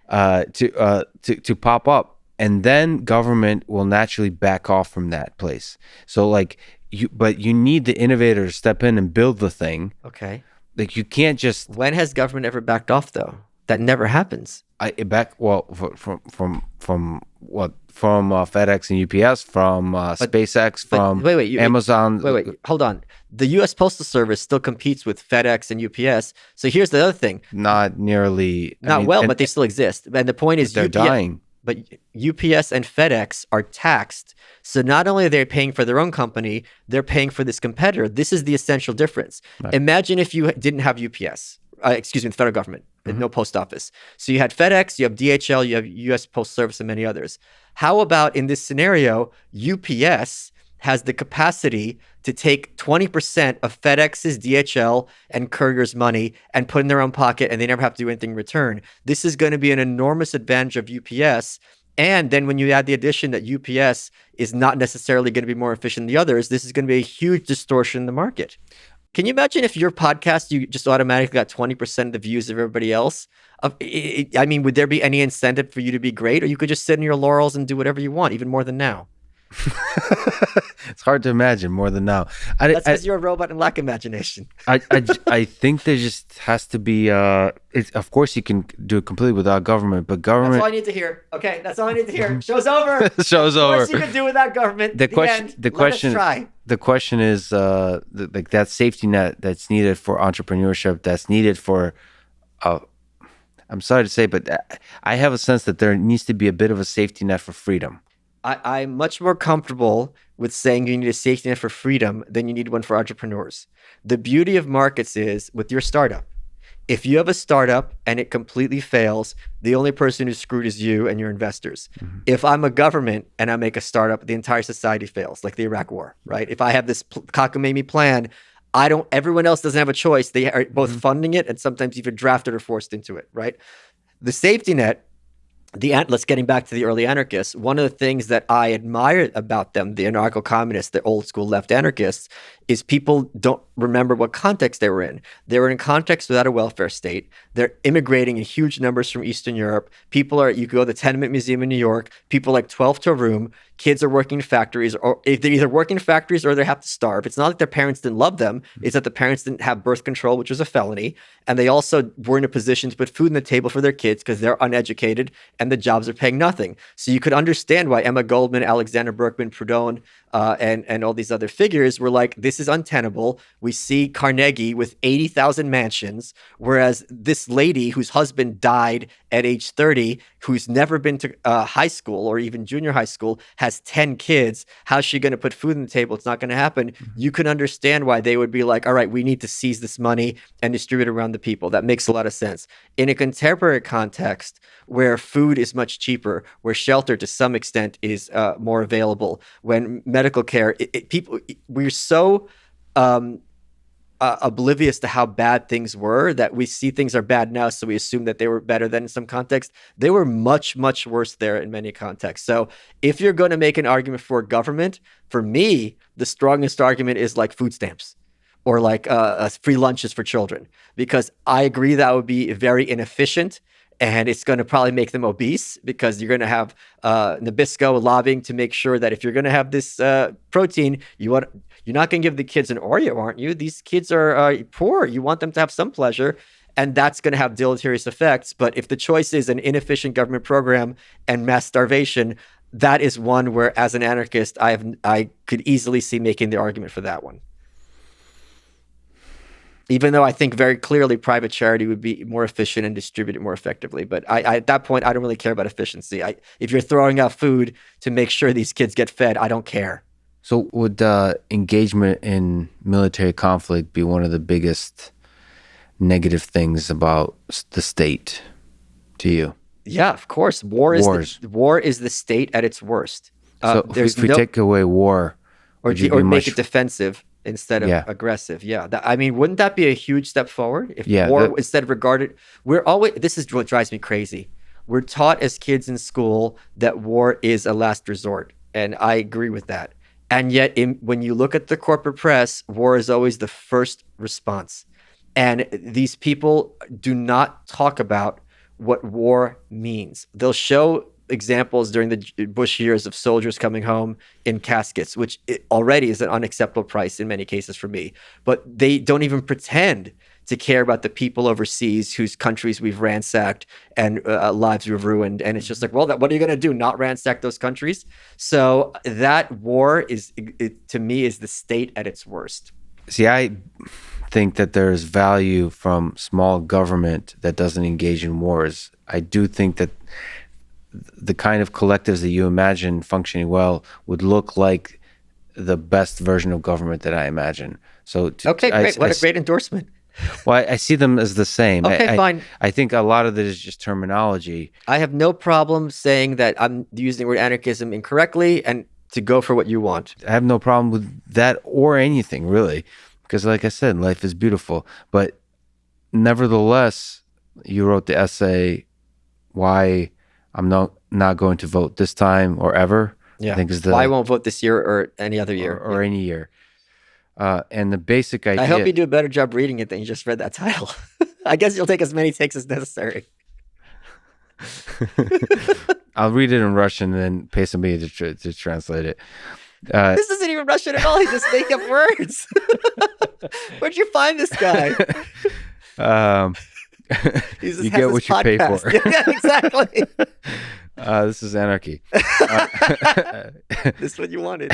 to pop up, and then government will naturally back off from that place. So like but you need the innovator to step in and build the thing. Okay. Like you can't just. When has government ever backed off though? That never happens. From FedEx and UPS, from SpaceX, from Amazon. Wait, hold on. The U.S. Postal Service still competes with FedEx and UPS. So here's the other thing. Not nearly. But they still exist. And the point is, they're dying. But UPS and FedEx are taxed. So not only are they paying for their own company, they're paying for this competitor. This is the essential difference. Right. Imagine if you didn't have UPS. The federal government, no post office. So you had FedEx, you have DHL, you have U.S. Postal Service, and many others. How about in this scenario, UPS has the capacity to take 20% of FedEx's, DHL, and courier's money and put in their own pocket, and they never have to do anything in return. This is going to be an enormous advantage of UPS. And then when you add the addition that UPS is not necessarily going to be more efficient than the others, this is going to be a huge distortion in the market. Can you imagine if your podcast, you just automatically got 20% of the views of everybody else? I mean, would there be any incentive for you to be great? Or you could just sit in your laurels and do whatever you want, even more than now? It's hard to imagine more than now. That's because you're a robot and lack imagination. I think there just has to be, of course you can do it completely without government, but government... That's all I need to hear. Okay, that's all I need to hear. Show's over. Show's over. Of course you can do without government. The question is, that safety net that's needed for entrepreneurship, that's needed for... I'm sorry to say, but I have a sense that there needs to be a bit of a safety net for freedom. I'm much more comfortable with saying you need a safety net for freedom than you need one for entrepreneurs. The beauty of markets is with your startup. If you have a startup and it completely fails, the only person who's screwed is you and your investors. Mm-hmm. If I'm a government and I make a startup, the entire society fails, like the Iraq War, right? If I have this cockamamie plan, everyone else doesn't have a choice. They are both funding it and sometimes even drafted or forced into it, right? The safety net, getting back to the early anarchists, one of the things that I admire about them, the anarcho-communists, the old school left anarchists, is people don't remember what context they were in. They were in context without a welfare state. They're immigrating in huge numbers from Eastern Europe. You could go to the Tenement Museum in New York, people like 12 to a room. Kids are working in factories, or if they're either working in factories or they have to starve. It's not like their parents didn't love them. It's that the parents didn't have birth control, which was a felony. And they also were in a position to put food on the table for their kids because they're uneducated and the jobs are paying nothing. So you could understand why Emma Goldman, Alexander Berkman, Proudhon, and all these other figures were like, this is untenable. We see Carnegie with 80,000 mansions, whereas this lady whose husband died at age 30, who's never been to high school or even junior high school, has 10 kids. How's she going to put food on the table? It's not going to happen. You can understand why they would be like, all right, we need to seize this money and distribute it around the people. That makes a lot of sense. In a contemporary context where food is much cheaper, where shelter to some extent is more available, when medical care, we're so oblivious to how bad things were that we see things are bad now, so we assume that they were better than in some context. They were much, much worse there in many contexts. So if you're going to make an argument for government, for me, the strongest argument is like food stamps or like free lunches for children, because I agree that would be very inefficient and it's going to probably make them obese because you're going to have Nabisco lobbying to make sure that if you're going to have this protein, you're not going to give the kids an Oreo, aren't you? These kids are poor. You want them to have some pleasure, and that's going to have deleterious effects. But if the choice is an inefficient government program and mass starvation, that is one where, as an anarchist, I could easily see making the argument for that one. Even though I think very clearly private charity would be more efficient and distribute it more effectively. But at that point, I don't really care about efficiency. If you're throwing out food to make sure these kids get fed, I don't care. So would engagement in military conflict be one of the biggest negative things about the state to you? Yeah, of course. War is the state at its worst. So if we take away war, or make it defensive instead of aggressive. Yeah. Wouldn't that be a huge step forward? If war instead of regarded, this is what drives me crazy. We're taught as kids in school that war is a last resort. And I agree with that. And yet when you look at the corporate press, war is always the first response. And these people do not talk about what war means. They'll show examples during the Bush years of soldiers coming home in caskets, which already is an unacceptable price in many cases for me. But they don't even pretend to care about the people overseas whose countries we've ransacked and lives we've ruined. And it's just like, well, what are you going to do? Not ransack those countries? So that war to me is the state at its worst. See, I think that there's value from small government that doesn't engage in wars. I do think that the kind of collectives that you imagine functioning well would look like the best version of government that I imagine. So great. What a great endorsement. Well, I see them as the same. Okay, fine. I think a lot of it is just terminology. I have no problem saying that I'm using the word anarchism incorrectly and to go for what you want. I have no problem with that or anything, really. Because like I said, life is beautiful. But nevertheless, you wrote the essay, Why I'm not going to vote this time or ever. Yeah. I think is why I won't vote this year or any other year. Or any year. And the basic idea... I hope you do a better job reading it than you just read that title. I guess you'll take as many takes as necessary. I'll read it in Russian and then pay somebody to translate it. This isn't even Russian at all. He just make up words. Where'd you find this guy? You get what you pay for. Yeah, exactly. This is Anarchy. This is what you wanted.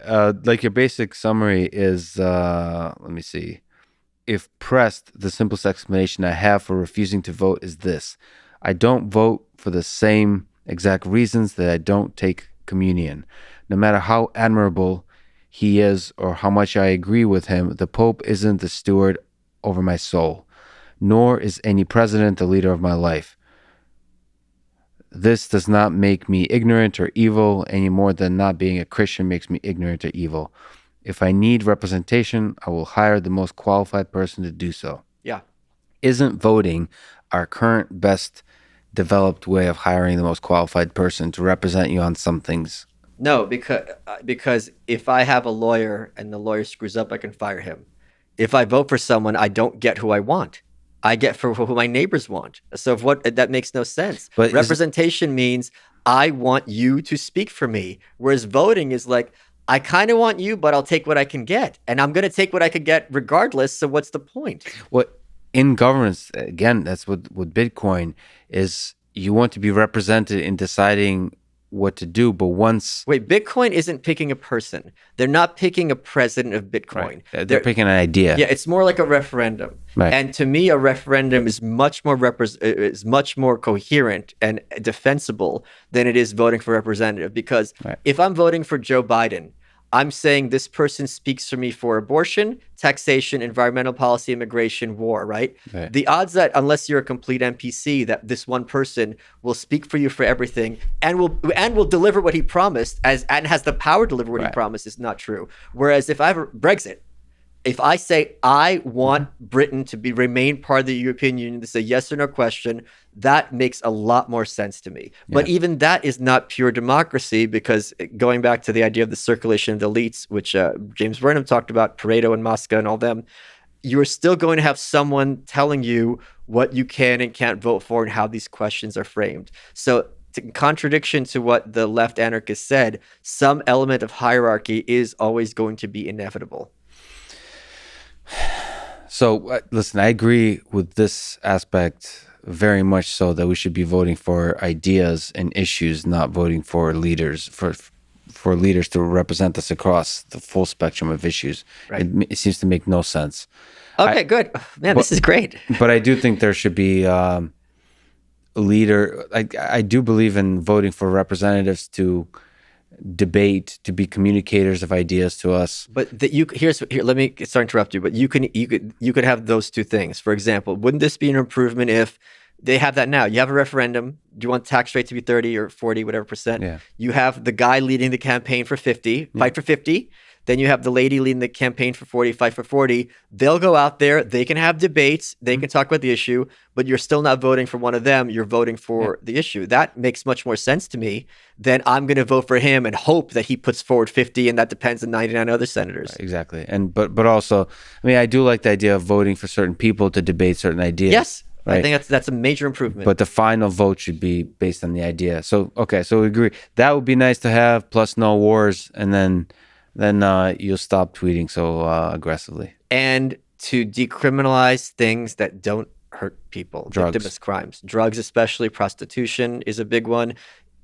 Like your basic summary is, let me see. If pressed, the simplest explanation I have for refusing to vote is this. I don't vote for the same exact reasons that I don't take communion. No matter how admirable he is or how much I agree with him, the Pope isn't the steward over my soul, nor is any president the leader of my life. This does not make me ignorant or evil any more than not being a Christian makes me ignorant or evil. If I need representation, I will hire the most qualified person to do so. Yeah. Isn't voting our current best developed way of hiring the most qualified person to represent you on some things? No, because if I have a lawyer and the lawyer screws up, I can fire him. If I vote for someone, I don't get who I want. I get for who my neighbors want. So that makes no sense. But representation means I want you to speak for me. Whereas voting is like, I kind of want you, but I'll take what I can get. And I'm going to take what I could get regardless. So what's the point? What in governance, again, that's what Bitcoin is. You want to be represented in deciding what to do, but Wait, Bitcoin isn't picking a person. They're not picking a president of Bitcoin. Right. They're picking an idea. Yeah, it's more like a referendum. Right. And to me, a referendum is much more coherent and defensible than it is voting for representative. Because if I'm voting for Joe Biden, I'm saying this person speaks for me for abortion, taxation, environmental policy, immigration, war, right? The odds that unless you're a complete NPC, that this one person will speak for you for everything and will deliver what he promised and has the power to deliver what he promised is not true. Whereas if I have Brexit, if I say I want Britain to remain part of the European Union, this is a yes or no question, that makes a lot more sense to me. Yeah. But even that is not pure democracy, because going back to the idea of the circulation of the elites, which James Burnham talked about, Pareto and Mosca and all them, you're still going to have someone telling you what you can and can't vote for and how these questions are framed. So, in contradiction to what the left anarchists said, some element of hierarchy is always going to be inevitable. So, listen, I agree with this aspect very much so, that we should be voting for ideas and issues, not voting for leaders, for leaders to represent us across the full spectrum of issues. Right. It seems to make no sense. Okay, good. Man, this is great. But I do think there should be a leader. I do believe in voting for representatives to debate, to be communicators of ideas to us. But let me start interrupt you. But you could have those two things. For example, wouldn't this be an improvement if they have that now? You have a referendum. Do you want tax rate to be 30 or 40, whatever percent? Yeah. You have the guy leading the campaign for 50, fight for 50. Then you have the lady leading the campaign for 40, fight for 40. They'll go out there. They can have debates. They can talk about the issue, but you're still not voting for one of them. You're voting for the issue. That makes much more sense to me than I'm going to vote for him and hope that he puts forward 50, and that depends on 99 other senators. Right, exactly. And but also, I mean, I do like the idea of voting for certain people to debate certain ideas. Yes. Right? I think that's a major improvement. But the final vote should be based on the idea. So, okay, so we agree. That would be nice to have, plus no wars, and then you'll stop tweeting so aggressively. And to decriminalize things that don't hurt people. Drugs. Victimless crimes. Drugs, especially prostitution, is a big one.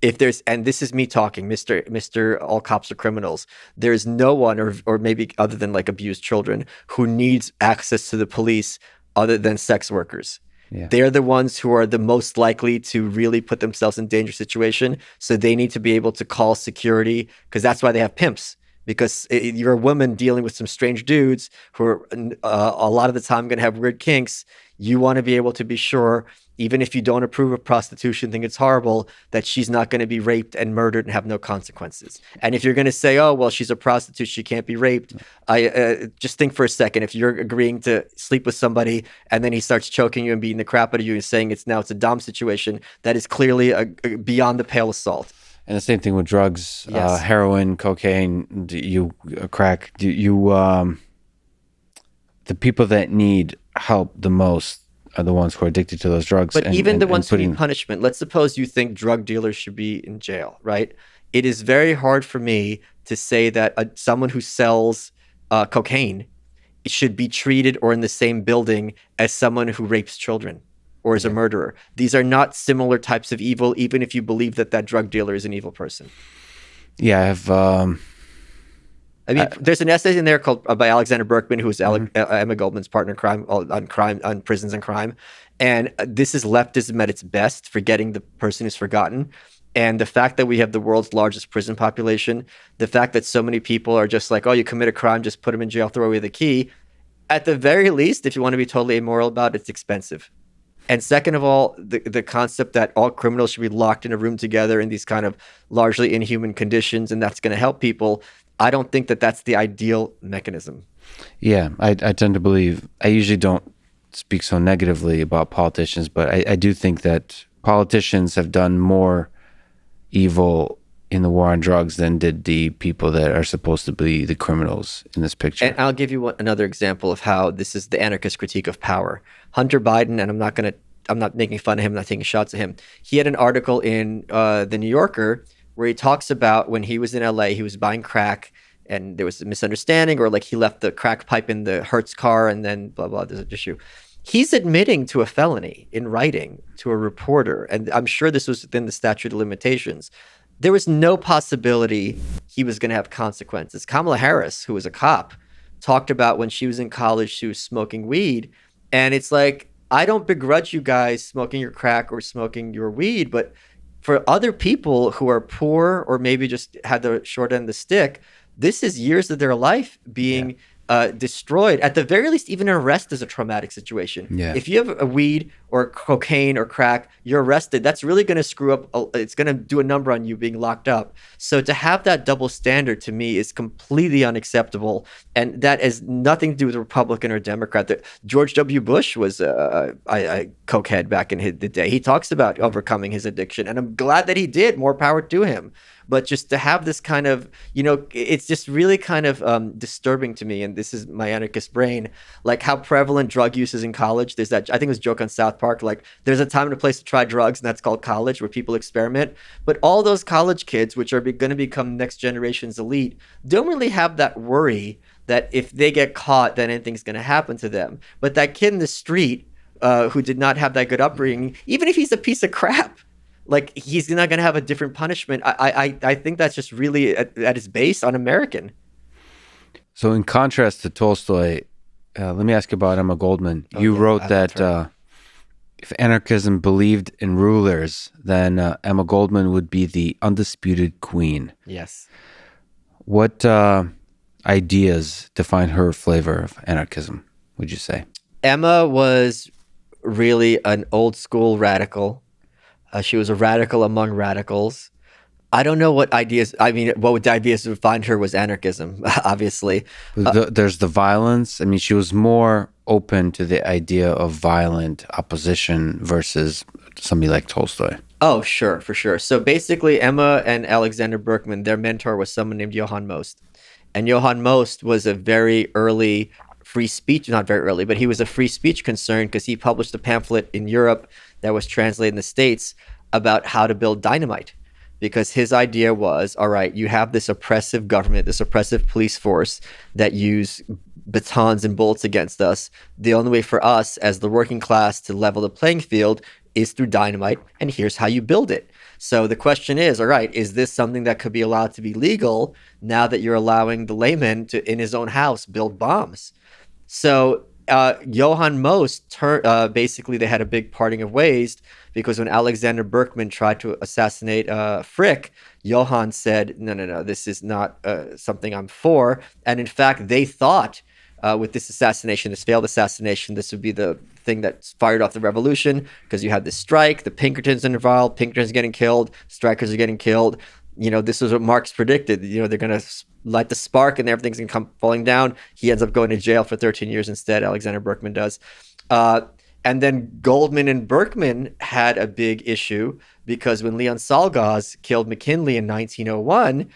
And this is me talking, Mr. All cops are criminals. There's no one, or maybe other than like abused children, who needs access to the police other than sex workers. Yeah. They're the ones who are the most likely to really put themselves in a dangerous situation. So they need to be able to call security, because that's why they have pimps. Because you're a woman dealing with some strange dudes who are a lot of the time going to have weird kinks. You want to be able to be sure, even if you don't approve of prostitution, think it's horrible, that she's not going to be raped and murdered and have no consequences. And if you're going to say, oh, well, she's a prostitute, she can't be raped, just think for a second. If you're agreeing to sleep with somebody and then he starts choking you and beating the crap out of you and saying it's a dom situation, that is clearly beyond the pale assault. And the same thing with drugs, Yes. Heroin, cocaine, crack. The people that need help the most are the ones who are addicted to those drugs. But even the ones who need punishment, let's suppose you think drug dealers should be in jail, right? It is very hard for me to say that someone who sells cocaine should be treated or in the same building as someone who rapes children or is a murderer. These are not similar types of evil, even if you believe that drug dealer is an evil person. Yeah, I have... I mean, there's an essay in there called by Alexander Berkman, who is Emma Goldman's partner in crime, on prisons and crime. And this is leftism at its best, forgetting the person who's forgotten. And the fact that we have the world's largest prison population, the fact that so many people are just like, oh, you commit a crime, just put them in jail, throw away the key. At the very least, if you want to be totally immoral about it, it's expensive. And second of all, the concept that all criminals should be locked in a room together in these kind of largely inhuman conditions, and that's going to help people, I don't think that that's the ideal mechanism. Yeah, I tend to believe, I usually don't speak so negatively about politicians, but I do think that politicians have done more evil in the war on drugs than did the people that are supposed to be the criminals in this picture. And I'll give you another example of how this is the anarchist critique of power. Hunter Biden, and I'm not making fun of him, I'm not taking shots at him. He had an article in the New Yorker where he talks about when he was in LA, he was buying crack and there was a misunderstanding, or like he left the crack pipe in the Hertz car and then blah, blah, there's an issue. He's admitting to a felony in writing to a reporter, and I'm sure this was within the statute of limitations. There was no possibility he was going to have consequences. Kamala Harris, who was a cop, talked about when she was in college, she was smoking weed. And it's like, I don't begrudge you guys smoking your crack or smoking your weed, but for other people who are poor or maybe just had the short end of the stick, this is years of their life being destroyed. At the very least, even an arrest is a traumatic situation. Yeah. If you have a weed or cocaine or crack, you're arrested. That's really going to screw up. It's going to do a number on you being locked up. So to have that double standard to me is completely unacceptable. And that has nothing to do with Republican or Democrat. George W. Bush was a cokehead back in the day. He talks about overcoming his addiction, and I'm glad that he did. More power to him. but just to have this kind of, it's just really kind of disturbing to me. And this is my anarchist brain, like how prevalent drug use is in college. There's that, I think it was a joke on South Park, like there's a time and a place to try drugs, and that's called college, where people experiment. But all those college kids, which are going to become next generation's elite, don't really have that worry that if they get caught, then anything's going to happen to them. But that kid in the street who did not have that good upbringing, even if he's a piece of crap, like he's not going to have a different punishment. I think that's just really at its base un-American. So in contrast to Tolstoy, let me ask you about Emma Goldman. You wrote that if anarchism believed in rulers, then Emma Goldman would be the undisputed queen. Yes. What ideas define her flavor of anarchism, would you say? Emma was really an old school radical. She was a radical among radicals. I don't know what ideas, what would the ideas to find her was anarchism, obviously. There's the violence. I mean, she was more open to the idea of violent opposition versus somebody like Tolstoy. Oh, sure, for sure. So basically, Emma and Alexander Berkman, their mentor was someone named Johann Most. And Johann Most was a very early free speech, not very early, but he was a free speech concern because he published a pamphlet in Europe that was translated in the States about how to build dynamite. Because his idea was, all right, you have this oppressive government, this oppressive police force that use batons and bullets against us. The only way for us as the working class to level the playing field is through dynamite, and here's how you build it. So the question is, all right, is this something that could be allowed to be legal now that you're allowing the layman to, in his own house, build bombs? So Johann Most, basically they had a big parting of ways, because when Alexander Berkman tried to assassinate Frick, Johann said, no, this is not something I'm for. And in fact, they thought with this assassination, this failed assassination, this would be the thing that fired off the revolution, because you had this strike, the Pinkertons involved, Pinkertons getting killed, strikers are getting killed. This is what Marx predicted. They're going to light the spark and everything's going to come falling down. He ends up going to jail for 13 years instead. Alexander Berkman does. And then Goldman and Berkman had a big issue because when Leon Salgaz killed McKinley in 1901,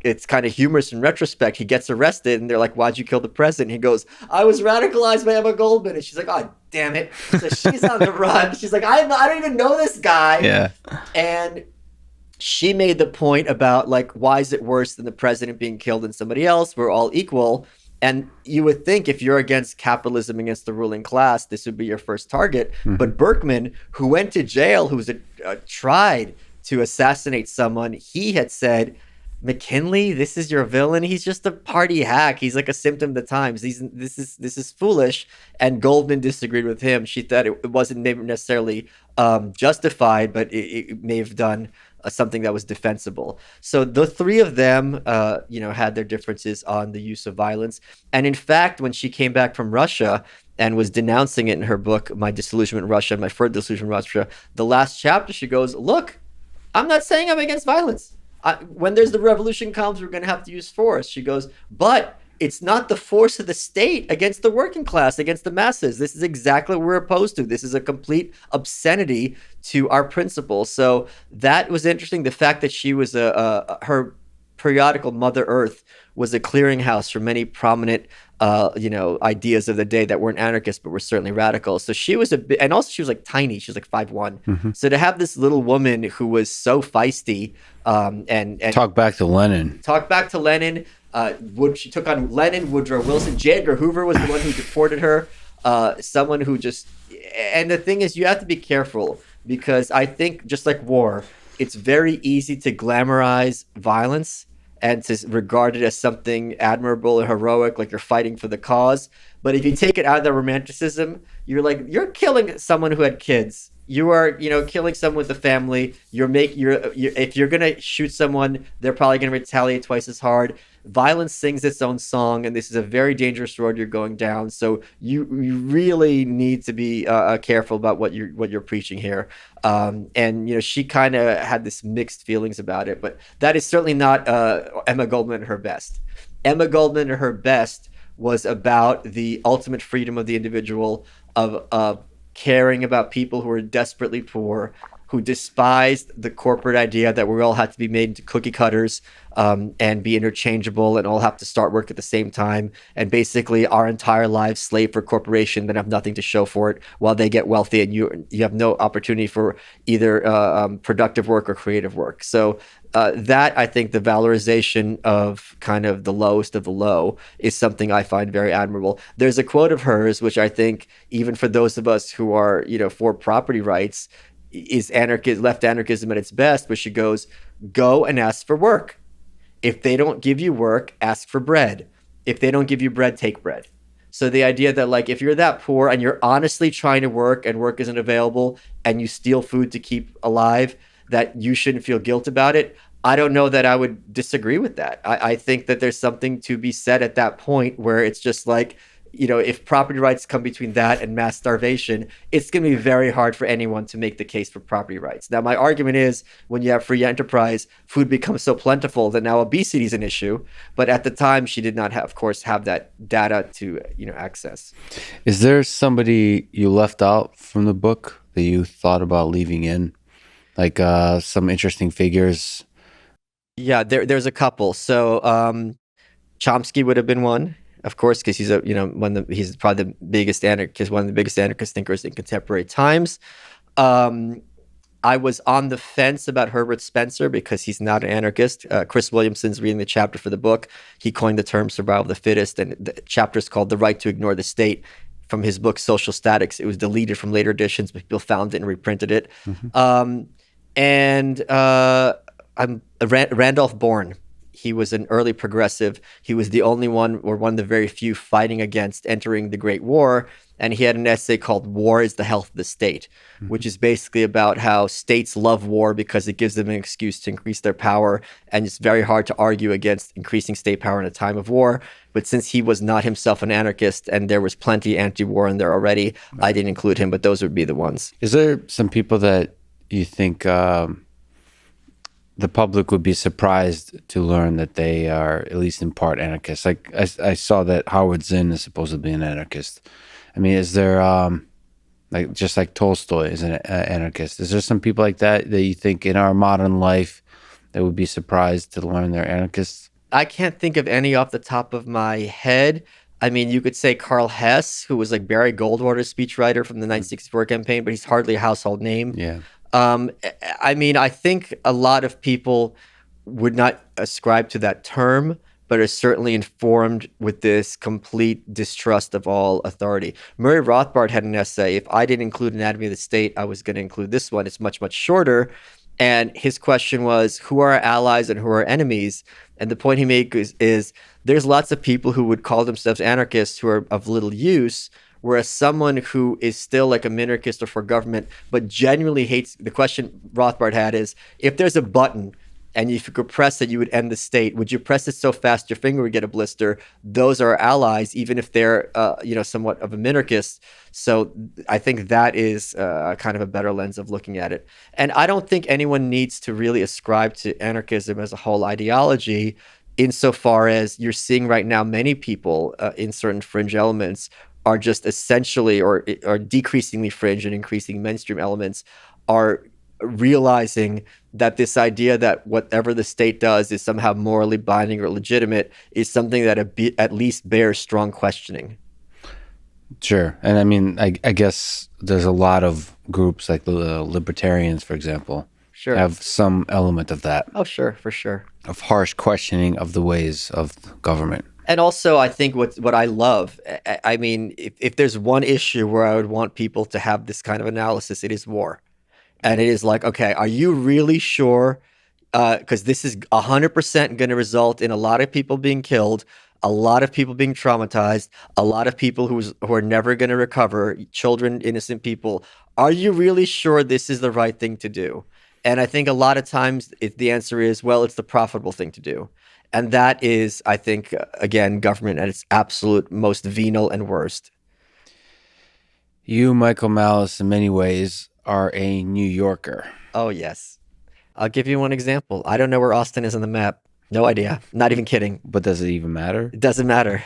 it's kind of humorous in retrospect. He gets arrested and they're like, why'd you kill the president? He goes, I was radicalized by Emma Goldman. And she's like, oh, damn it. So she's on the run. She's like, I don't even know this guy. Yeah. And she made the point about, like, why is it worse than the president being killed than somebody else? We're all equal. And you would think if you're against capitalism, against the ruling class, this would be your first target. Mm-hmm. But Berkman, who went to jail, who was tried to assassinate someone, he had said, McKinley, this is your villain. He's just a party hack. He's like a symptom of the times. This is foolish. And Goldman disagreed with him. She thought it wasn't necessarily justified, but it may have done something that was defensible. So the three of them, had their differences on the use of violence. And in fact, when she came back from Russia and was denouncing it in her book, My Disillusionment in Russia, My Further Disillusionment in Russia, the last chapter, she goes, look, I'm not saying I'm against violence. When there's the revolution comes, we're going to have to use force. She goes, but it's not the force of the state against the working class, against the masses. This is exactly what we're opposed to. This is a complete obscenity to our principles. So that was interesting. The fact that she was her periodical Mother Earth was a clearinghouse for many prominent, ideas of the day that weren't anarchists, but were certainly radical. So she was and also she was like tiny. She was like 5'1". Mm-hmm. So to have this little woman who was so feisty, and talk back to Lenin. She took on Lenin, Woodrow Wilson, J. Edgar Hoover was the one who deported her. Someone who and the thing is, you have to be careful, because I think just like war, it's very easy to glamorize violence and to regard it as something admirable and heroic, like you're fighting for the cause. But if you take it out of the romanticism, you're killing someone who had kids. You are, killing someone with a family. If you're gonna shoot someone, they're probably gonna retaliate twice as hard. Violence sings its own song, and this is a very dangerous road you're going down. So you really need to be careful about what you're preaching here. And she kind of had this mixed feelings about it, but that is certainly not Emma Goldman at her best. Emma Goldman at her best was about the ultimate freedom of the individual, of caring about people who are desperately poor, who despised the corporate idea that we all had to be made into cookie cutters and be interchangeable and all have to start work at the same time, and basically our entire lives slave for a corporation that have nothing to show for it while they get wealthy, and you have no opportunity for either productive work or creative work. So that, I think, the valorization of kind of the lowest of the low is something I find very admirable. There's a quote of hers, which I think, even for those of us who are, for property rights, is left anarchism at its best, where she goes, "Go and ask for work. If they don't give you work, ask for bread. If they don't give you bread, take bread." So the idea that, like, if you're that poor and you're honestly trying to work and work isn't available and you steal food to keep alive, that you shouldn't feel guilt about it. I don't know that I would disagree with that. I think that there's something to be said at that point where it's just like, if property rights come between that and mass starvation, it's going to be very hard for anyone to make the case for property rights. Now, my argument is, when you have free enterprise, food becomes so plentiful that now obesity is an issue. But at the time, she did not, of course, have that data to, access. Is there somebody you left out from the book that you thought about leaving in? Like some interesting figures? Yeah, there's a couple. So Chomsky would have been one, of course, because he's he's probably the biggest anarchist, one of the biggest anarchist thinkers in contemporary times. I was on the fence about Herbert Spencer because he's not an anarchist. Chris Williamson's reading the chapter for the book. He coined the term survival of the fittest, and the chapter is called "The Right to Ignore the State," from his book Social Statics. It was deleted from later editions, but people found it and reprinted it. Mm-hmm. I'm Randolph Bourne. He was an early progressive. He was the only one, or one of the very few, fighting against entering the Great War. And he had an essay called "War is the Health of the State," mm-hmm. which is basically about how states love war because it gives them an excuse to increase their power. And it's very hard to argue against increasing state power in a time of war. But since he was not himself an anarchist and there was plenty anti-war in there already, right, I didn't include him, but those would be the ones. Is there some people that you think the public would be surprised to learn that they are, at least in part, anarchists? Like I saw that Howard Zinn is supposedly an anarchist. I mean, is there just like Tolstoy is an anarchist? Is there some people like that you think in our modern life that would be surprised to learn they're anarchists? I can't think of any off the top of my head. I mean, you could say Karl Hess, who was like Barry Goldwater's speechwriter from the 1964 campaign, but he's hardly a household name. Yeah. I mean, I think a lot of people would not ascribe to that term, but are certainly informed with this complete distrust of all authority. Murray Rothbard had an essay. If I didn't include Anatomy of the State, I was going to include this one. It's much, much shorter. And his question was, who are our allies and who are our enemies? And the point he made is there's lots of people who would call themselves anarchists who are of little use, whereas someone who is still like a minarchist or for government, but genuinely hates, the question Rothbard had is, if there's a button and if you could press it, you would end the state. Would you press it so fast your finger would get a blister? Those are allies, even if they're, somewhat of a minarchist. So I think that is kind of a better lens of looking at it. And I don't think anyone needs to really ascribe to anarchism as a whole ideology, insofar as you're seeing right now many people in certain fringe elements are just essentially or decreasingly fringe and increasing mainstream elements are realizing that this idea that whatever the state does is somehow morally binding or legitimate is something that at least bears strong questioning. Sure. And I mean, I guess there's a lot of groups like the libertarians, for example, sure, have some element of that. Oh, sure, for sure. Of harsh questioning of the ways of government. And also, I think what I love, I mean, if there's one issue where I would want people to have this kind of analysis, it is war. And it is like, okay, are you really sure? Because this is 100% going to result in a lot of people being killed, a lot of people being traumatized, a lot of people who are never going to recover, children, innocent people. Are you really sure this is the right thing to do? And I think a lot of times the answer is, well, it's the profitable thing to do. And that is, I think, again, government at its absolute most venal and worst. You, Michael Malice, in many ways, are a New Yorker. Oh, yes. I'll give you one example. I don't know where Austin is on the map. No idea. Not even kidding. But does it even matter? It doesn't matter.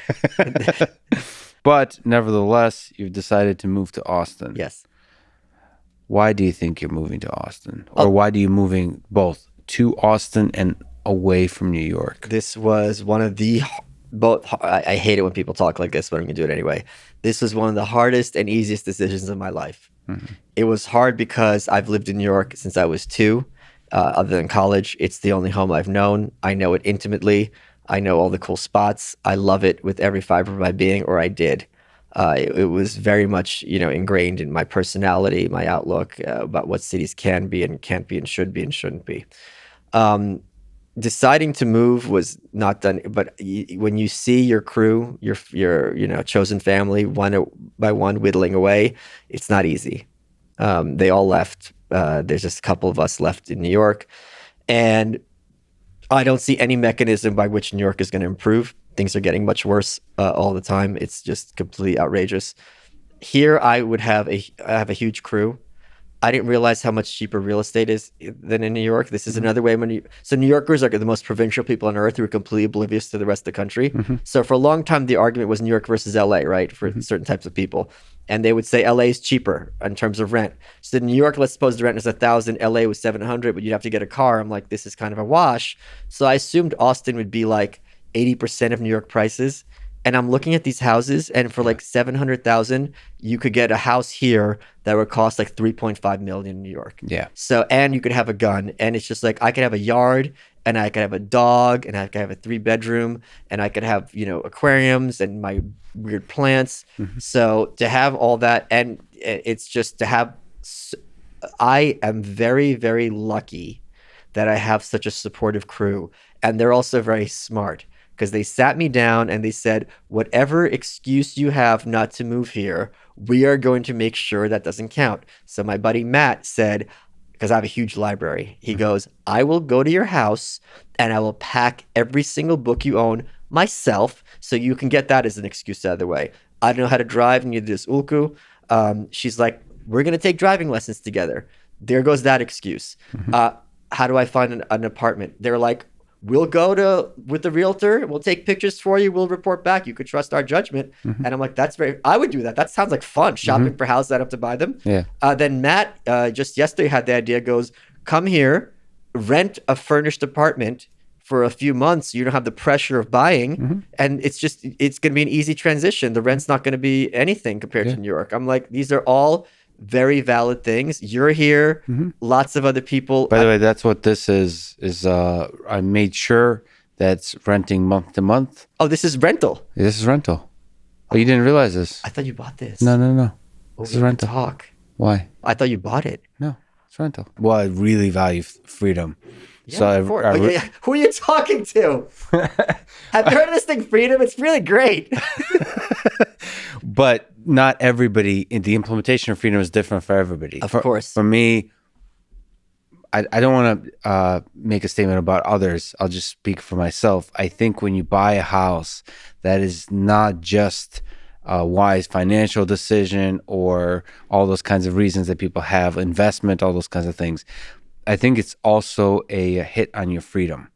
But nevertheless, you've decided to move to Austin. Yes. why do you think you're moving to Austin? Or why do you moving both to Austin and away from New York? This was one of the I hate it when people talk like this, but I'm gonna do it anyway. This was one of the hardest and easiest decisions of my life. It was hard because I've lived in New York since I was 2. Other than college, it's the only home I've known. I know it intimately. I know all the cool spots. I love it with every fiber of my being, or I did. It was very much, ingrained in my personality, my outlook about what cities can be and can't be and should be and shouldn't be. Deciding to move was not done, but when you see your crew, your chosen family, one by one whittling away, it's not easy. They all left. There's just a couple of us left in New York, and I don't see any mechanism by which New York is going to improve. Things are getting much worse all the time. It's just completely outrageous. Here, I have a huge crew. I didn't realize how much cheaper real estate is than in New York. This is another way. So New Yorkers are the most provincial people on earth who are completely oblivious to the rest of the country. So for a long time, the argument was New York versus LA, right? For certain types of people. And they would say LA is cheaper in terms of rent. So in New York, let's suppose the rent is 1,000, LA was 700, but you'd have to get a car. I'm like, this is kind of a wash. So I assumed Austin would be like 80% of New York prices. And I'm looking at these houses, and for like 700,000, you could get a house here that would cost like 3.5 million in New York. Yeah. So, and you could have a gun, and it's just like I could have a yard, and I could have a dog, and I could have a 3-bedroom, and I could have aquariums and my weird plants. So to have all that, and it's just to have. I am very, very lucky that I have such a supportive crew, and they're also very smart. Because they sat me down and they said, whatever excuse you have not to move here, we are going to make sure that doesn't count. So my buddy Matt said, because I have a huge library, he goes, I will go to your house and I will pack every single book you own myself, so you can get that as an excuse out of the way. I don't know how to drive, neither does Ulku. She's like, we're going to take driving lessons together. There goes that excuse. How do I find an apartment? They're like, we'll go with the realtor. We'll take pictures for you. We'll report back. You could trust our judgment. And I'm like, I would do that. That sounds like fun. Shopping for houses. I don't have to buy them. Yeah. Then Matt just yesterday had the idea, goes, come here, rent a furnished apartment for a few months. You don't have the pressure of buying. And it's going to be an easy transition. The rent's not going to be anything compared to New York. I'm like, these are all very valid things. You're here. Lots of other people. By the way, that's what this is I made sure that's renting month to month. Oh, this is rental. This is rental. Oh, you didn't realize this? I thought you bought this. No. Oh, This is rental. Talk. Why? I thought you bought it. No, it's rental. Well, I really value freedom. Yeah, So of course. Who are you talking to? Have you heard of this thing, Freedom? It's really great. But not everybody, the implementation of freedom is different for everybody. Of course. For me, I don't want to make a statement about others. I'll just speak for myself. I think when you buy a house, that is not just a wise financial decision or all those kinds of reasons that people have, investment, all those kinds of things. I think it's also a hit on your freedom,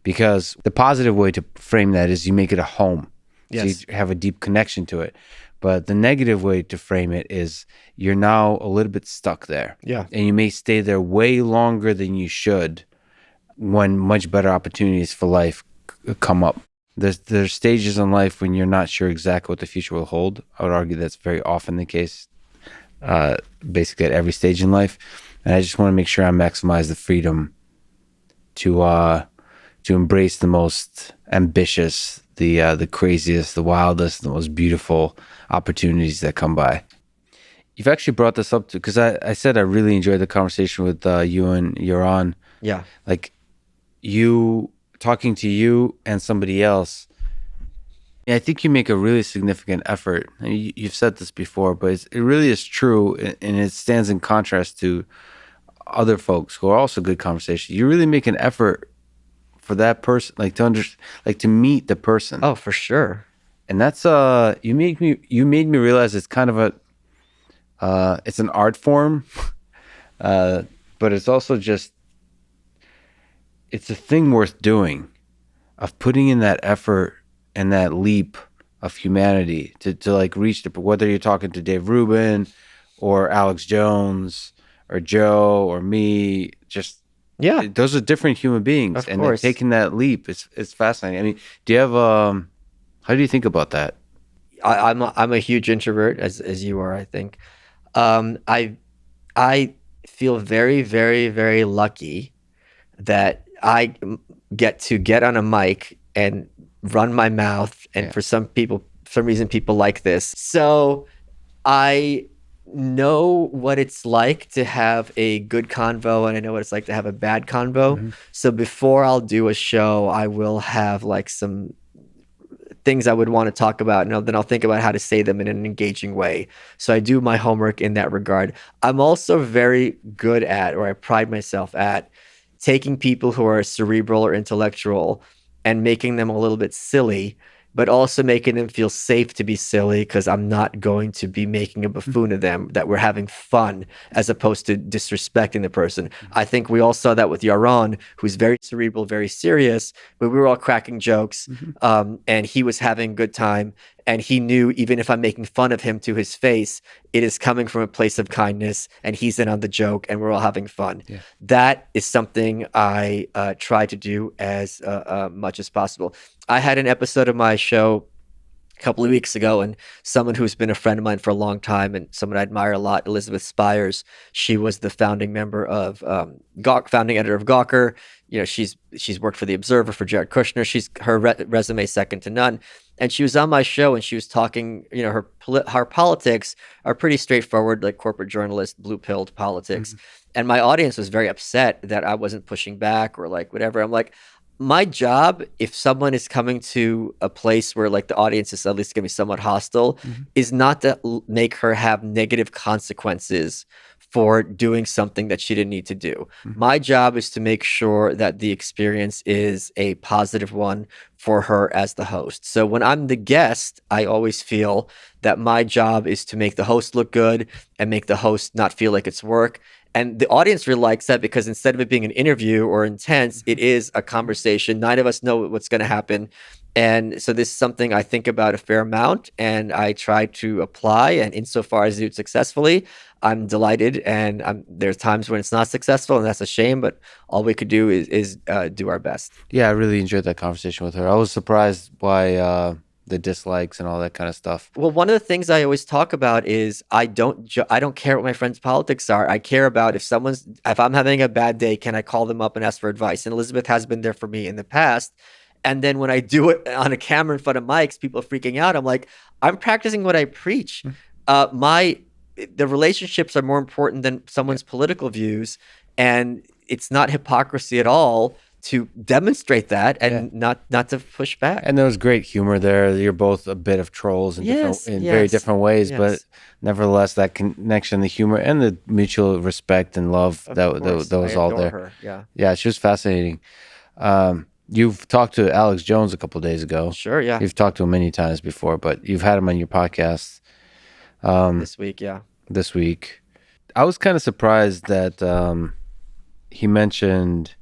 because the positive way to frame that is you make it a home. Yes. So you have a deep connection to it. But the negative way to frame it is you're now a little bit stuck there. Yeah. And you may stay there way longer than you should when much better opportunities for life come up. There's stages in life when you're not sure exactly what the future will hold. I would argue that's very often the case, basically at every stage in life. And I just want to make sure I maximize the freedom to embrace the most ambitious, the craziest, the wildest, the most beautiful opportunities that come by. You've actually brought this up too, because I said I really enjoyed the conversation with you and Yaron. Yeah. Like you talking to you and somebody else. I think you make a really significant effort. And you've said this before, but it really is true, and it stands in contrast to other folks who are also good conversation. You really make an effort for that person, like to meet the person. Oh, for sure. And that's you made me realize it's kind of it's an art form, but it's also just it's a thing worth doing, of putting in that effort and that leap of humanity to like reach whether you're talking to Dave Rubin or Alex Jones or Joe or me. Just Yeah, those are different human beings, of and then course. taking that leap is fascinating. I mean, do you have how do you think about that? I'm a huge introvert, as you are, I think. I feel very, very, very lucky that I get to get on a mic and run my mouth, and Yeah. for some reason, people like this. So I know what it's like to have a good convo, and I know what it's like to have a bad convo. Mm-hmm. So before I'll do a show, I will have like some things I would want to talk about, and then I'll think about how to say them in an engaging way. So I do my homework in that regard. I'm also very good at, or I pride myself at, taking people who are cerebral or intellectual and making them a little bit silly, but also making them feel safe to be silly, because I'm not going to be making a buffoon of them, that we're having fun as opposed to disrespecting the person. I think we all saw that with Yaron, who's very cerebral, very serious, but we were all cracking jokes, and he was having a good time. And he knew, even if I'm making fun of him to his face, it is coming from a place of kindness, and he's in on the joke, and we're all having fun. Yeah. That is something I try to do as much as possible. I had an episode of my show a couple of weeks ago, and someone who's been a friend of mine for a long time and someone I admire a lot, Elizabeth Spires. She was the founding member of founding editor of Gawker. She's worked for the Observer, for Jared Kushner. Her resume second to none. And she was on my show, and she was talking. Her politics are pretty straightforward, like corporate journalist, blue-pilled politics. And my audience was very upset that I wasn't pushing back or like whatever. I'm like, my job, if someone is coming to a place where like the audience is at least going to be somewhat hostile, is not to make her have negative consequences for doing something that she didn't need to do. My job is to make sure that the experience is a positive one for her as the host. So when I'm the guest, I always feel that my job is to make the host look good and make the host not feel like it's work. And the audience really likes that, because instead of it being an interview or intense, it is a conversation. Nine of us know what's going to happen. And so this is something I think about a fair amount, and I try to apply. And insofar as I do it successfully, I'm delighted. And there's times when it's not successful, and that's a shame. But all we could do is do our best. Yeah, I really enjoyed that conversation with her. I was surprised by the dislikes and all that kind of stuff. Well, one of the things I always talk about is I don't care what my friends' politics are. I care about if I'm having a bad day, can I call them up and ask for advice? And Elizabeth has been there for me in the past. And then when I do it on a camera in front of mics, people are freaking out. I'm like, I'm practicing what I preach. The relationships are more important than someone's political views, and it's not hypocrisy at all to demonstrate that and not to push back. And there was great humor there. You're both a bit of trolls in very different ways, but nevertheless, that connection, the humor, and the mutual respect and love that was all there. Her. Yeah, she was fascinating. You've talked to Alex Jones a couple of days ago. Sure, yeah. You've talked to him many times before, but you've had him on your podcast this week. Yeah, this week. I was kind of surprised that he mentioned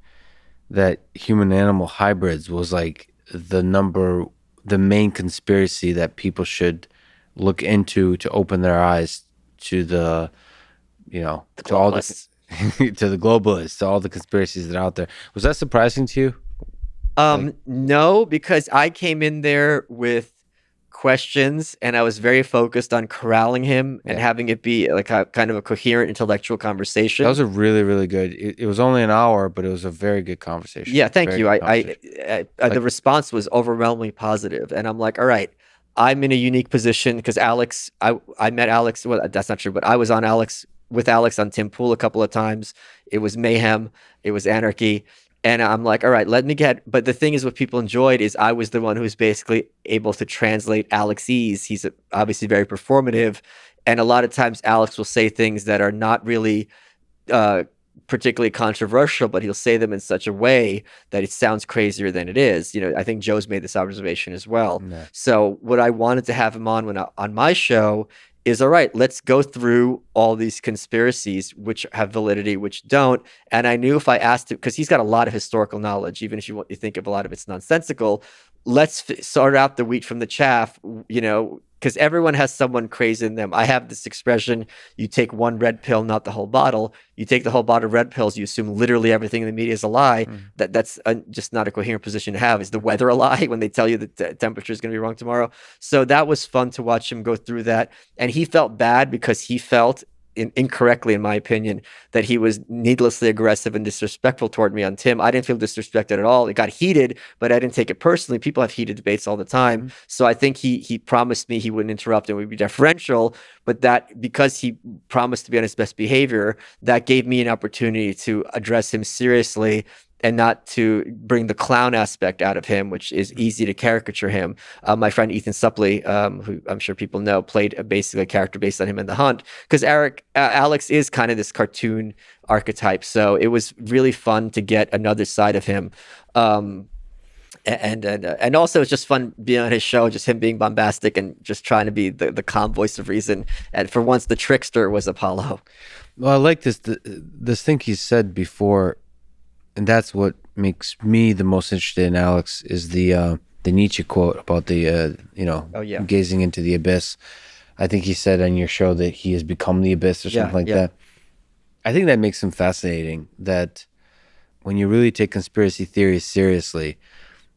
that human-animal hybrids was like the main conspiracy that people should look into to open their eyes to the to the globalists, to all the conspiracies that are out there. Was that surprising to you? No, because I came in there with questions, and I was very focused on corralling him and having it be like a kind of a coherent intellectual conversation. That was a really, really good. It was only an hour, but it was a very good conversation. Yeah, thank you. The response was overwhelmingly positive, and I'm like, all right, I'm in a unique position because Alex, I met Alex. Well, that's not true, but I was with Alex on Tim Pool a couple of times. It was mayhem. It was anarchy. And I'm like, all right, but the thing is, what people enjoyed is I was the one who was basically able to translate Alex's. He's obviously very performative. And a lot of times Alex will say things that are not really particularly controversial, but he'll say them in such a way that it sounds crazier than it is. I think Joe's made this observation as well. Yeah. So what I wanted to have him on my show is, all right, let's go through all these conspiracies, which have validity, which don't. And I knew if I asked him, because he's got a lot of historical knowledge, even if you think of a lot of it's nonsensical, let's sort out the wheat from the chaff. because everyone has someone crazy in them. I have this expression: you take one red pill, not the whole bottle. You take the whole bottle of red pills, you assume literally everything in the media is a lie. That's just not a coherent position to have. Is the weather a lie when they tell you that the temperature is going to be wrong tomorrow? So that was fun to watch him go through that. And he felt bad because he felt, incorrectly, in my opinion, that he was needlessly aggressive and disrespectful toward me on Tim. I didn't feel disrespected at all. It got heated, but I didn't take it personally. People have heated debates all the time. So I think he promised me he wouldn't interrupt and we'd be deferential, but that because he promised to be on his best behavior, that gave me an opportunity to address him seriously and not to bring the clown aspect out of him, which is easy to caricature him. My friend Ethan Suppley, who I'm sure people know, played basically a character based on him in The Hunt, because Alex is kind of this cartoon archetype. So it was really fun to get another side of him. And also it's just fun being on his show, just him being bombastic and just trying to be the calm voice of reason. And for once, the trickster was Apollo. Well, I like this thing he said before, and that's what makes me the most interested in Alex, is the Nietzsche quote about the gazing into the abyss. I think he said on your show that he has become the abyss or something like that. I think that makes him fascinating, that when you really take conspiracy theories seriously,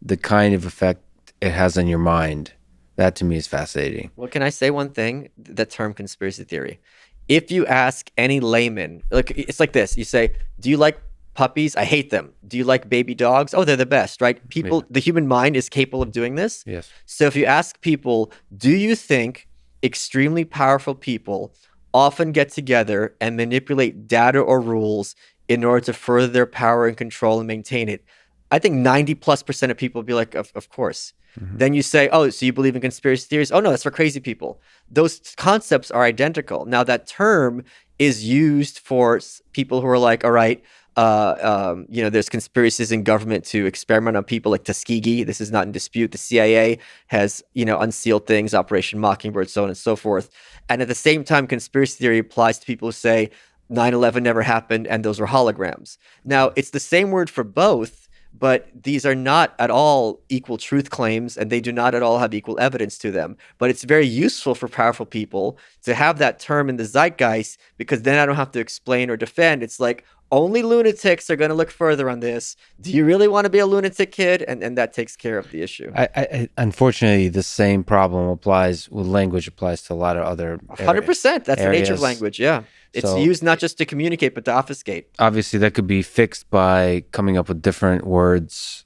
the kind of effect it has on your mind, that to me is fascinating. Well, can I say one thing? The term conspiracy theory. If you ask any layman, like, it's like this: you say, "Do you like puppies? I hate them. Do you like baby dogs? Oh, they're the best," right? People, the human mind is capable of doing this. Yes. So if you ask people, do you think extremely powerful people often get together and manipulate data or rules in order to further their power and control and maintain it? I think 90+% of people will be like, of course. Then you say, oh, so you believe in conspiracy theories? Oh, no, that's for crazy people. Those concepts are identical. Now, that term is used for people who are like, all right, there's conspiracies in government to experiment on people, like Tuskegee. This is not in dispute. The CIA has, unsealed things, Operation Mockingbird, so on and so forth. And at the same time, conspiracy theory applies to people who say 9/11 never happened and those were holograms. Now, it's the same word for both, but these are not at all equal truth claims, and they do not at all have equal evidence to them. But it's very useful for powerful people to have that term in the zeitgeist, because then I don't have to explain or defend. It's like, only lunatics are going to look further on this. Do you really want to be a lunatic, kid? And that takes care of the issue. I unfortunately, the same problem applies with language, applies to a lot of other 100%. That's the nature of language, yeah. It's used not just to communicate, but to obfuscate. Obviously, that could be fixed by coming up with different words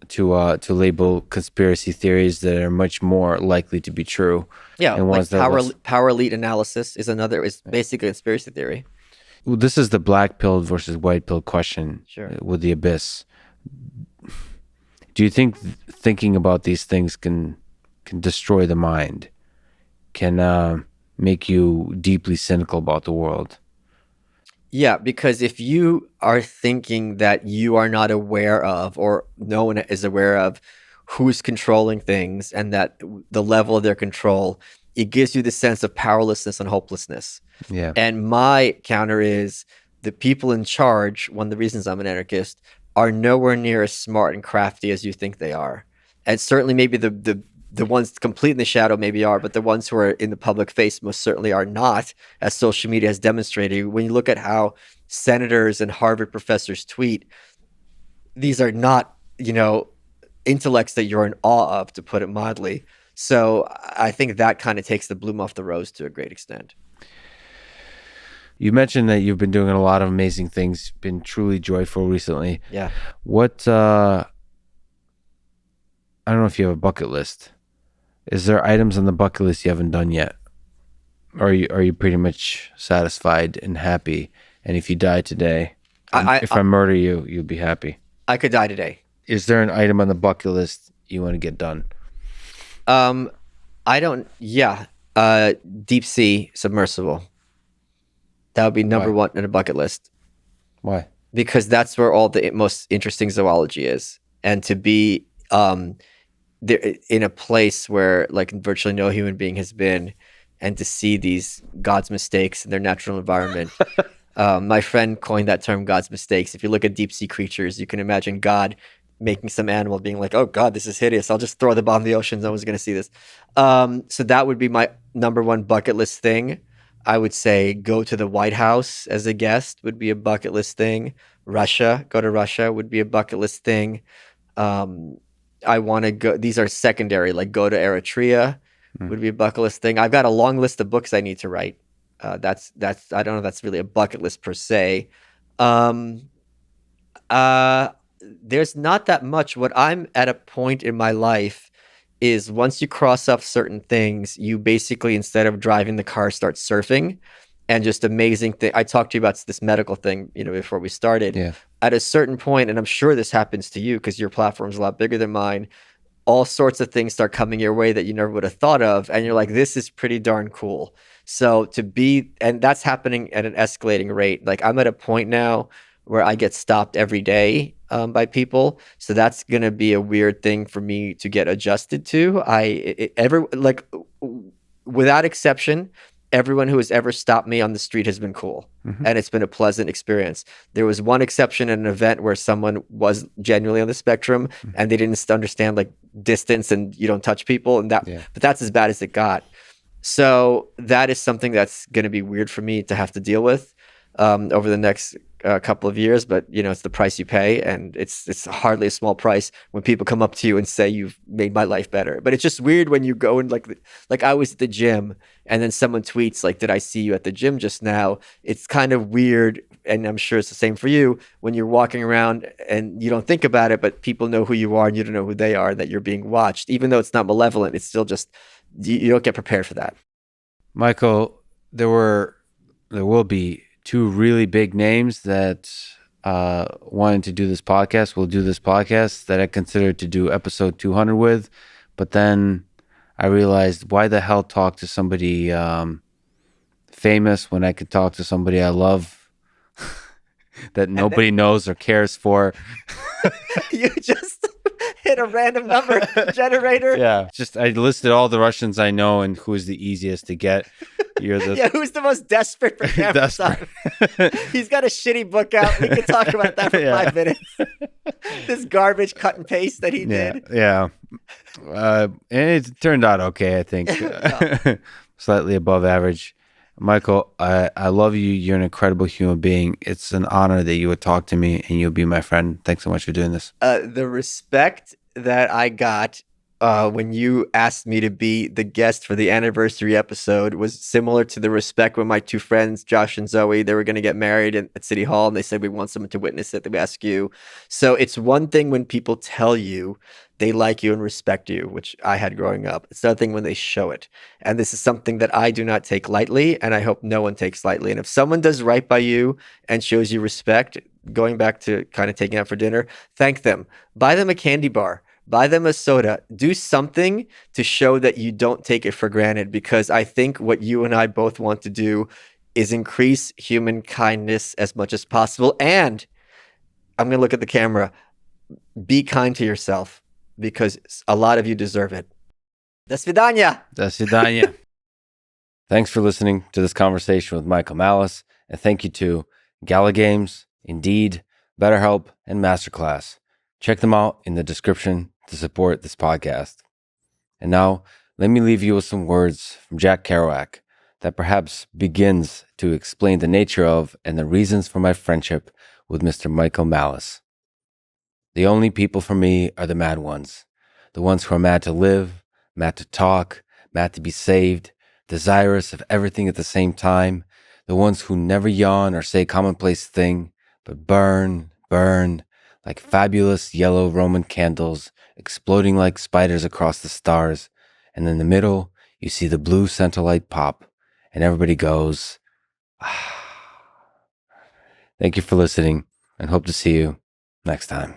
to label conspiracy theories that are much more likely to be true. Yeah, and like power elite analysis is basically a conspiracy theory. Well, this is the black pill versus white pill question. Sure. With the abyss. Do you think thinking about these things can destroy the mind? Can make you deeply cynical about the world? Yeah, because if you are thinking that you are not aware of, or no one is aware of, who's controlling things and that the level of their control, it gives you the sense of powerlessness and hopelessness. Yeah. And my counter is the people in charge, one of the reasons I'm an anarchist, are nowhere near as smart and crafty as you think they are. And certainly maybe the ones complete in the shadow maybe are, but the ones who are in the public face most certainly are not, as social media has demonstrated. When you look at how senators and Harvard professors tweet, these are not, intellects that you're in awe of, to put it mildly. So I think that kind of takes the bloom off the rose to a great extent. You mentioned that you've been doing a lot of amazing things, been truly joyful recently. Yeah. What, I don't know if you have a bucket list. Is there items on the bucket list you haven't done yet? Or are you pretty much satisfied and happy? And if you die today, if I murder you, you'll be happy. I could die today. Is there an item on the bucket list you want to get done? Deep sea submersible. That would be number one on a bucket list. Why? Because that's where all the most interesting zoology is. And to be there in a place where like virtually no human being has been, and to see these God's mistakes in their natural environment. My friend coined that term, God's mistakes. If you look at deep sea creatures, you can imagine God making some animal being like, oh God, this is hideous. I'll just throw the bomb in the ocean. No one's going to see this. So that would be my number one bucket list thing. I would say go to the White House as a guest would be a bucket list thing. Go to Russia would be a bucket list thing. Um, I want to go, these are secondary, like go to Eritrea would be a bucket list thing. I've got a long list of books I need to write. I don't know if that's really a bucket list per se. Um, uh, there's not that much. What I'm at a point in my life is once you cross off certain things, you basically, instead of driving the car, start surfing. And just amazing thing. I talked to you about this medical thing, before we started. Yeah. At a certain point, and I'm sure this happens to you because your platform's a lot bigger than mine, all sorts of things start coming your way that you never would have thought of. And you're like, this is pretty darn cool. So and that's happening at an escalating rate. Like I'm at a point now where I get stopped every day by people. So that's going to be a weird thing for me to get adjusted to. Without exception, everyone who has ever stopped me on the street has been cool. Mm-hmm. And it's been a pleasant experience. There was one exception at an event where someone was genuinely on the spectrum and they didn't understand like distance and you don't touch people but that's as bad as it got. So that is something that's going to be weird for me to have to deal with over the next couple of years, but it's the price you pay, and it's hardly a small price when people come up to you and say you've made my life better. But it's just weird when you go and like I was at the gym and then someone tweets like, did I see you at the gym just now? It's kind of weird, and I'm sure it's the same for you when you're walking around and you don't think about it, but people know who you are and you don't know who they are, that you're being watched. Even though it's not malevolent, it's still just you don't get prepared for that. Michael, there will be two really big names that wanted to do this podcast, will do this podcast, that I considered to do episode 200 with. But then I realized, why the hell talk to somebody famous when I could talk to somebody I love that nobody knows or cares for? You just hit a random number generator. Yeah, I listed all the Russians I know and who's the easiest to get. Who's the most desperate for camera time? He's got a shitty book out. We can talk about that for 5 minutes. This garbage cut and paste that he did. Yeah. And it turned out okay, I think. Slightly above average. Michael, I love you. You're an incredible human being. It's an honor that you would talk to me and you'll be my friend. Thanks so much for doing this. The respect that I got when you asked me to be the guest for the anniversary episode was similar to the respect when my two friends, Josh and Zoe, they were going to get married at City Hall, and they said, we want someone to witness it. They ask you. So it's one thing when people tell you they like you and respect you, which I had growing up. It's another thing when they show it. And this is something that I do not take lightly, and I hope no one takes lightly. And if someone does right by you and shows you respect, going back to kind of taking out for dinner, thank them. Buy them a candy bar. Buy them a soda. Do something to show that you don't take it for granted, because I think what you and I both want to do is increase human kindness as much as possible. And I'm going to look at the camera. Be kind to yourself, because a lot of you deserve it. До свидания. До свидания. Thanks for listening to this conversation with Michael Malice. And thank you to Gala Games, Indeed, BetterHelp, and Masterclass. Check them out in the description to support this podcast. And now, let me leave you with some words from Jack Kerouac that perhaps begins to explain the nature of and the reasons for my friendship with Mr. Michael Malice. The only people for me are the mad ones, the ones who are mad to live, mad to talk, mad to be saved, desirous of everything at the same time, the ones who never yawn or say a commonplace thing, but burn, like fabulous yellow Roman candles exploding like spiders across the stars, and in the middle, you see the blue center light pop, and everybody goes, ah. Thank you for listening, and hope to see you next time.